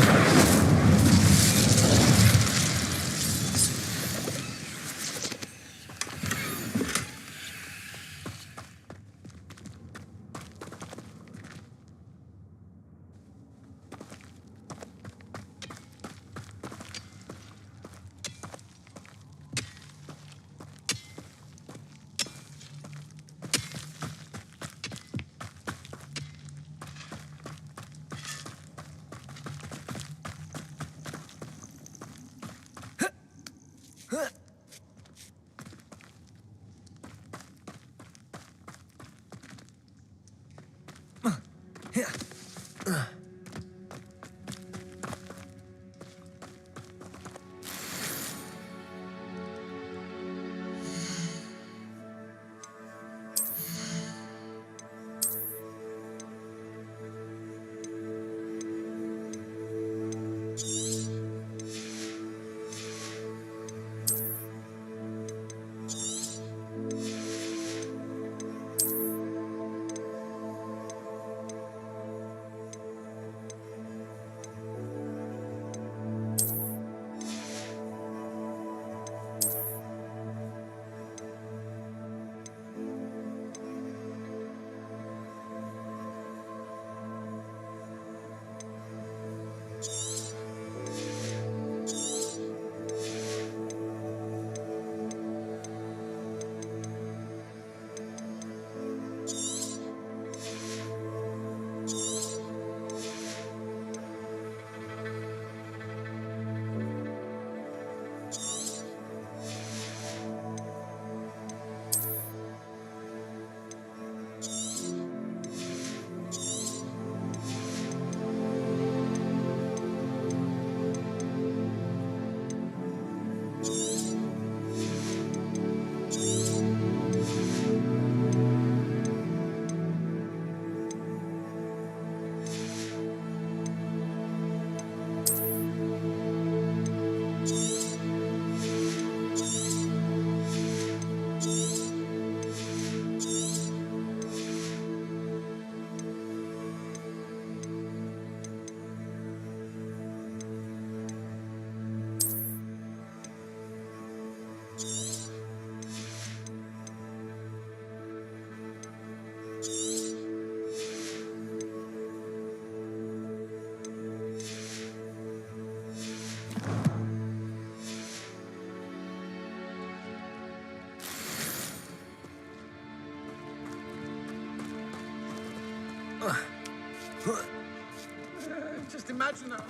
Just imagine that.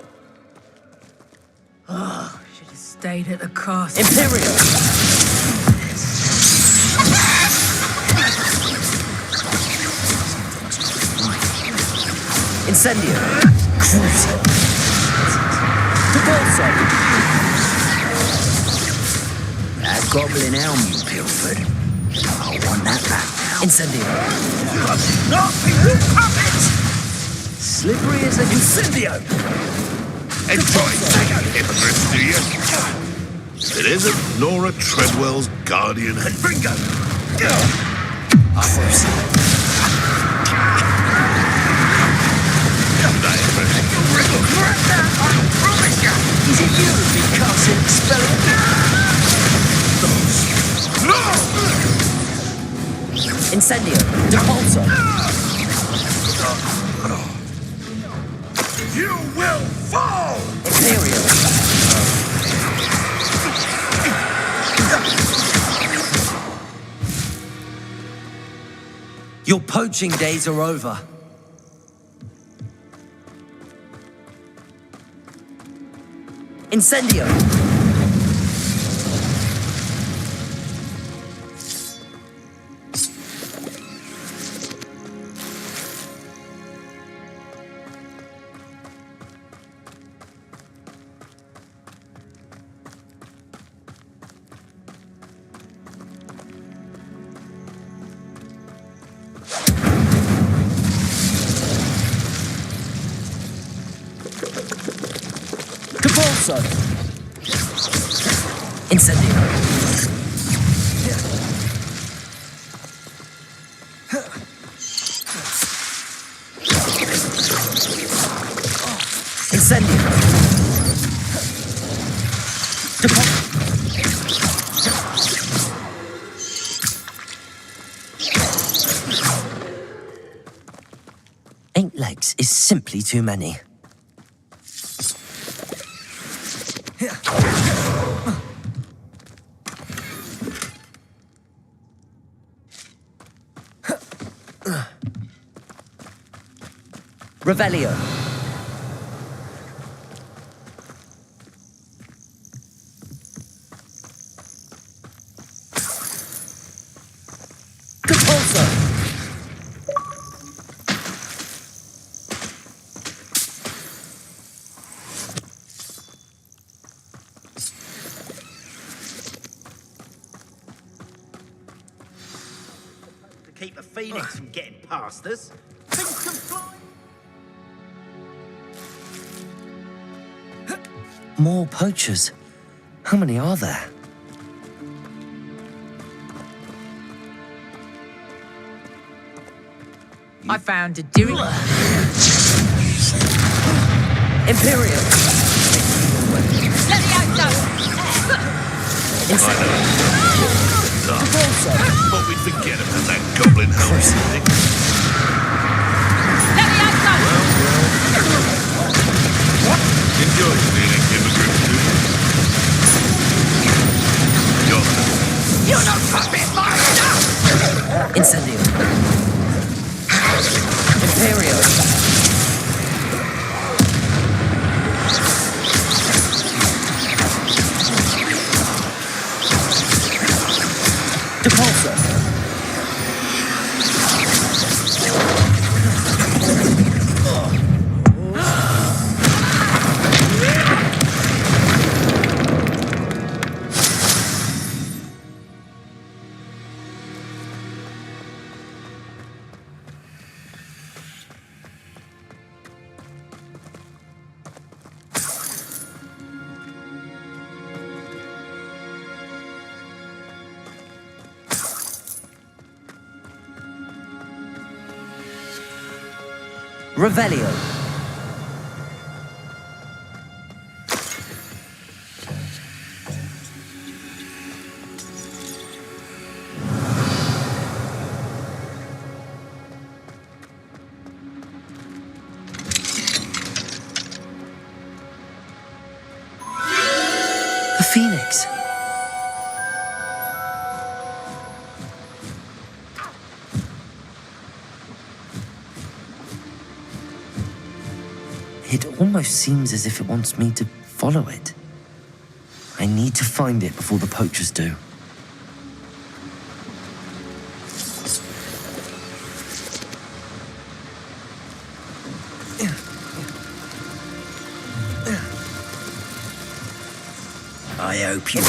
Oh, should have stayed at the castle. Imperial! Incendio! Crucial! Depulso! That goblin helm you pilfered. I want that back now. Incendio! Nothing will come it! Slippery as an incendio! Enjoy taking hypocrites, do you? It isn't Nora Treadwell's guardian. And Bingo! Is it you who've been casting spelling? No! Incendio! Depulso! You will fall! Imperial! Your poaching days are over. Incendio! Depulso! Incendio! Incendio! Eight legs is simply too many. Revelio. Depulso. To keep a phoenix from getting past us. Things can fly. More poachers. How many are there? I found a Dewey. Imperial. Let me out, though. Depulso. Thought we'd forget about that goblin helm. Let me out, though. Enjoy stealing hypocrites, do you? You're no puppet master! Incendio. Imperial. Depulso. Revelio. A phoenix. It almost seems as if it wants me to follow it. I need to find it before the poachers do. I hope you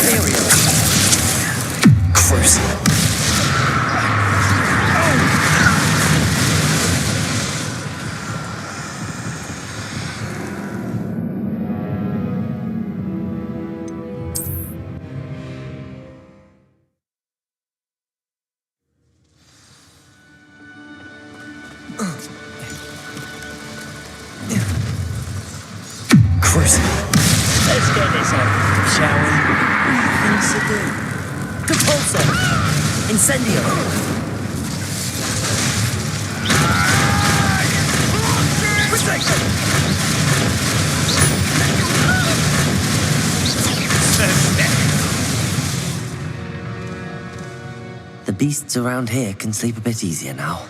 Crucible. Let's get this over, shall we? Things to do. Compulso! Incendio! The beasts around here can sleep a bit easier now.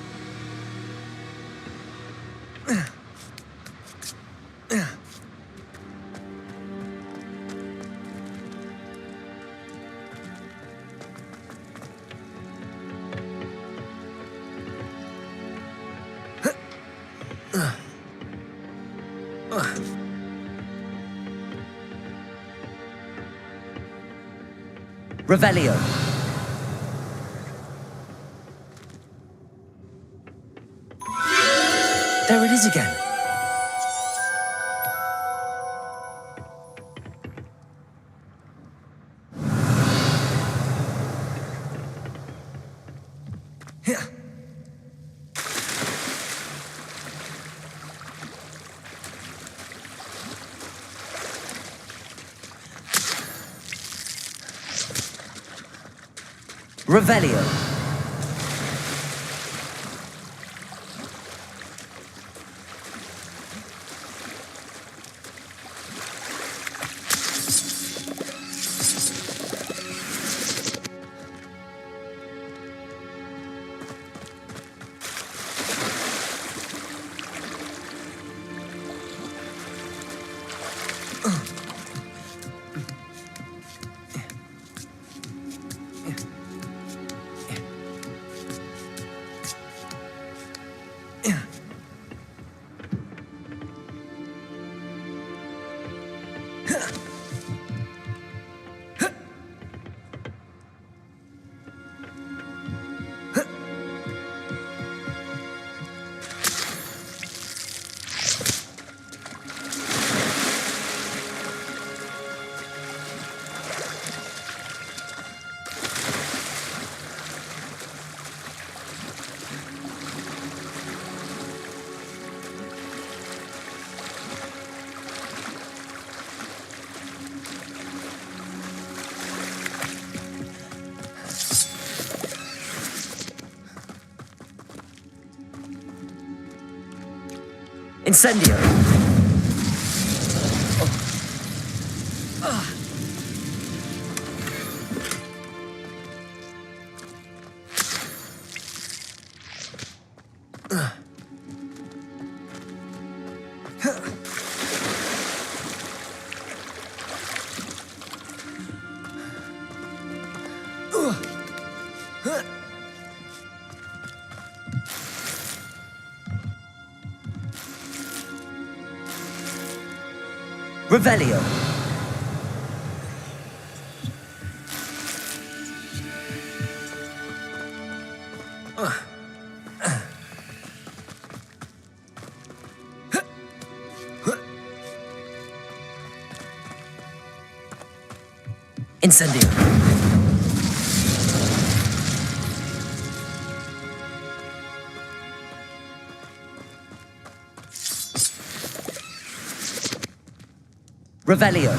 Revelio. There it is again. Revelio. Incendio. Revelio. Incendio. Revelio.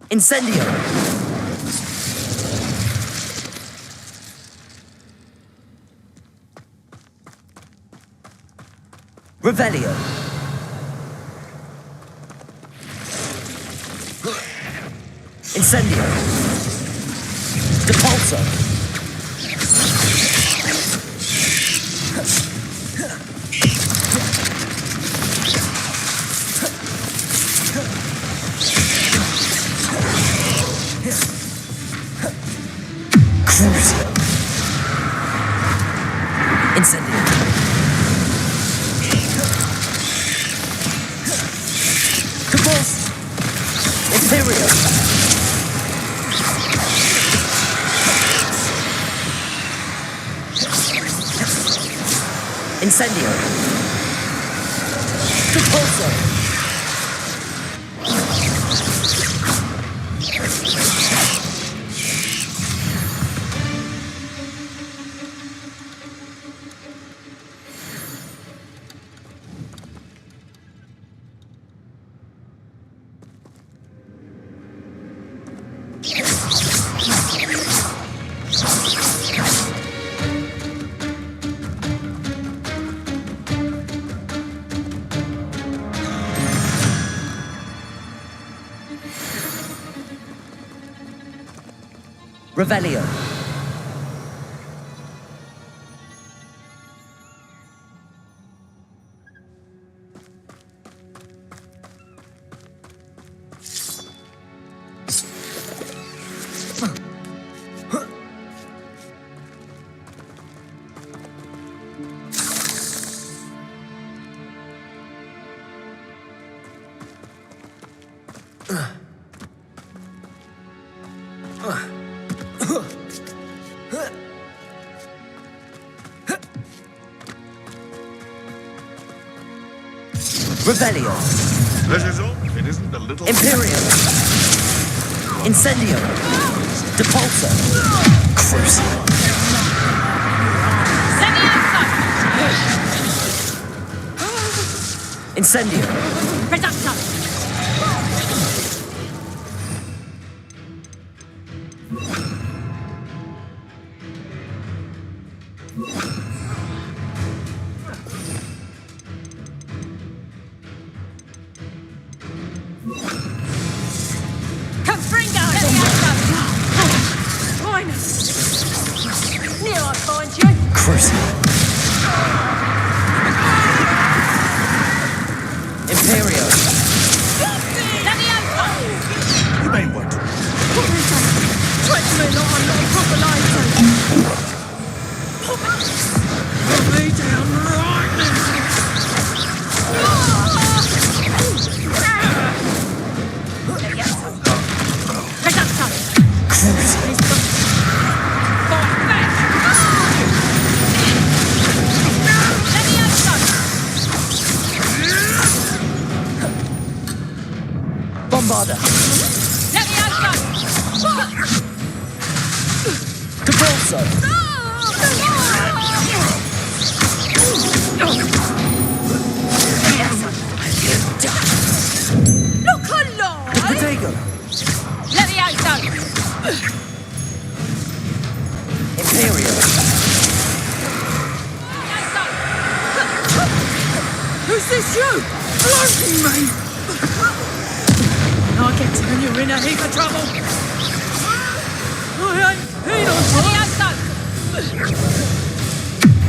Incendio. Revelio. Incendio. Depulso. Crucio. Incendio. Depulso. Imperio. Incendio. Depulso. Revelio. Revelio. Pleasure's all. It isn't a little... Imperium. Incendio. Depulso. Crucio. Incendio. Reducto. Crucio. Imperio. You may want to. Try to me not on a proper life. Put me down right now. Bombarda. Depulso. Look alive! The Protego. Imperio. Who's this, you? Blocking me! I can tell you're in a heap of trouble. I ain't been on time.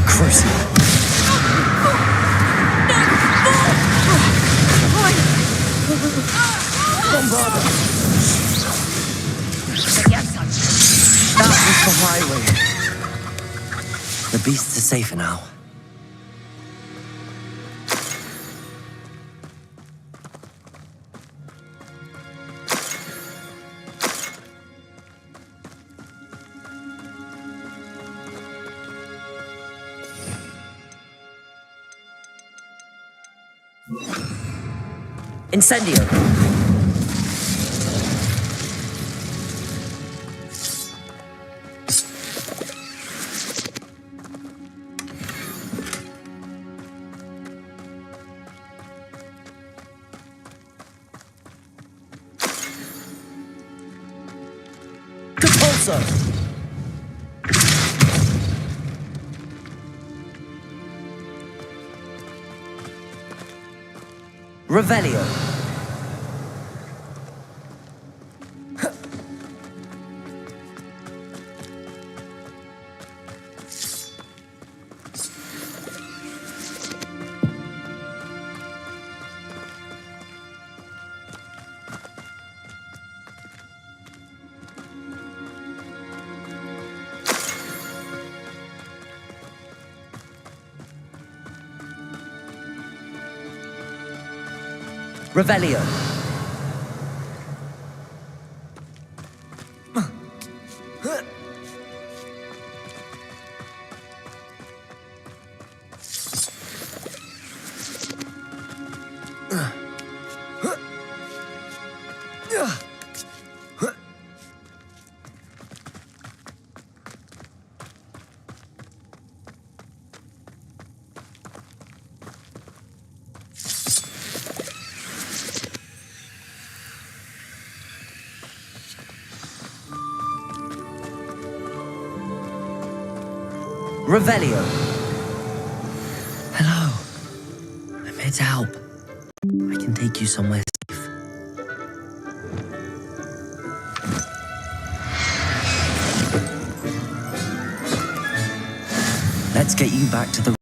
Crucio. Bombarda. That was the highway. The beasts are safer now. Incendio. Depulso. Revelio. Revelio. Revelio. Hello. I'm here to help. I can take you somewhere safe. Let's get you back to the...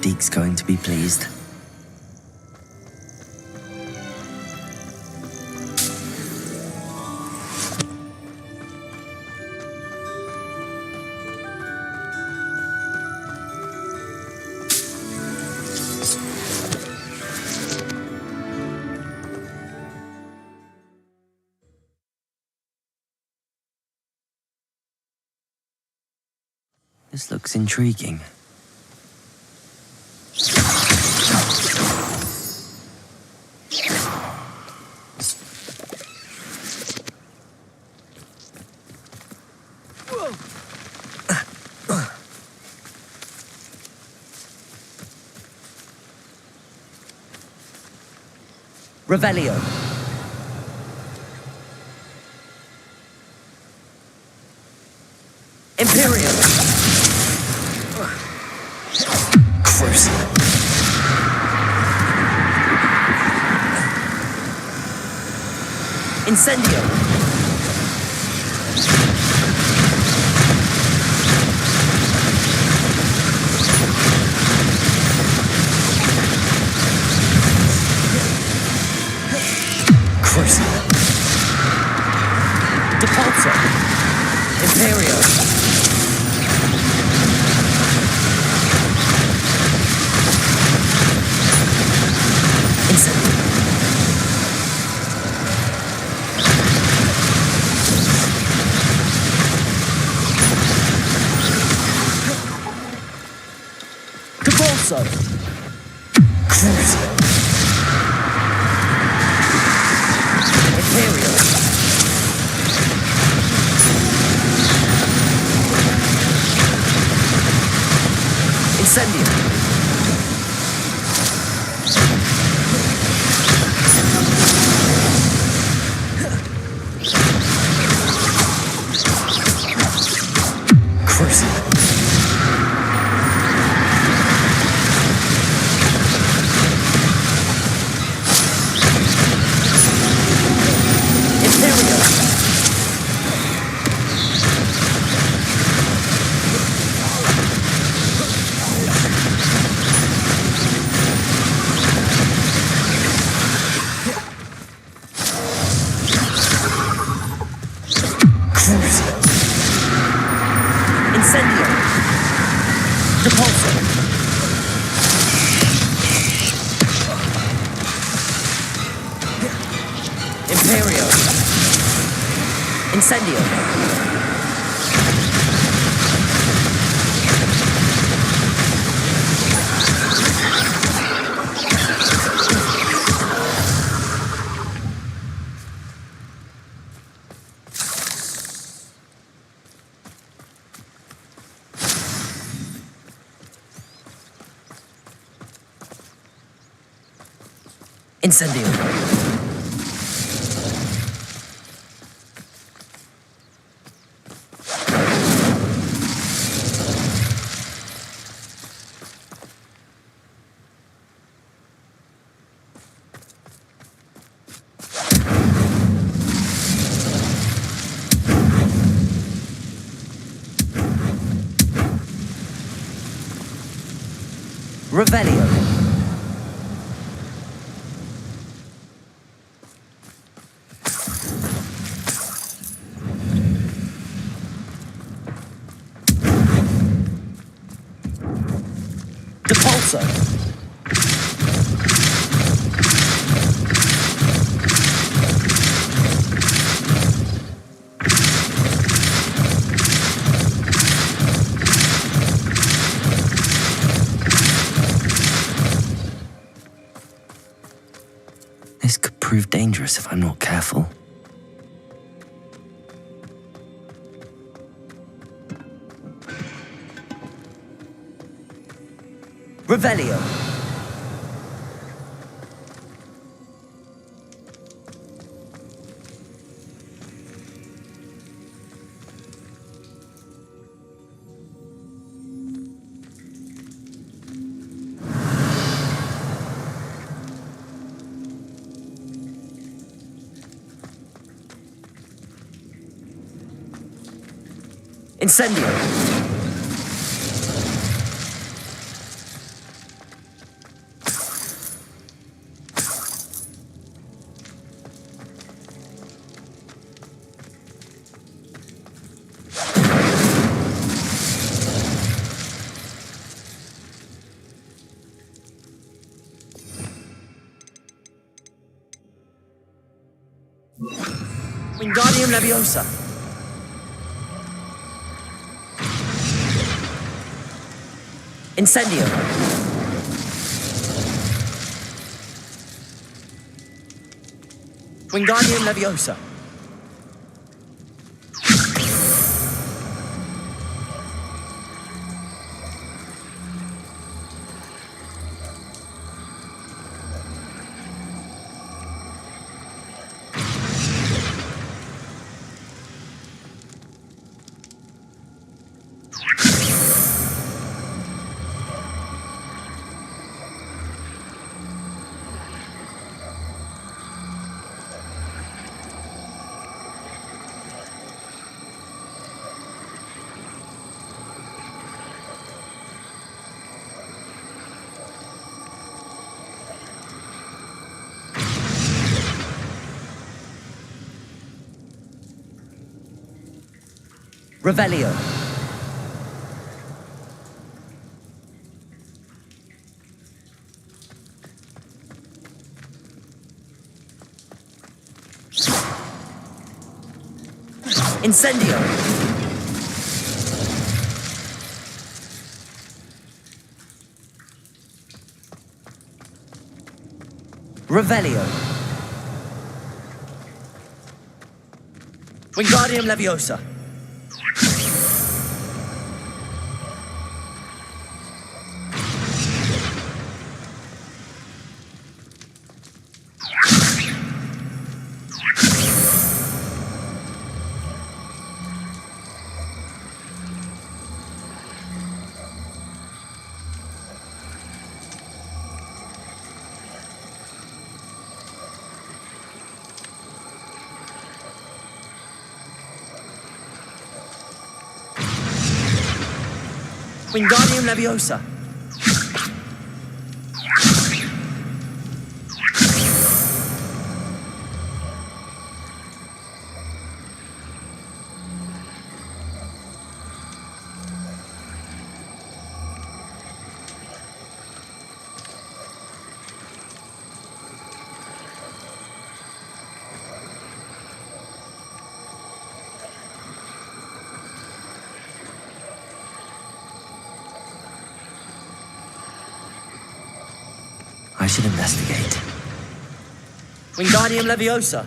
Deke's going to be pleased. This looks intriguing. Revelio. Imperial. Crucible. Incendio. Crucible. Depulso. Imperial. Incendio. Depulso. Crucible. Imperial. Incendio. Crucible. Imperial. Crucible. Incendio. Depulso. Imperial. Incendio. Incendio. Revelio. Depulso. This could prove dangerous if I'm not careful. Revelio. Incendio. Wingardium Leviosa. Incendio. Wingardium Leviosa. Revelio. Incendio. Revelio. Wingardium Leviosa. Wingardium Leviosa. I should investigate. Wingardium Leviosa.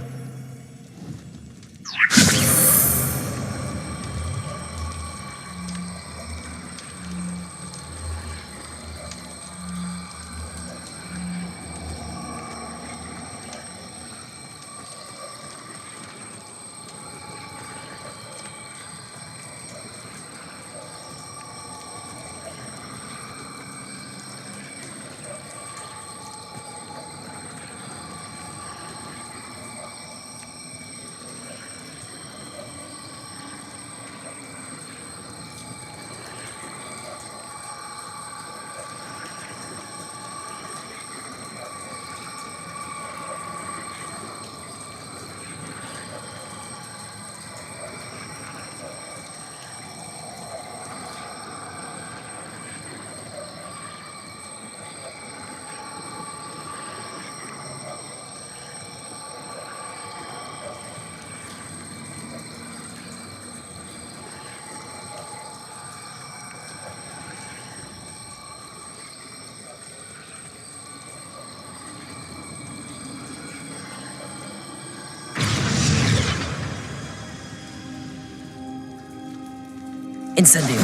Incendio.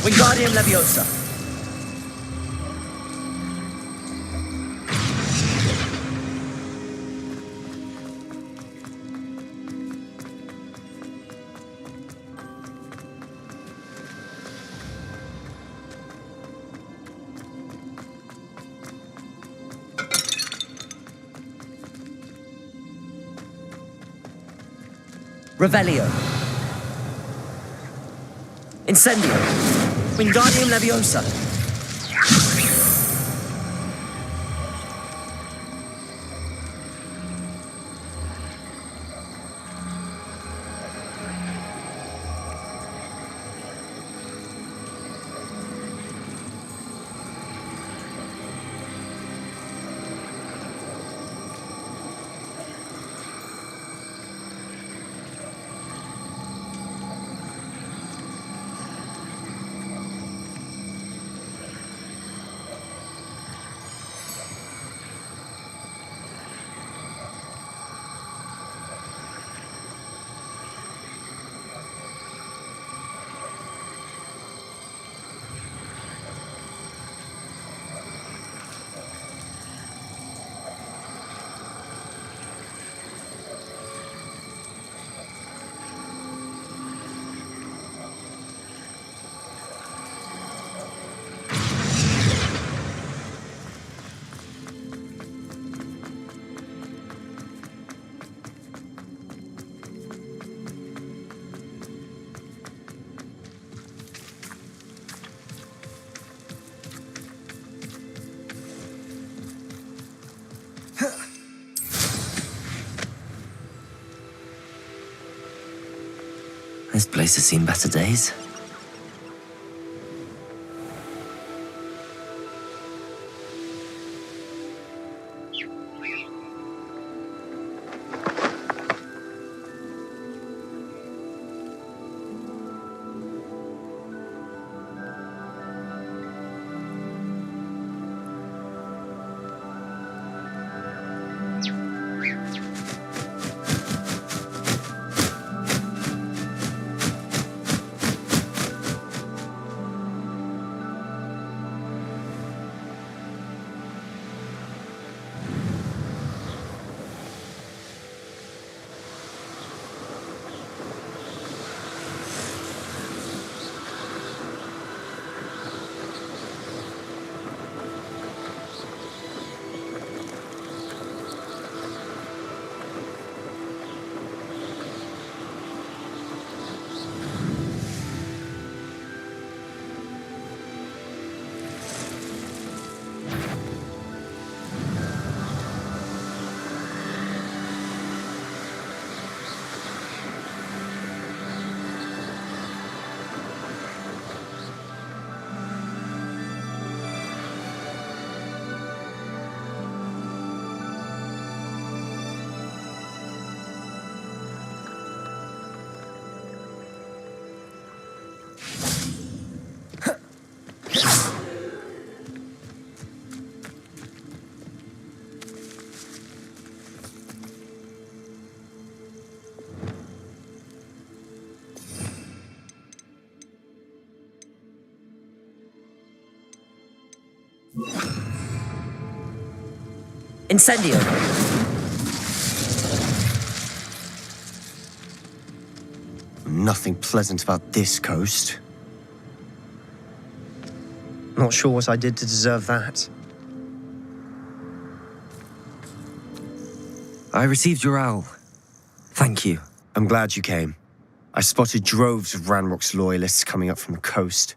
Wingardium Leviosa. Revelio. Incendio. Wingardium Leviosa. This place has seen better days. Incendio. Nothing pleasant about this coast. Not sure what I did to deserve that. I received your owl. Thank you. I'm glad you came. I spotted droves of Ranrock's loyalists coming up from the coast.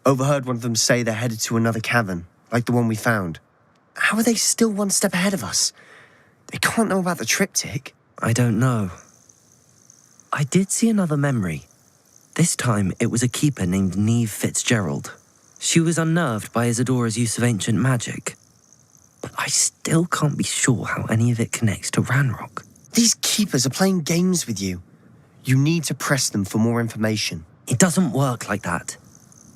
Overheard one of them say they're headed to another cavern, like the one we found. How are they still one step ahead of us? They can't know about the triptych. I don't know. I did see another memory. This time, it was a keeper named Neve Fitzgerald. She was unnerved by Isadora's use of ancient magic. But I still can't be sure how any of it connects to Ranrock. These keepers are playing games with you. You need to press them for more information. It doesn't work like that.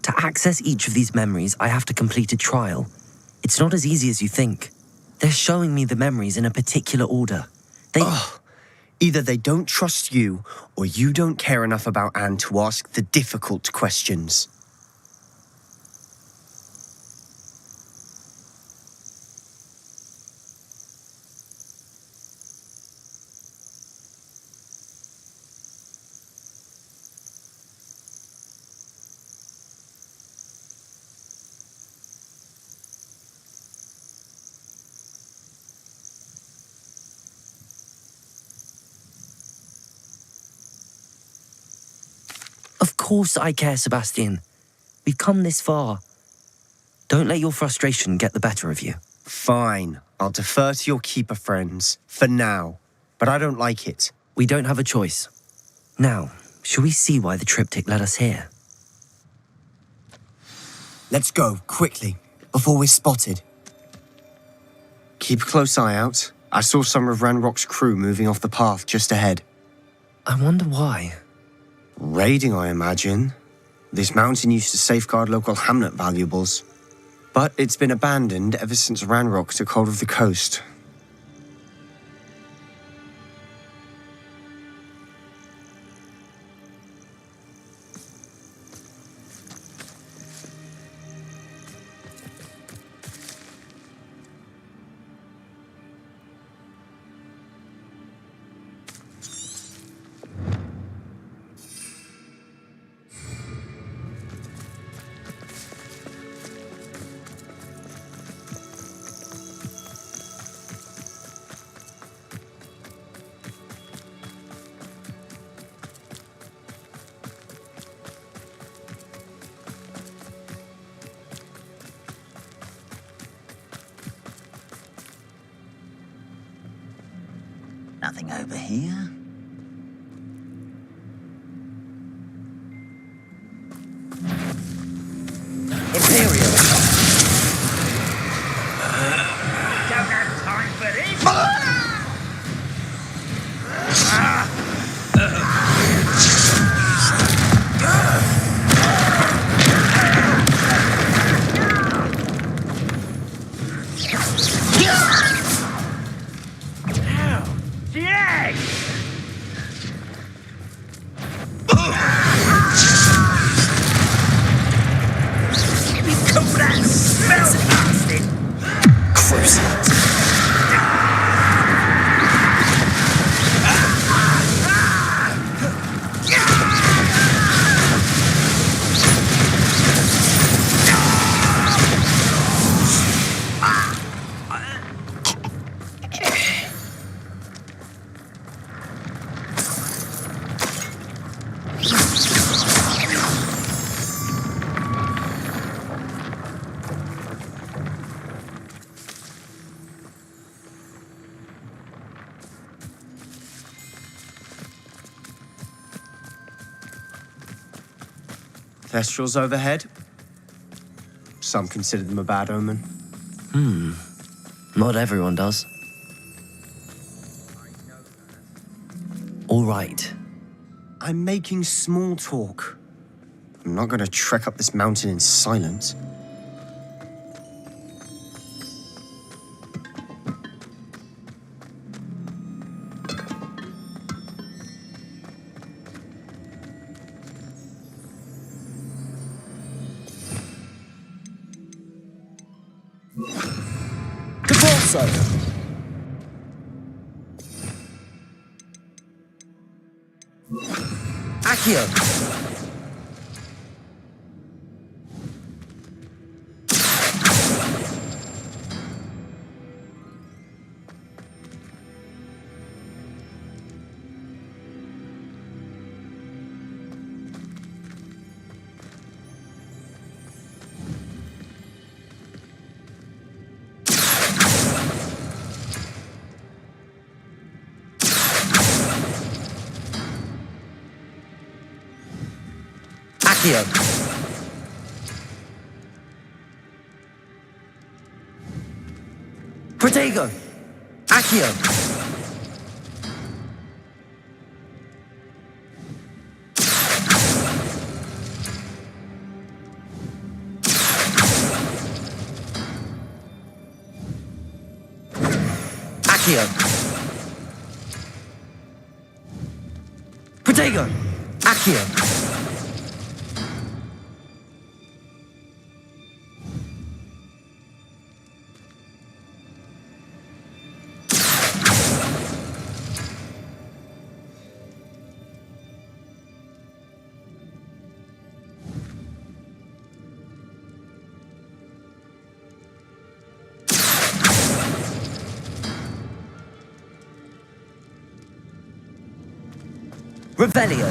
To access each of these memories, I have to complete a trial. It's not as easy as you think. They're showing me the memories in a particular order. Either they don't trust you, or you don't care enough about Anne to ask the difficult questions. Of course I care, Sebastian. We've come this far. Don't let your frustration get the better of you. Fine. I'll defer to your keeper friends, for now. But I don't like it. We don't have a choice. Now, shall we see why the triptych led us here? Let's go, quickly, before we're spotted. Keep a close eye out. I saw some of Ranrock's crew moving off the path just ahead. I wonder why. Raiding, I imagine. This mountain used to safeguard local hamlet valuables. But it's been abandoned ever since Ranrock took hold of the coast. Nothing over here. Imperial. Don't have time for this. Thestrals overhead. Some consider them a bad omen. Not everyone does. All right. I'm making small talk. I'm not going to trek up this mountain in silence. Accio. Accio. Protego. Accio. Accio. Rhaegar! Accio! Revelio.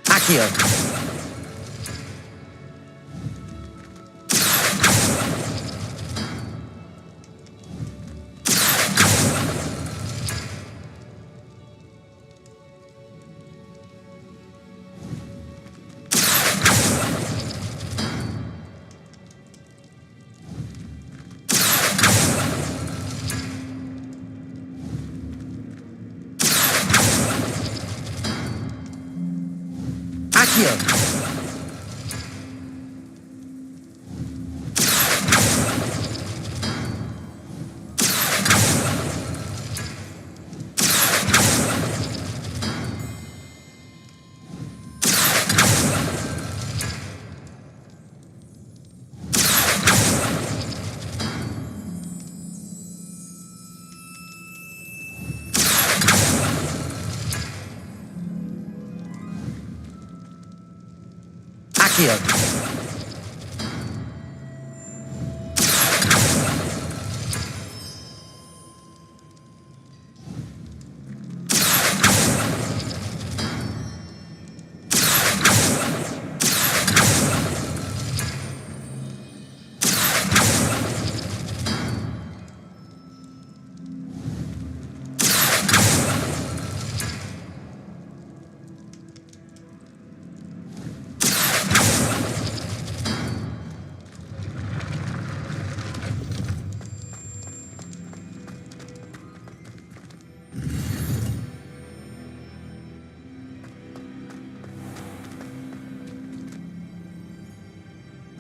Accio. Accio. Accio.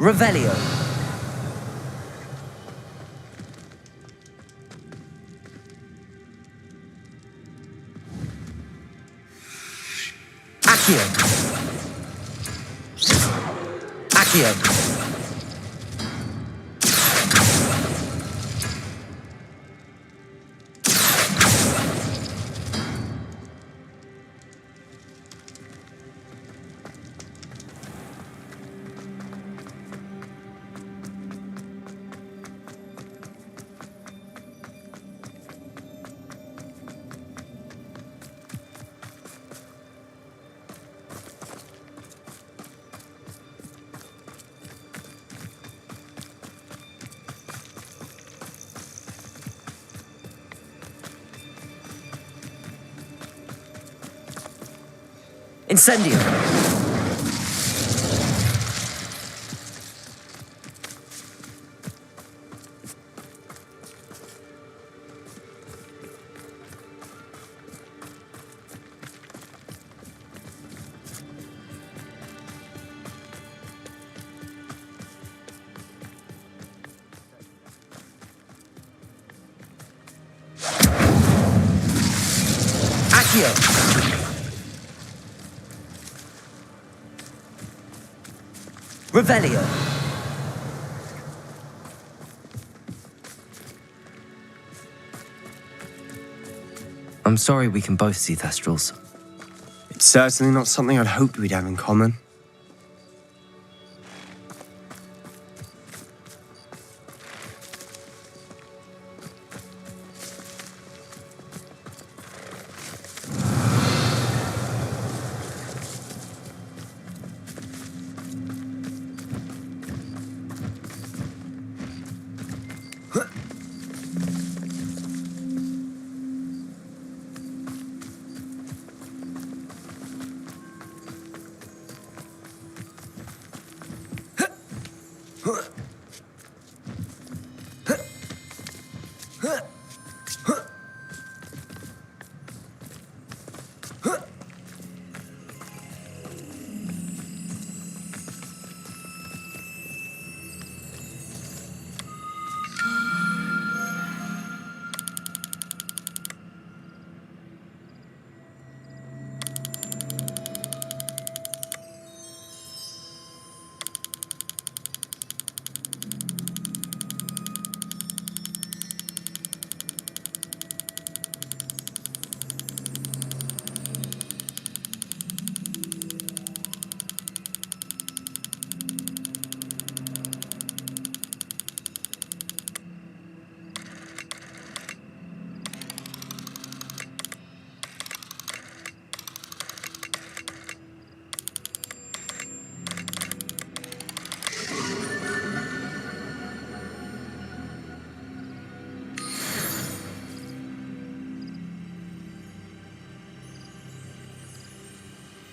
Revelio. Accio. Accio. Incendio. Accio. Revelio. I'm sorry we can both see Thestrals. It's certainly not something I'd hoped we'd have in common.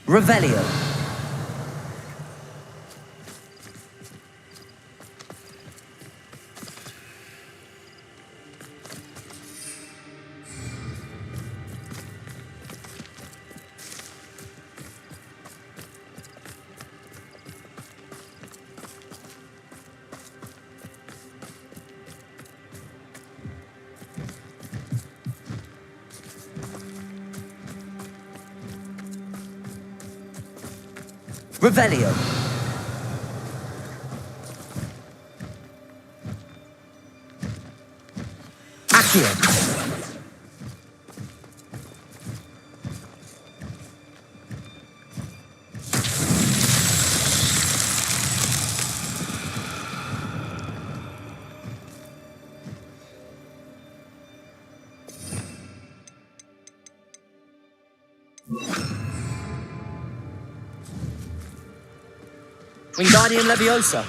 Revelio. Revelio. Accio. Wingardium Leviosa.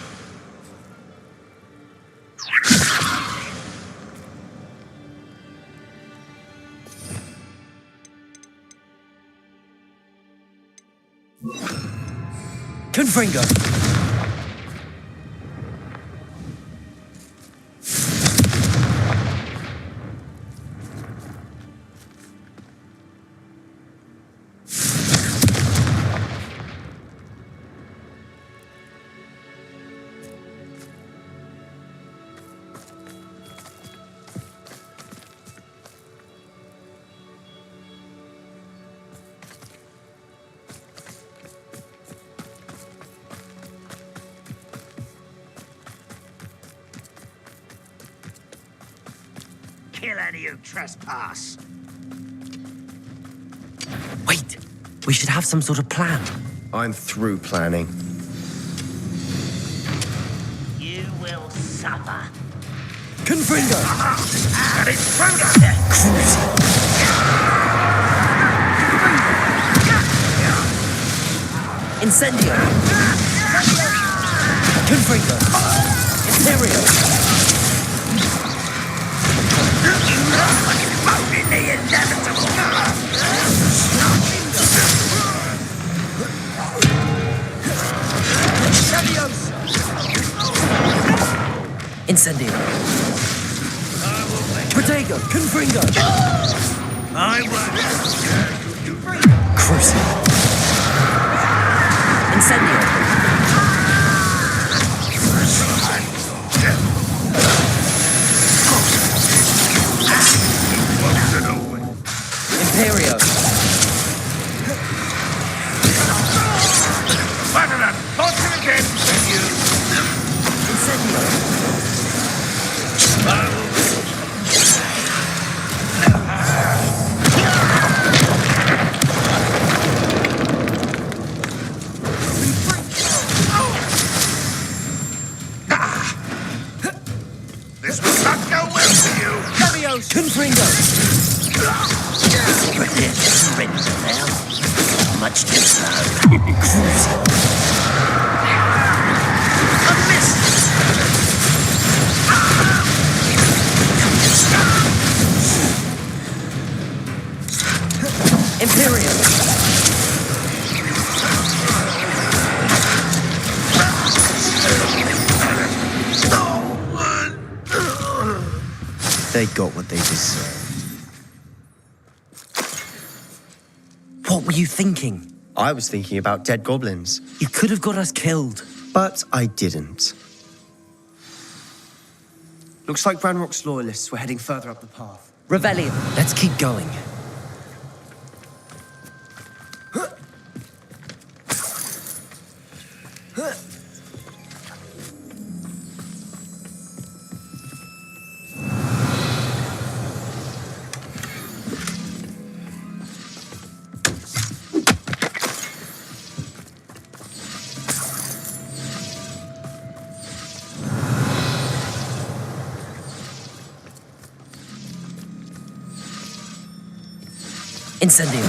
Confringo. Kill any who trespass. Wait, we should have some sort of plan. I'm through planning. You will suffer. Confringo. An intruder! Incendio. Confringo. Imperio. In the inevitable! Incendio. Protego. Confringo. I won't. Crucial. Incendio. Imperio. Better than Boston again than you. Incendio. This will not go well for you. Leviosa. Confringo. Much too slow. A miss! Imperial. They got what they deserved. What were you thinking? I was thinking about dead goblins. You could have got us killed. But I didn't. Looks like Ranrock's loyalists were heading further up the path. Revelio. Let's keep going. Incendio.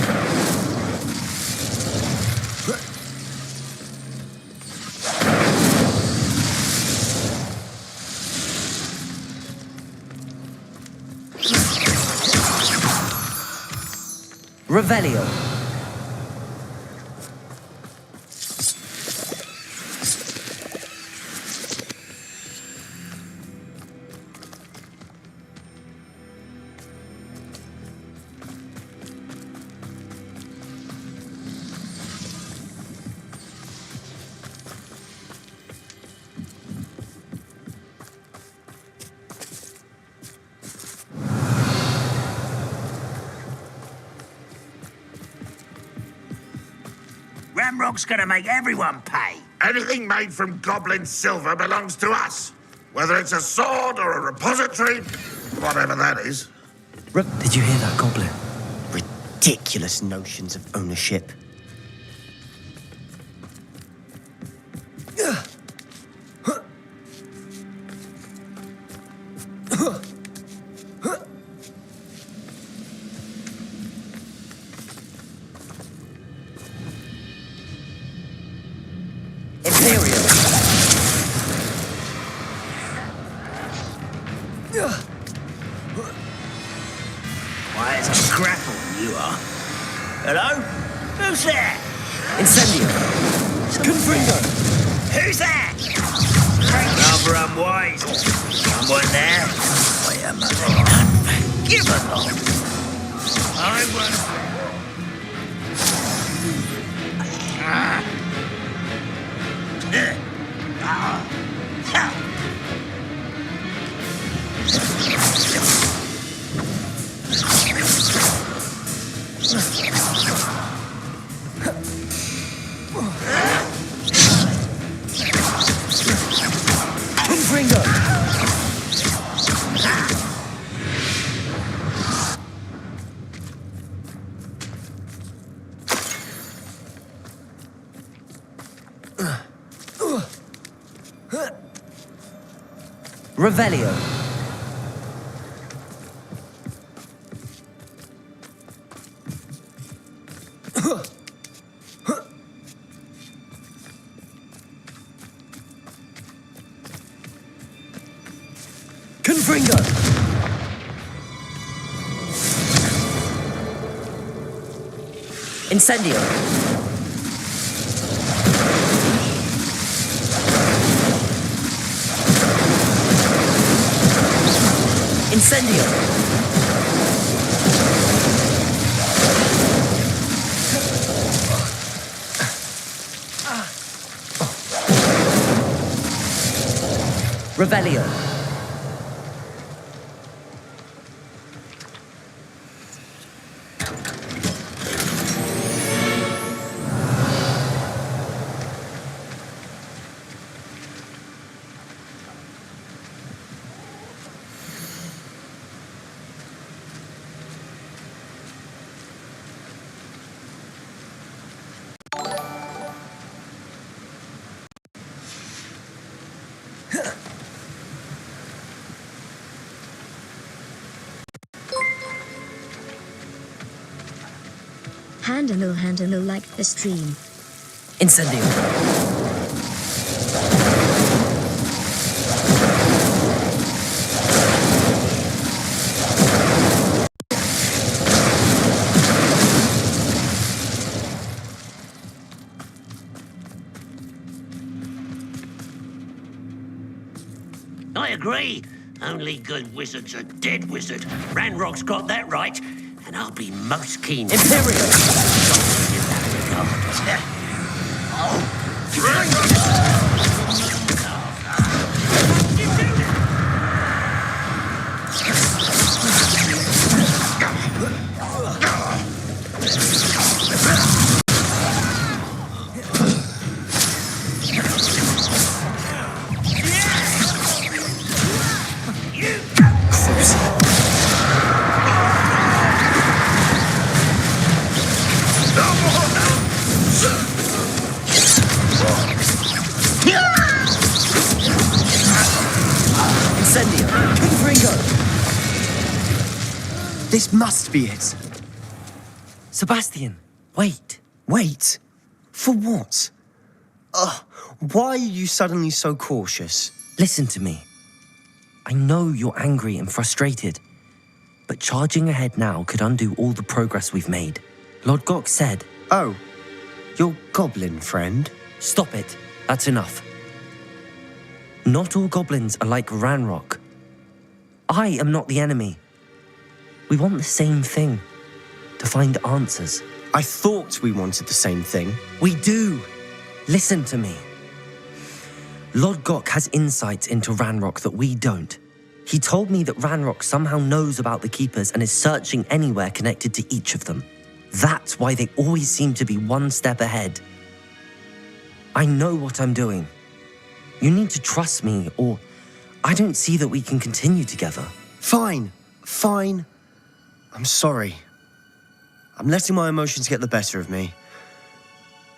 Revelio. Ranrock's gonna make everyone pay. Anything made from goblin silver belongs to us. Whether it's a sword or a repository, whatever that is. Did you hear that, Goblin? Ridiculous notions of ownership. Quiet as a grapple, you are. Hello? Who's there? Incendio! Confringo! Who's that? Rather unwise. Someone there? I am unforgivable. I was... Revelio. Confringo. Incendio. Incendio! Revelio. Handle like the stream. Incendio. I agree. Only good wizards are dead wizard. Ranrock's got that right. And I'll be most keen to... This must be it. Sebastian, wait. Wait? For what? Why are you suddenly so cautious? Listen to me. I know you're angry and frustrated, but charging ahead now could undo all the progress we've made. Lord Gok said... Oh, your goblin friend? Stop it. That's enough. Not all goblins are like Ranrock. I am not the enemy. We want the same thing. To find answers. I thought we wanted the same thing. We do. Listen to me. Lord Gok has insights into Ranrock that we don't. He told me that Ranrock somehow knows about the Keepers and is searching anywhere connected to each of them. That's why they always seem to be one step ahead. I know what I'm doing. You need to trust me, or I don't see that we can continue together. Fine. I'm sorry. I'm letting my emotions get the better of me.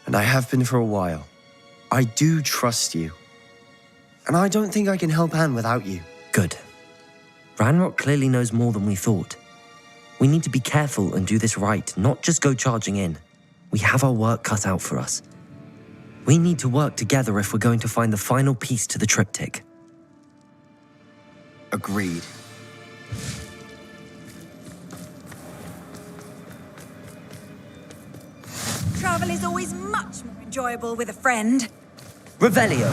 And I have been for a while. I do trust you. And I don't think I can help Anne without you. Good. Ranrock clearly knows more than we thought. We need to be careful and do this right, not just go charging in. We have our work cut out for us. We need to work together if we're going to find the final piece to the triptych. Agreed. Travel is always much more enjoyable with a friend. Revelio.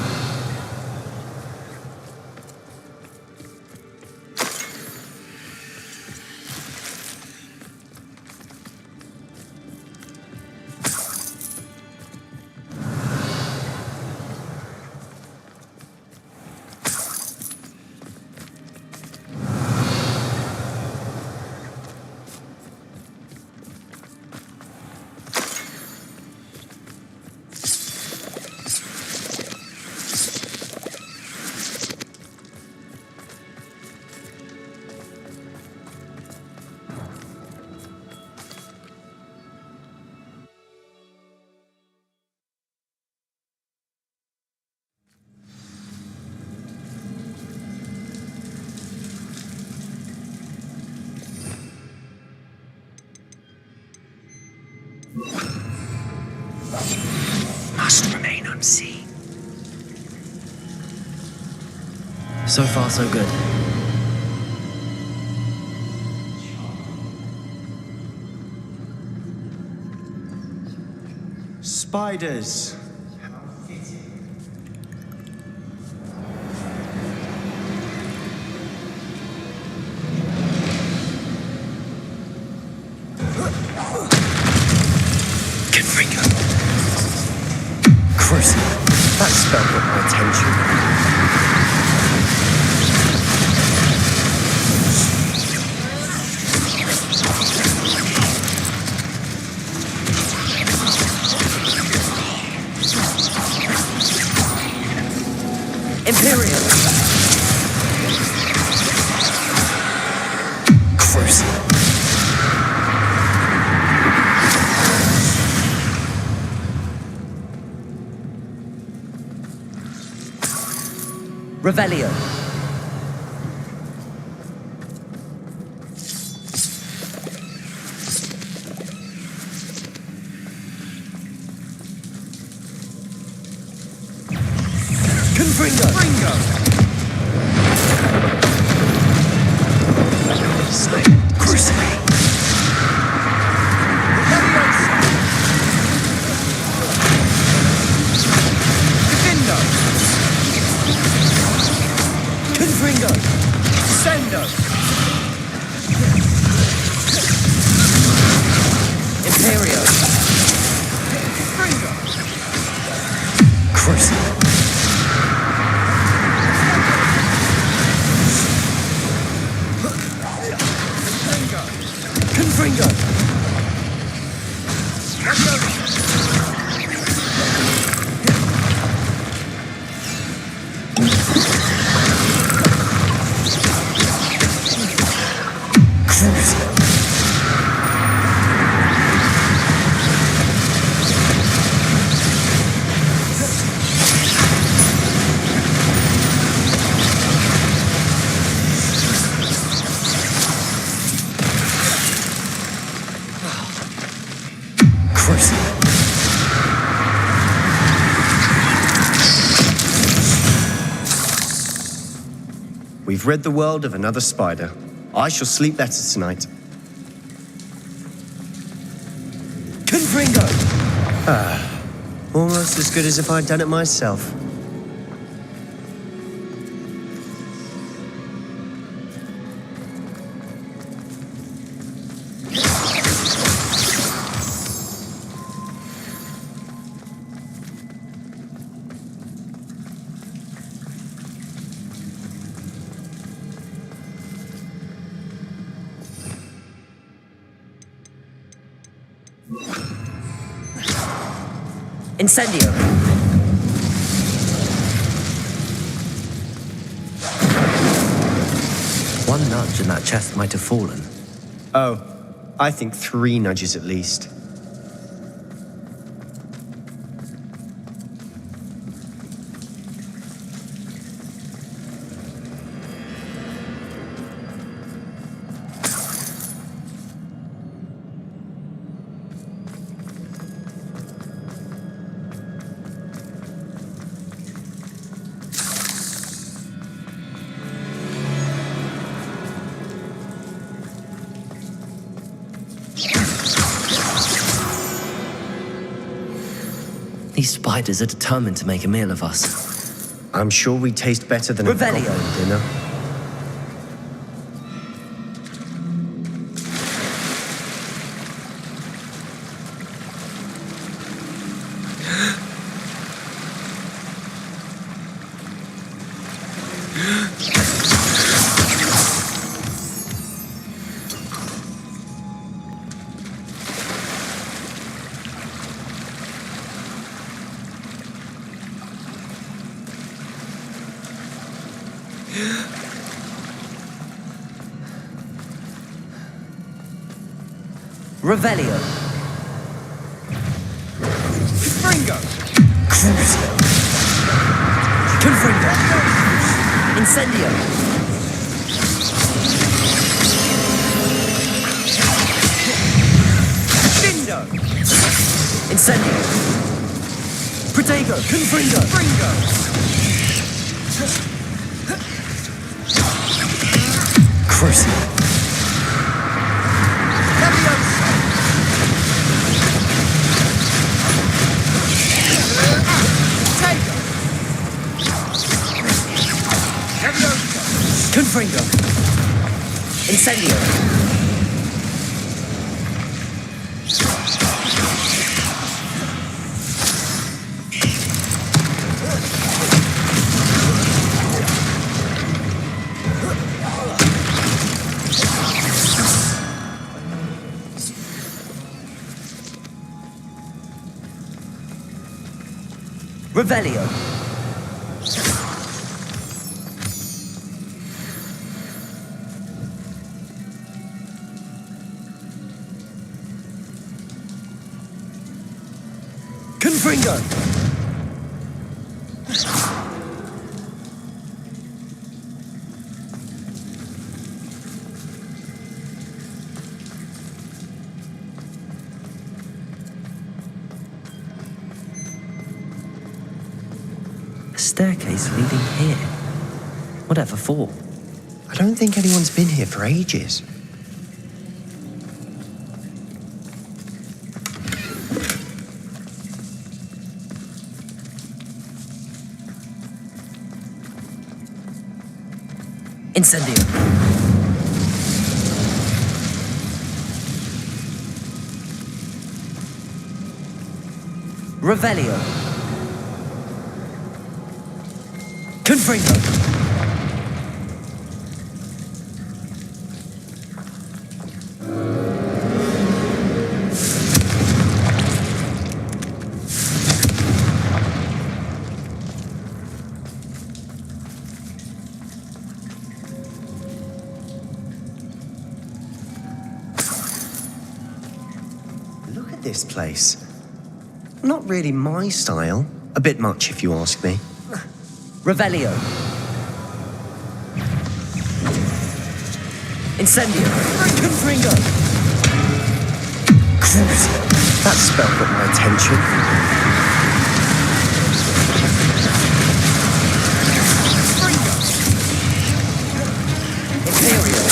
Must remain unseen. So far, so good. Spiders. Crucible. That spell got my attention. Imperial. Crucible. Revelio. Confringo! Crucible. Confringo! Sendo! Imperio. Fringo! Crucible. Confringo! We've rid the world of another spider. I shall sleep better tonight. Confringo! Almost as good as if I'd done it myself. Incendio. one nudge and that chest might have fallen. Oh, I think 3 nudges at least. These spiders are determined to make a meal of us. I'm sure we taste better than Revelio. a goblin dinner. Revelio. Fringo. Crucio. Confringo. Incendio. Dindo. Incendio. Protego. Confringo. Fringo. Crucio. Confringo. Incendio. Revelio. Confringo. A staircase leading here. Whatever for? I don't think anyone's been here for ages. Incendio. Revelio. Confringo. Look at this place. Not really my style. A bit much, if you ask me. Revelio. Incendio. Confringo. Crucio. That spell got my attention. Imperial.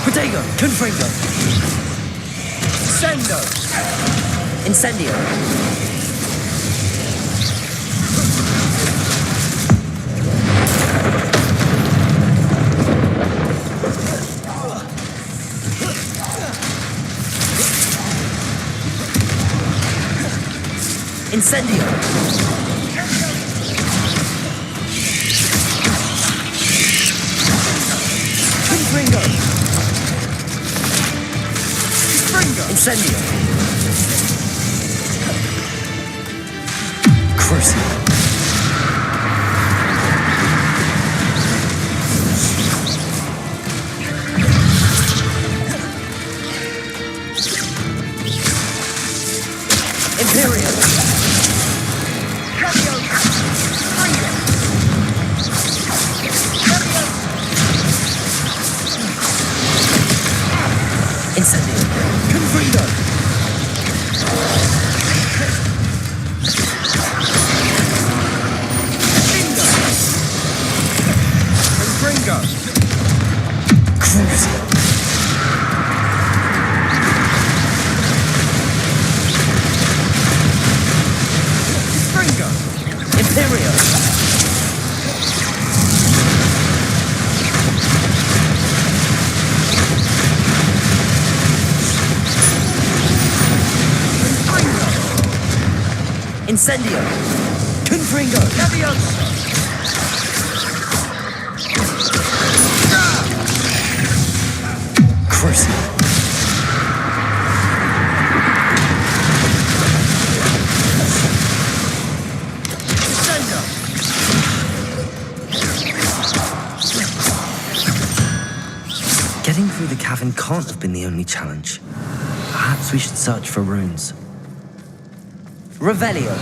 Protego. Confringo. Sendo. Incendio. Incendio. Confringo. Incendio. Crucible. Imperial. Incendio. Confringo. Confringo. Crucible. Confringo. Imperial. Incendio. Confringo. Leviosa. Crucible. Getting through the cavern can't have been the only challenge. Perhaps we should search for runes. Revelio.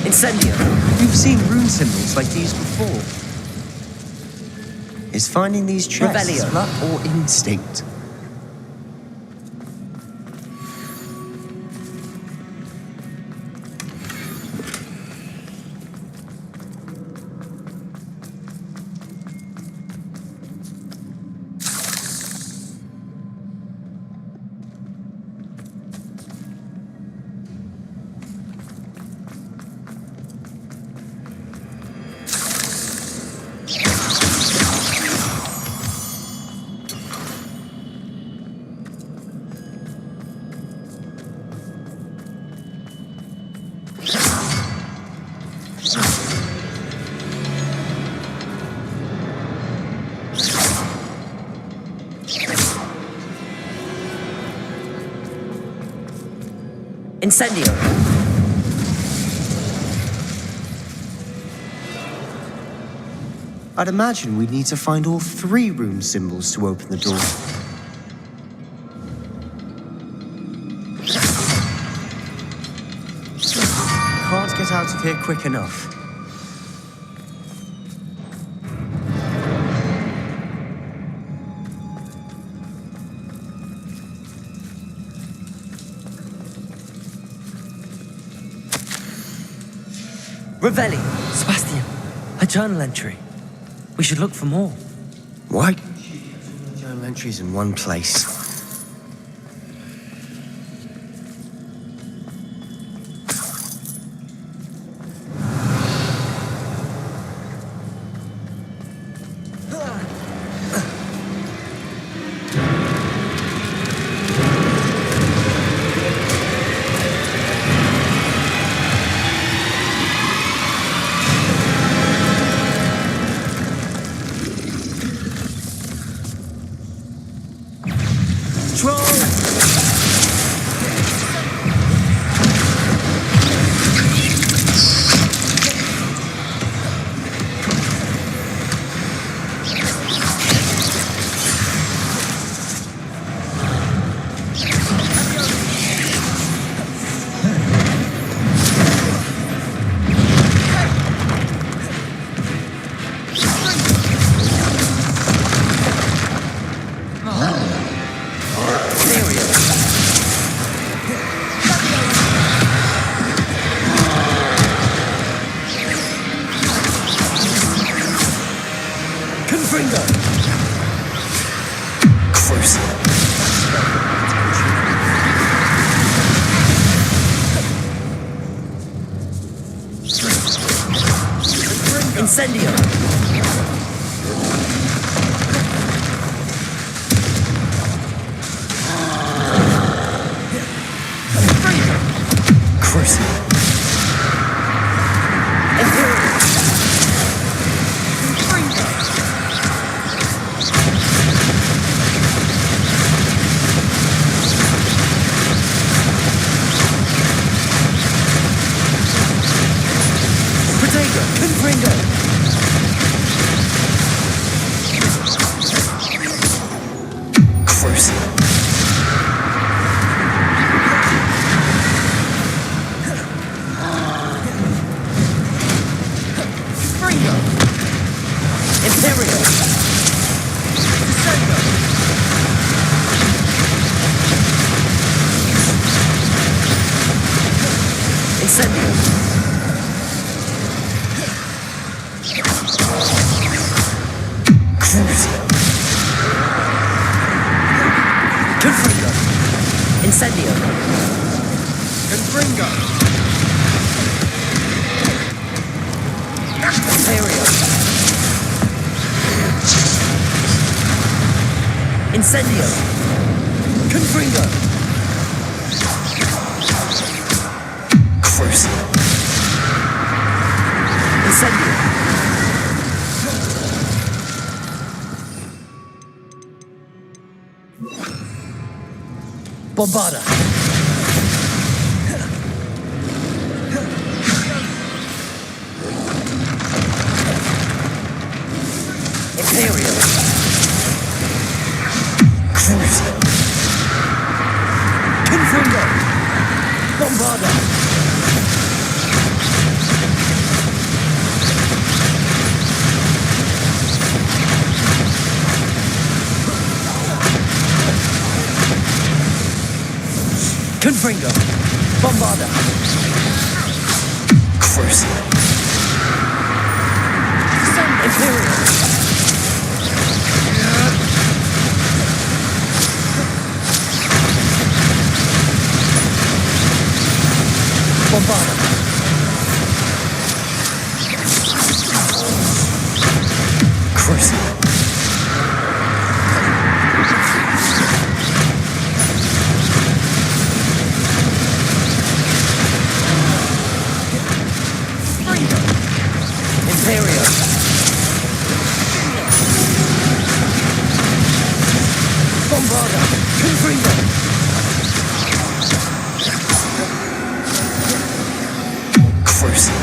Incendio. You've seen rune symbols like these before. Is finding these chests Revelio. luck or instinct? Incendio. I'd imagine we'd need to find all 3 rune symbols to open the door. Can't get out of here quick enough. Revelli. Sebastian, a journal entry. We should look for more. Why? Journal entries in one place. Incendio! Crucible. Imperial! Confringo! Confringo! Crucial! Confringo! Imperial! Descendo! Incendio! Crucial! Confringo! Incendio! Confringo! Imperial! Incendio! Confringo! Crucial! Incendio! Bombarda! Imperial! Crucial! Confringo! Bombarda! Confringo! Bombarda! Crucial! Imperial! Bombarda! Crucial! Imperial! Bombarda! Confringo! Crucial!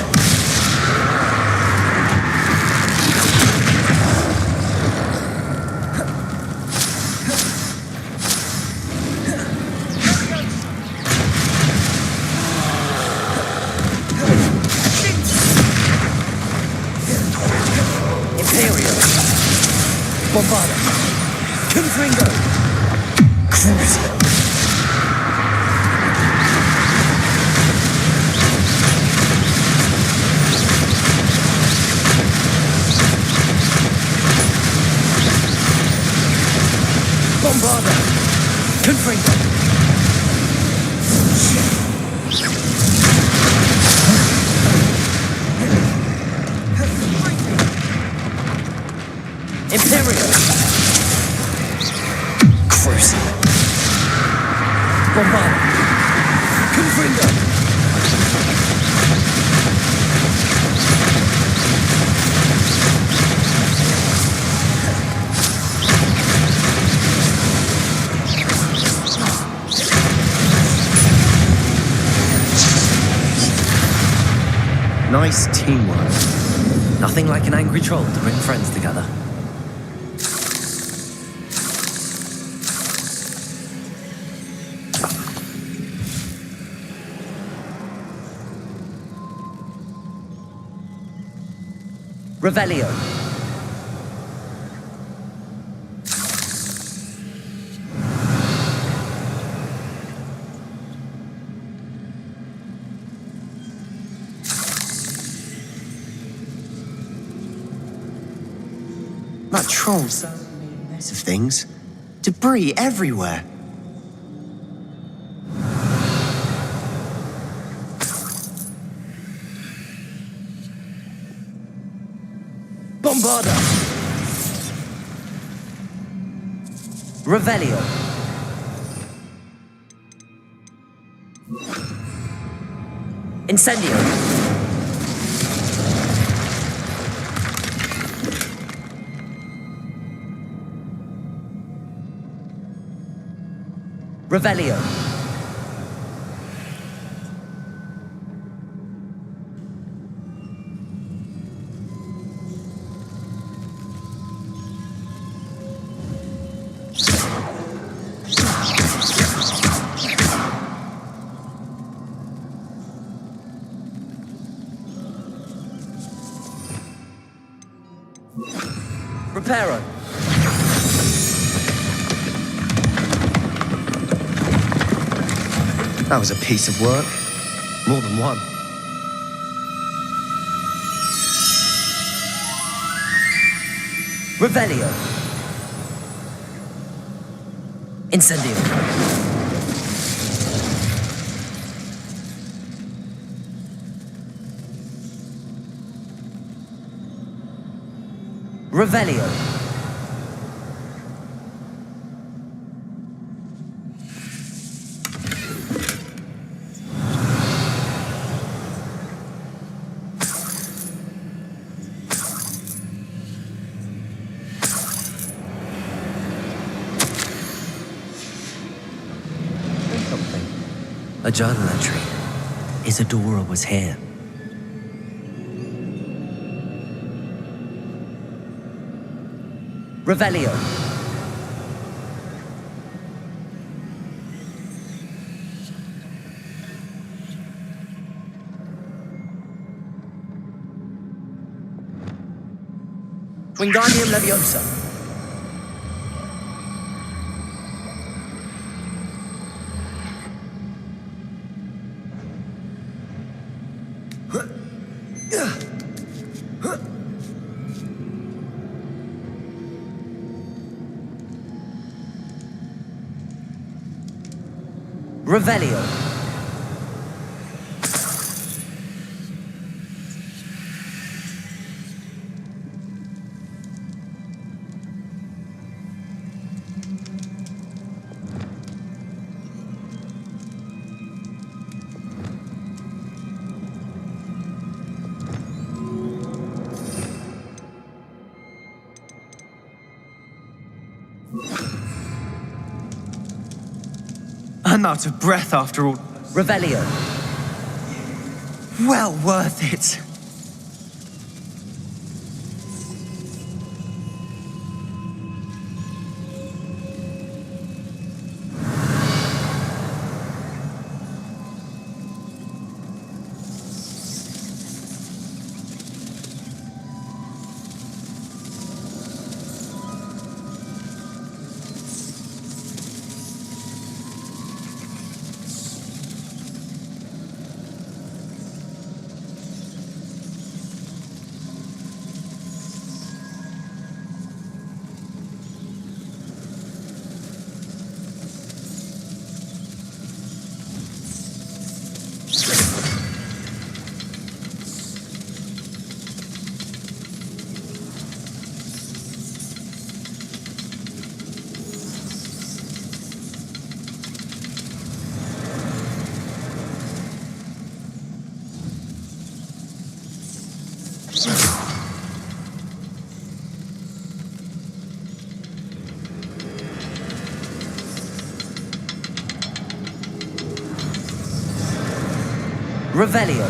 Imperial! Bombarda! Confringo! Crucial! Bombarda! Confringo! Imperial! Crucial! Bombarda! Confringo! Nice teamwork. Nothing like an angry troll to bring friends together. Revelio! That troll's made a mess of things. Debris everywhere. Bombarda! Revelio! Incendio! Revelio! Reparo. That was a piece of work. More than one. Revelio. Incendio. Revelio. A journal entry. Isadora was here. Revelio. Wingardium Leviosa. Revelio. I'm out of breath after all. Revelio. Well worth it. Revelio.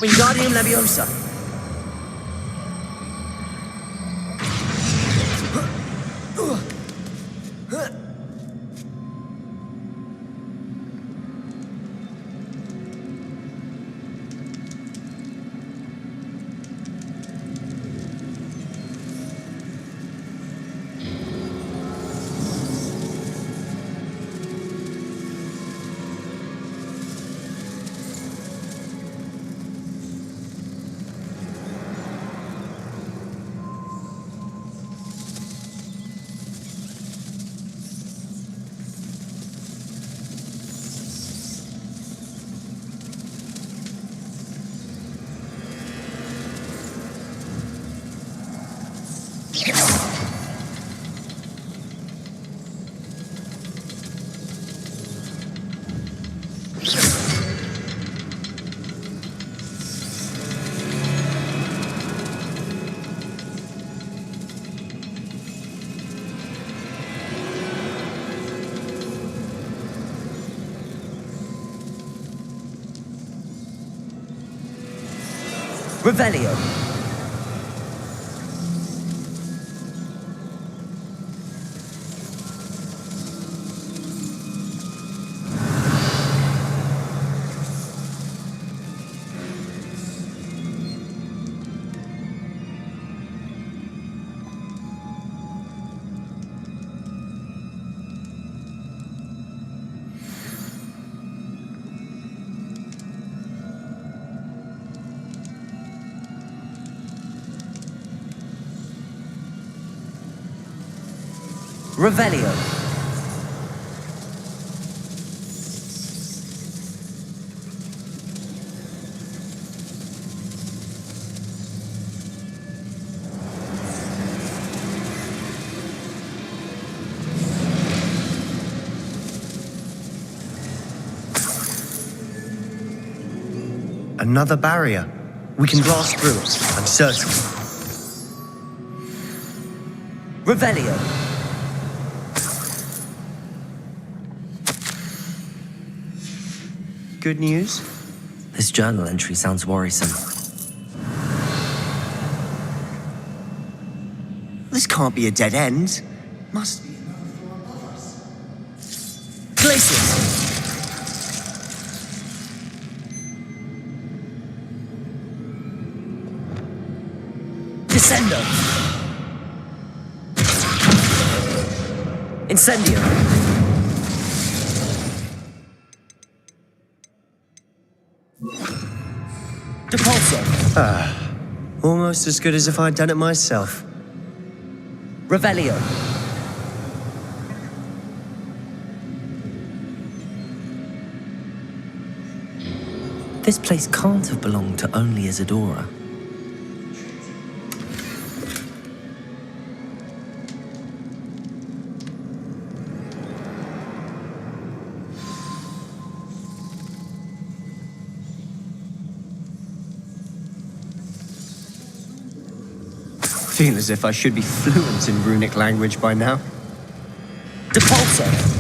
Wingardium Leviosa. Revelio. Revelio. Another barrier. We can blast through it, I'm certain. Revelio. Good news? This journal entry sounds worrisome. This can't be a dead end. Must be. Glacius! Descendo! Incendio! Depulso! Almost as good as if I'd done it myself. Revelio. This place can't have belonged to only Isadora. Feel as if I should be fluent in runic language by now. Depulso!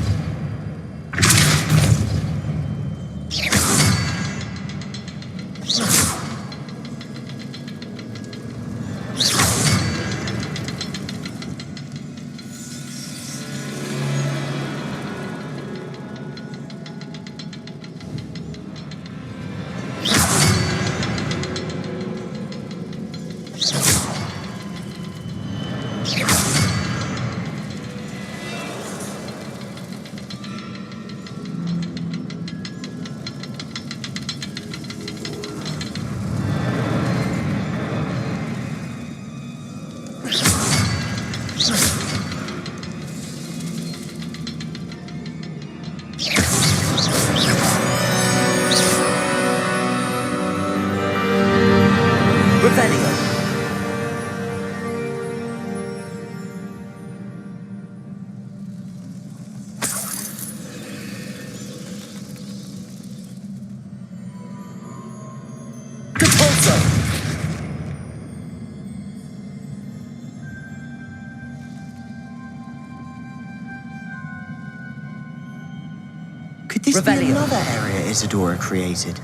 Could this be another area Isadora created?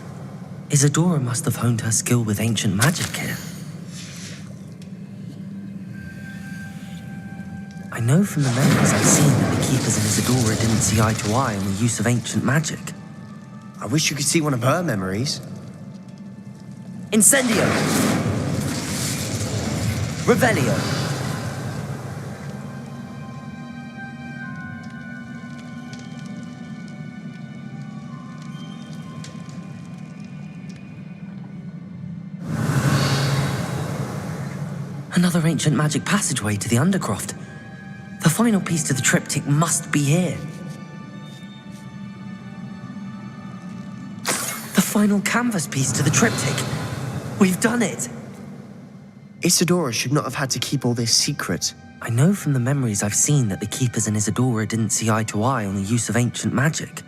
Isadora must have honed her skill with ancient magic here. I know from the memories I've seen that the Keepers and Isadora didn't see eye to eye on the use of ancient magic. I wish you could see one of her memories. Incendio! Revelio! Another ancient magic passageway to the Undercroft. The final piece to the triptych must be here. The final canvas piece to the triptych. We've done it! Isadora should not have had to keep all this secret. I know from the memories I've seen that the Keepers and Isadora didn't see eye to eye on the use of ancient magic.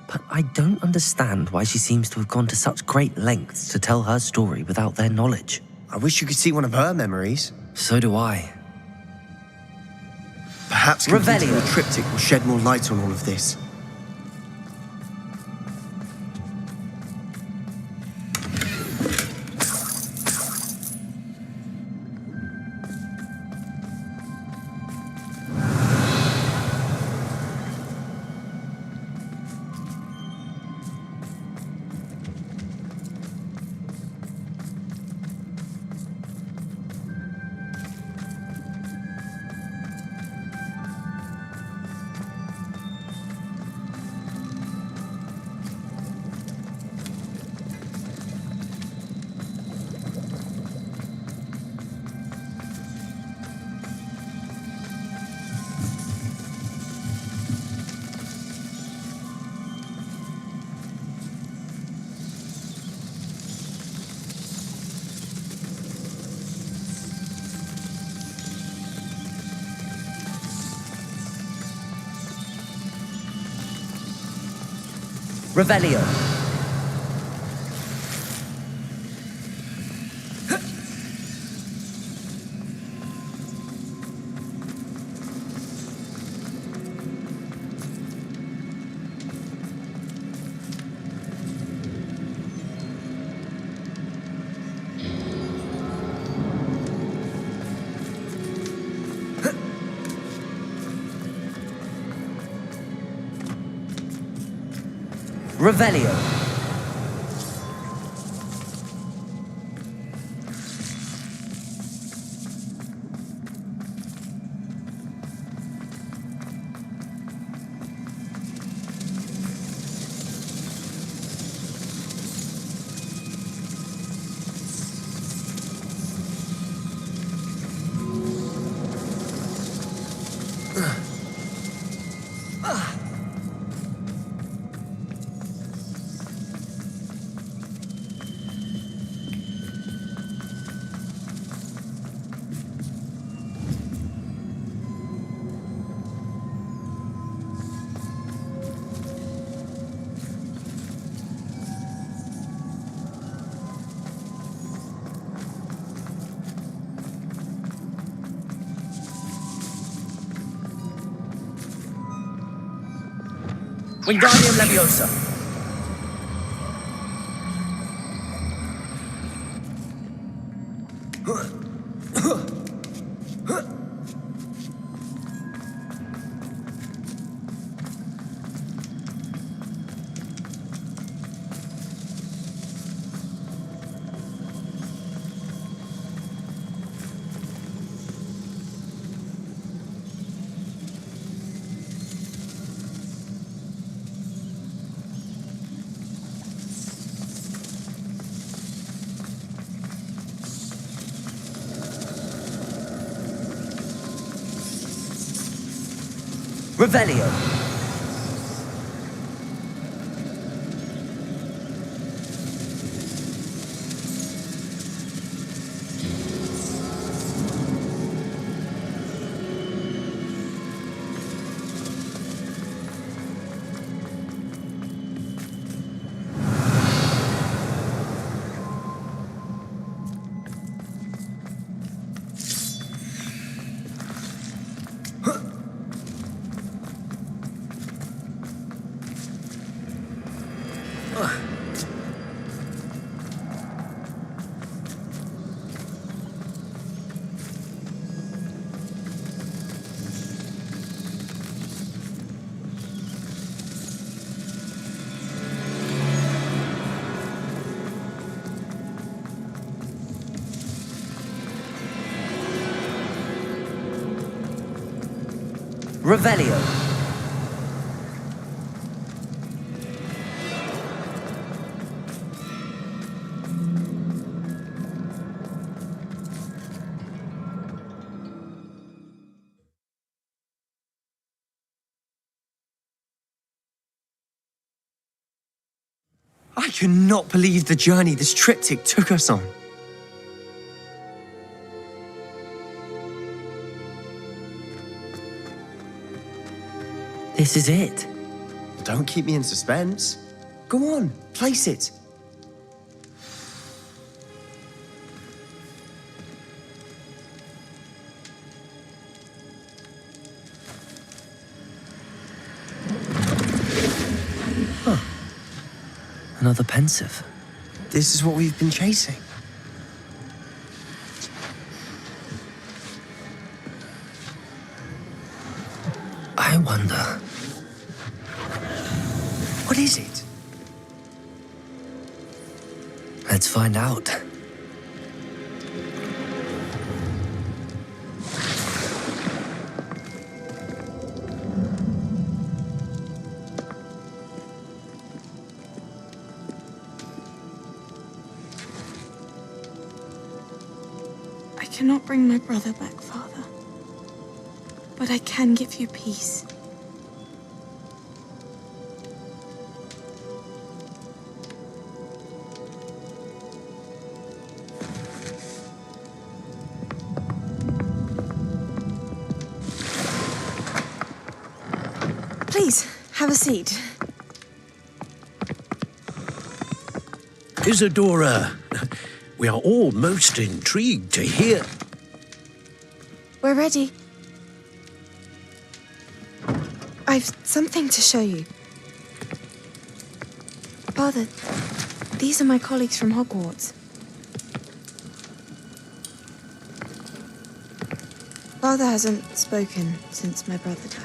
But I don't understand why she seems to have gone to such great lengths to tell her story without their knowledge. I wish you could see one of her memories. So do I. Perhaps completing the triptych will shed more light on all of this. Revelio. Revelio. Wingardium Leviosa. Revelio. Revelio. I cannot believe the journey this triptych took us on. This is it. Don't keep me in suspense. Go on, place it. Huh. Another pensive. This is what we've been chasing. I wonder. What is it? Let's find out. I cannot bring my brother back, Father. But I can give you peace. Please, have a seat. Isadora, we are all most intrigued to hear. We're ready. I've something to show you. Father, these are my colleagues from Hogwarts. Father hasn't spoken since my brother died.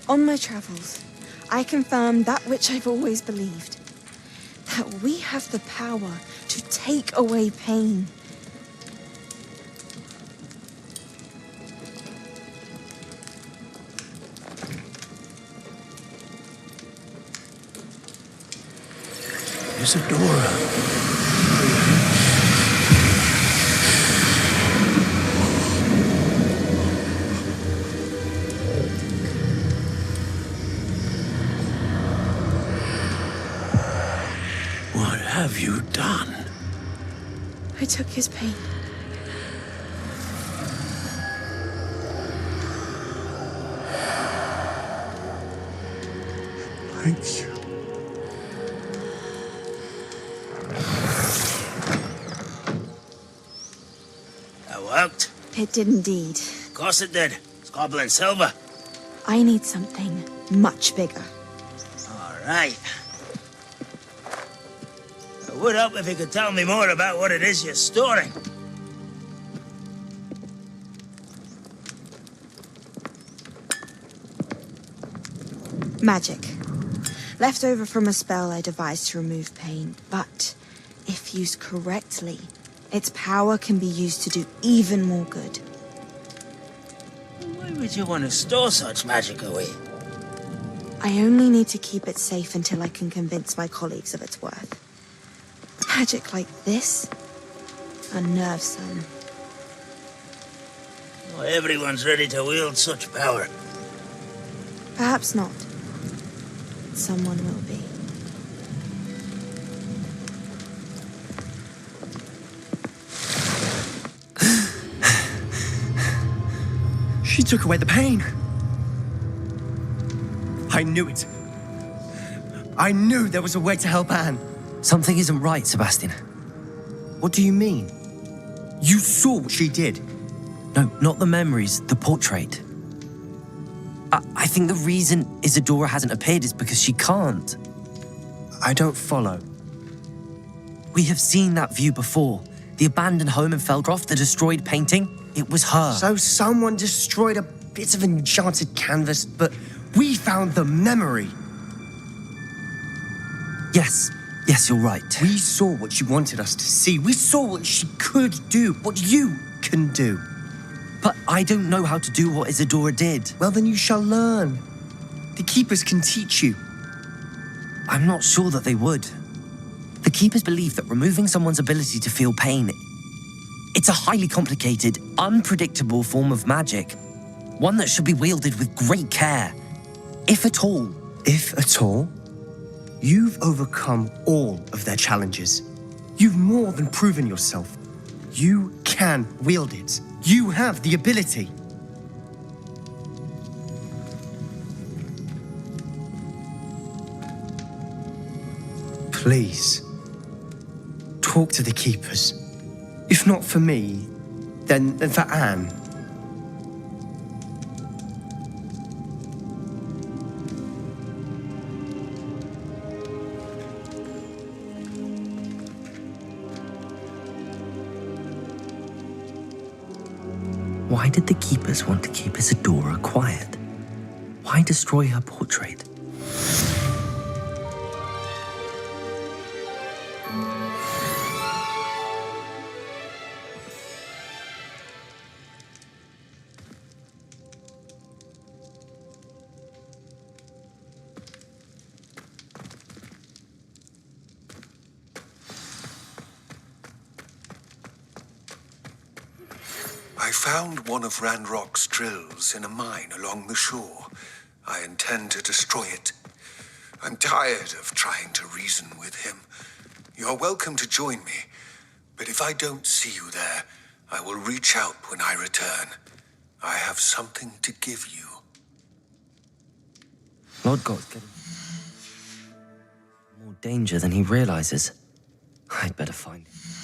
On my travels, I confirmed that which I've always believed. That we have the power to take away pain. Isadora. What have you done? I took his pain. Thank you. That worked? It did indeed. Of course it did. It's goblin silver. I need something much bigger. All right. It would help if you could tell me more about what it is you're storing. Magic. Left over from a spell I devised to remove pain, but if used correctly, its power can be used to do even more good. Why would you want to store such magic away? I only need to keep it safe until I can convince my colleagues of its worth. Magic like this unnerves some. Not everyone's ready to wield such power. Perhaps not. Someone will be. She took away the pain. I knew it. I knew there was a way to help Anne. Something isn't right, Sebastian. What do you mean? You saw what she did. No, not the memories, the portrait. I think the reason Isadora hasn't appeared is because she can't. I don't follow. We have seen that view before. The abandoned home in Felcroft, the destroyed painting. It was her. So someone destroyed a bit of enchanted canvas, but we found the memory. Yes, you're right. We saw what she wanted us to see. We saw what she could do, what you can do. But I don't know how to do what Isadora did. Well, then you shall learn. The Keepers can teach you. I'm not sure that they would. The Keepers believe that removing someone's ability to feel pain, it's a highly complicated, unpredictable form of magic. One that should be wielded with great care. If at all. If at all? You've overcome all of their challenges. You've more than proven yourself. You can wield it. You have the ability. Please, talk to the Keepers. If not for me, then for Anne. Why did the Keepers want to keep Isadora quiet? Why destroy her portrait? I found one of Ranrock's drills in a mine along the shore. I intend to destroy it. I'm tired of trying to reason with him. You're welcome to join me, but if I don't see you there, I will reach out when I return. I have something to give you. Lord God's getting... danger than he realizes. I'd better find him.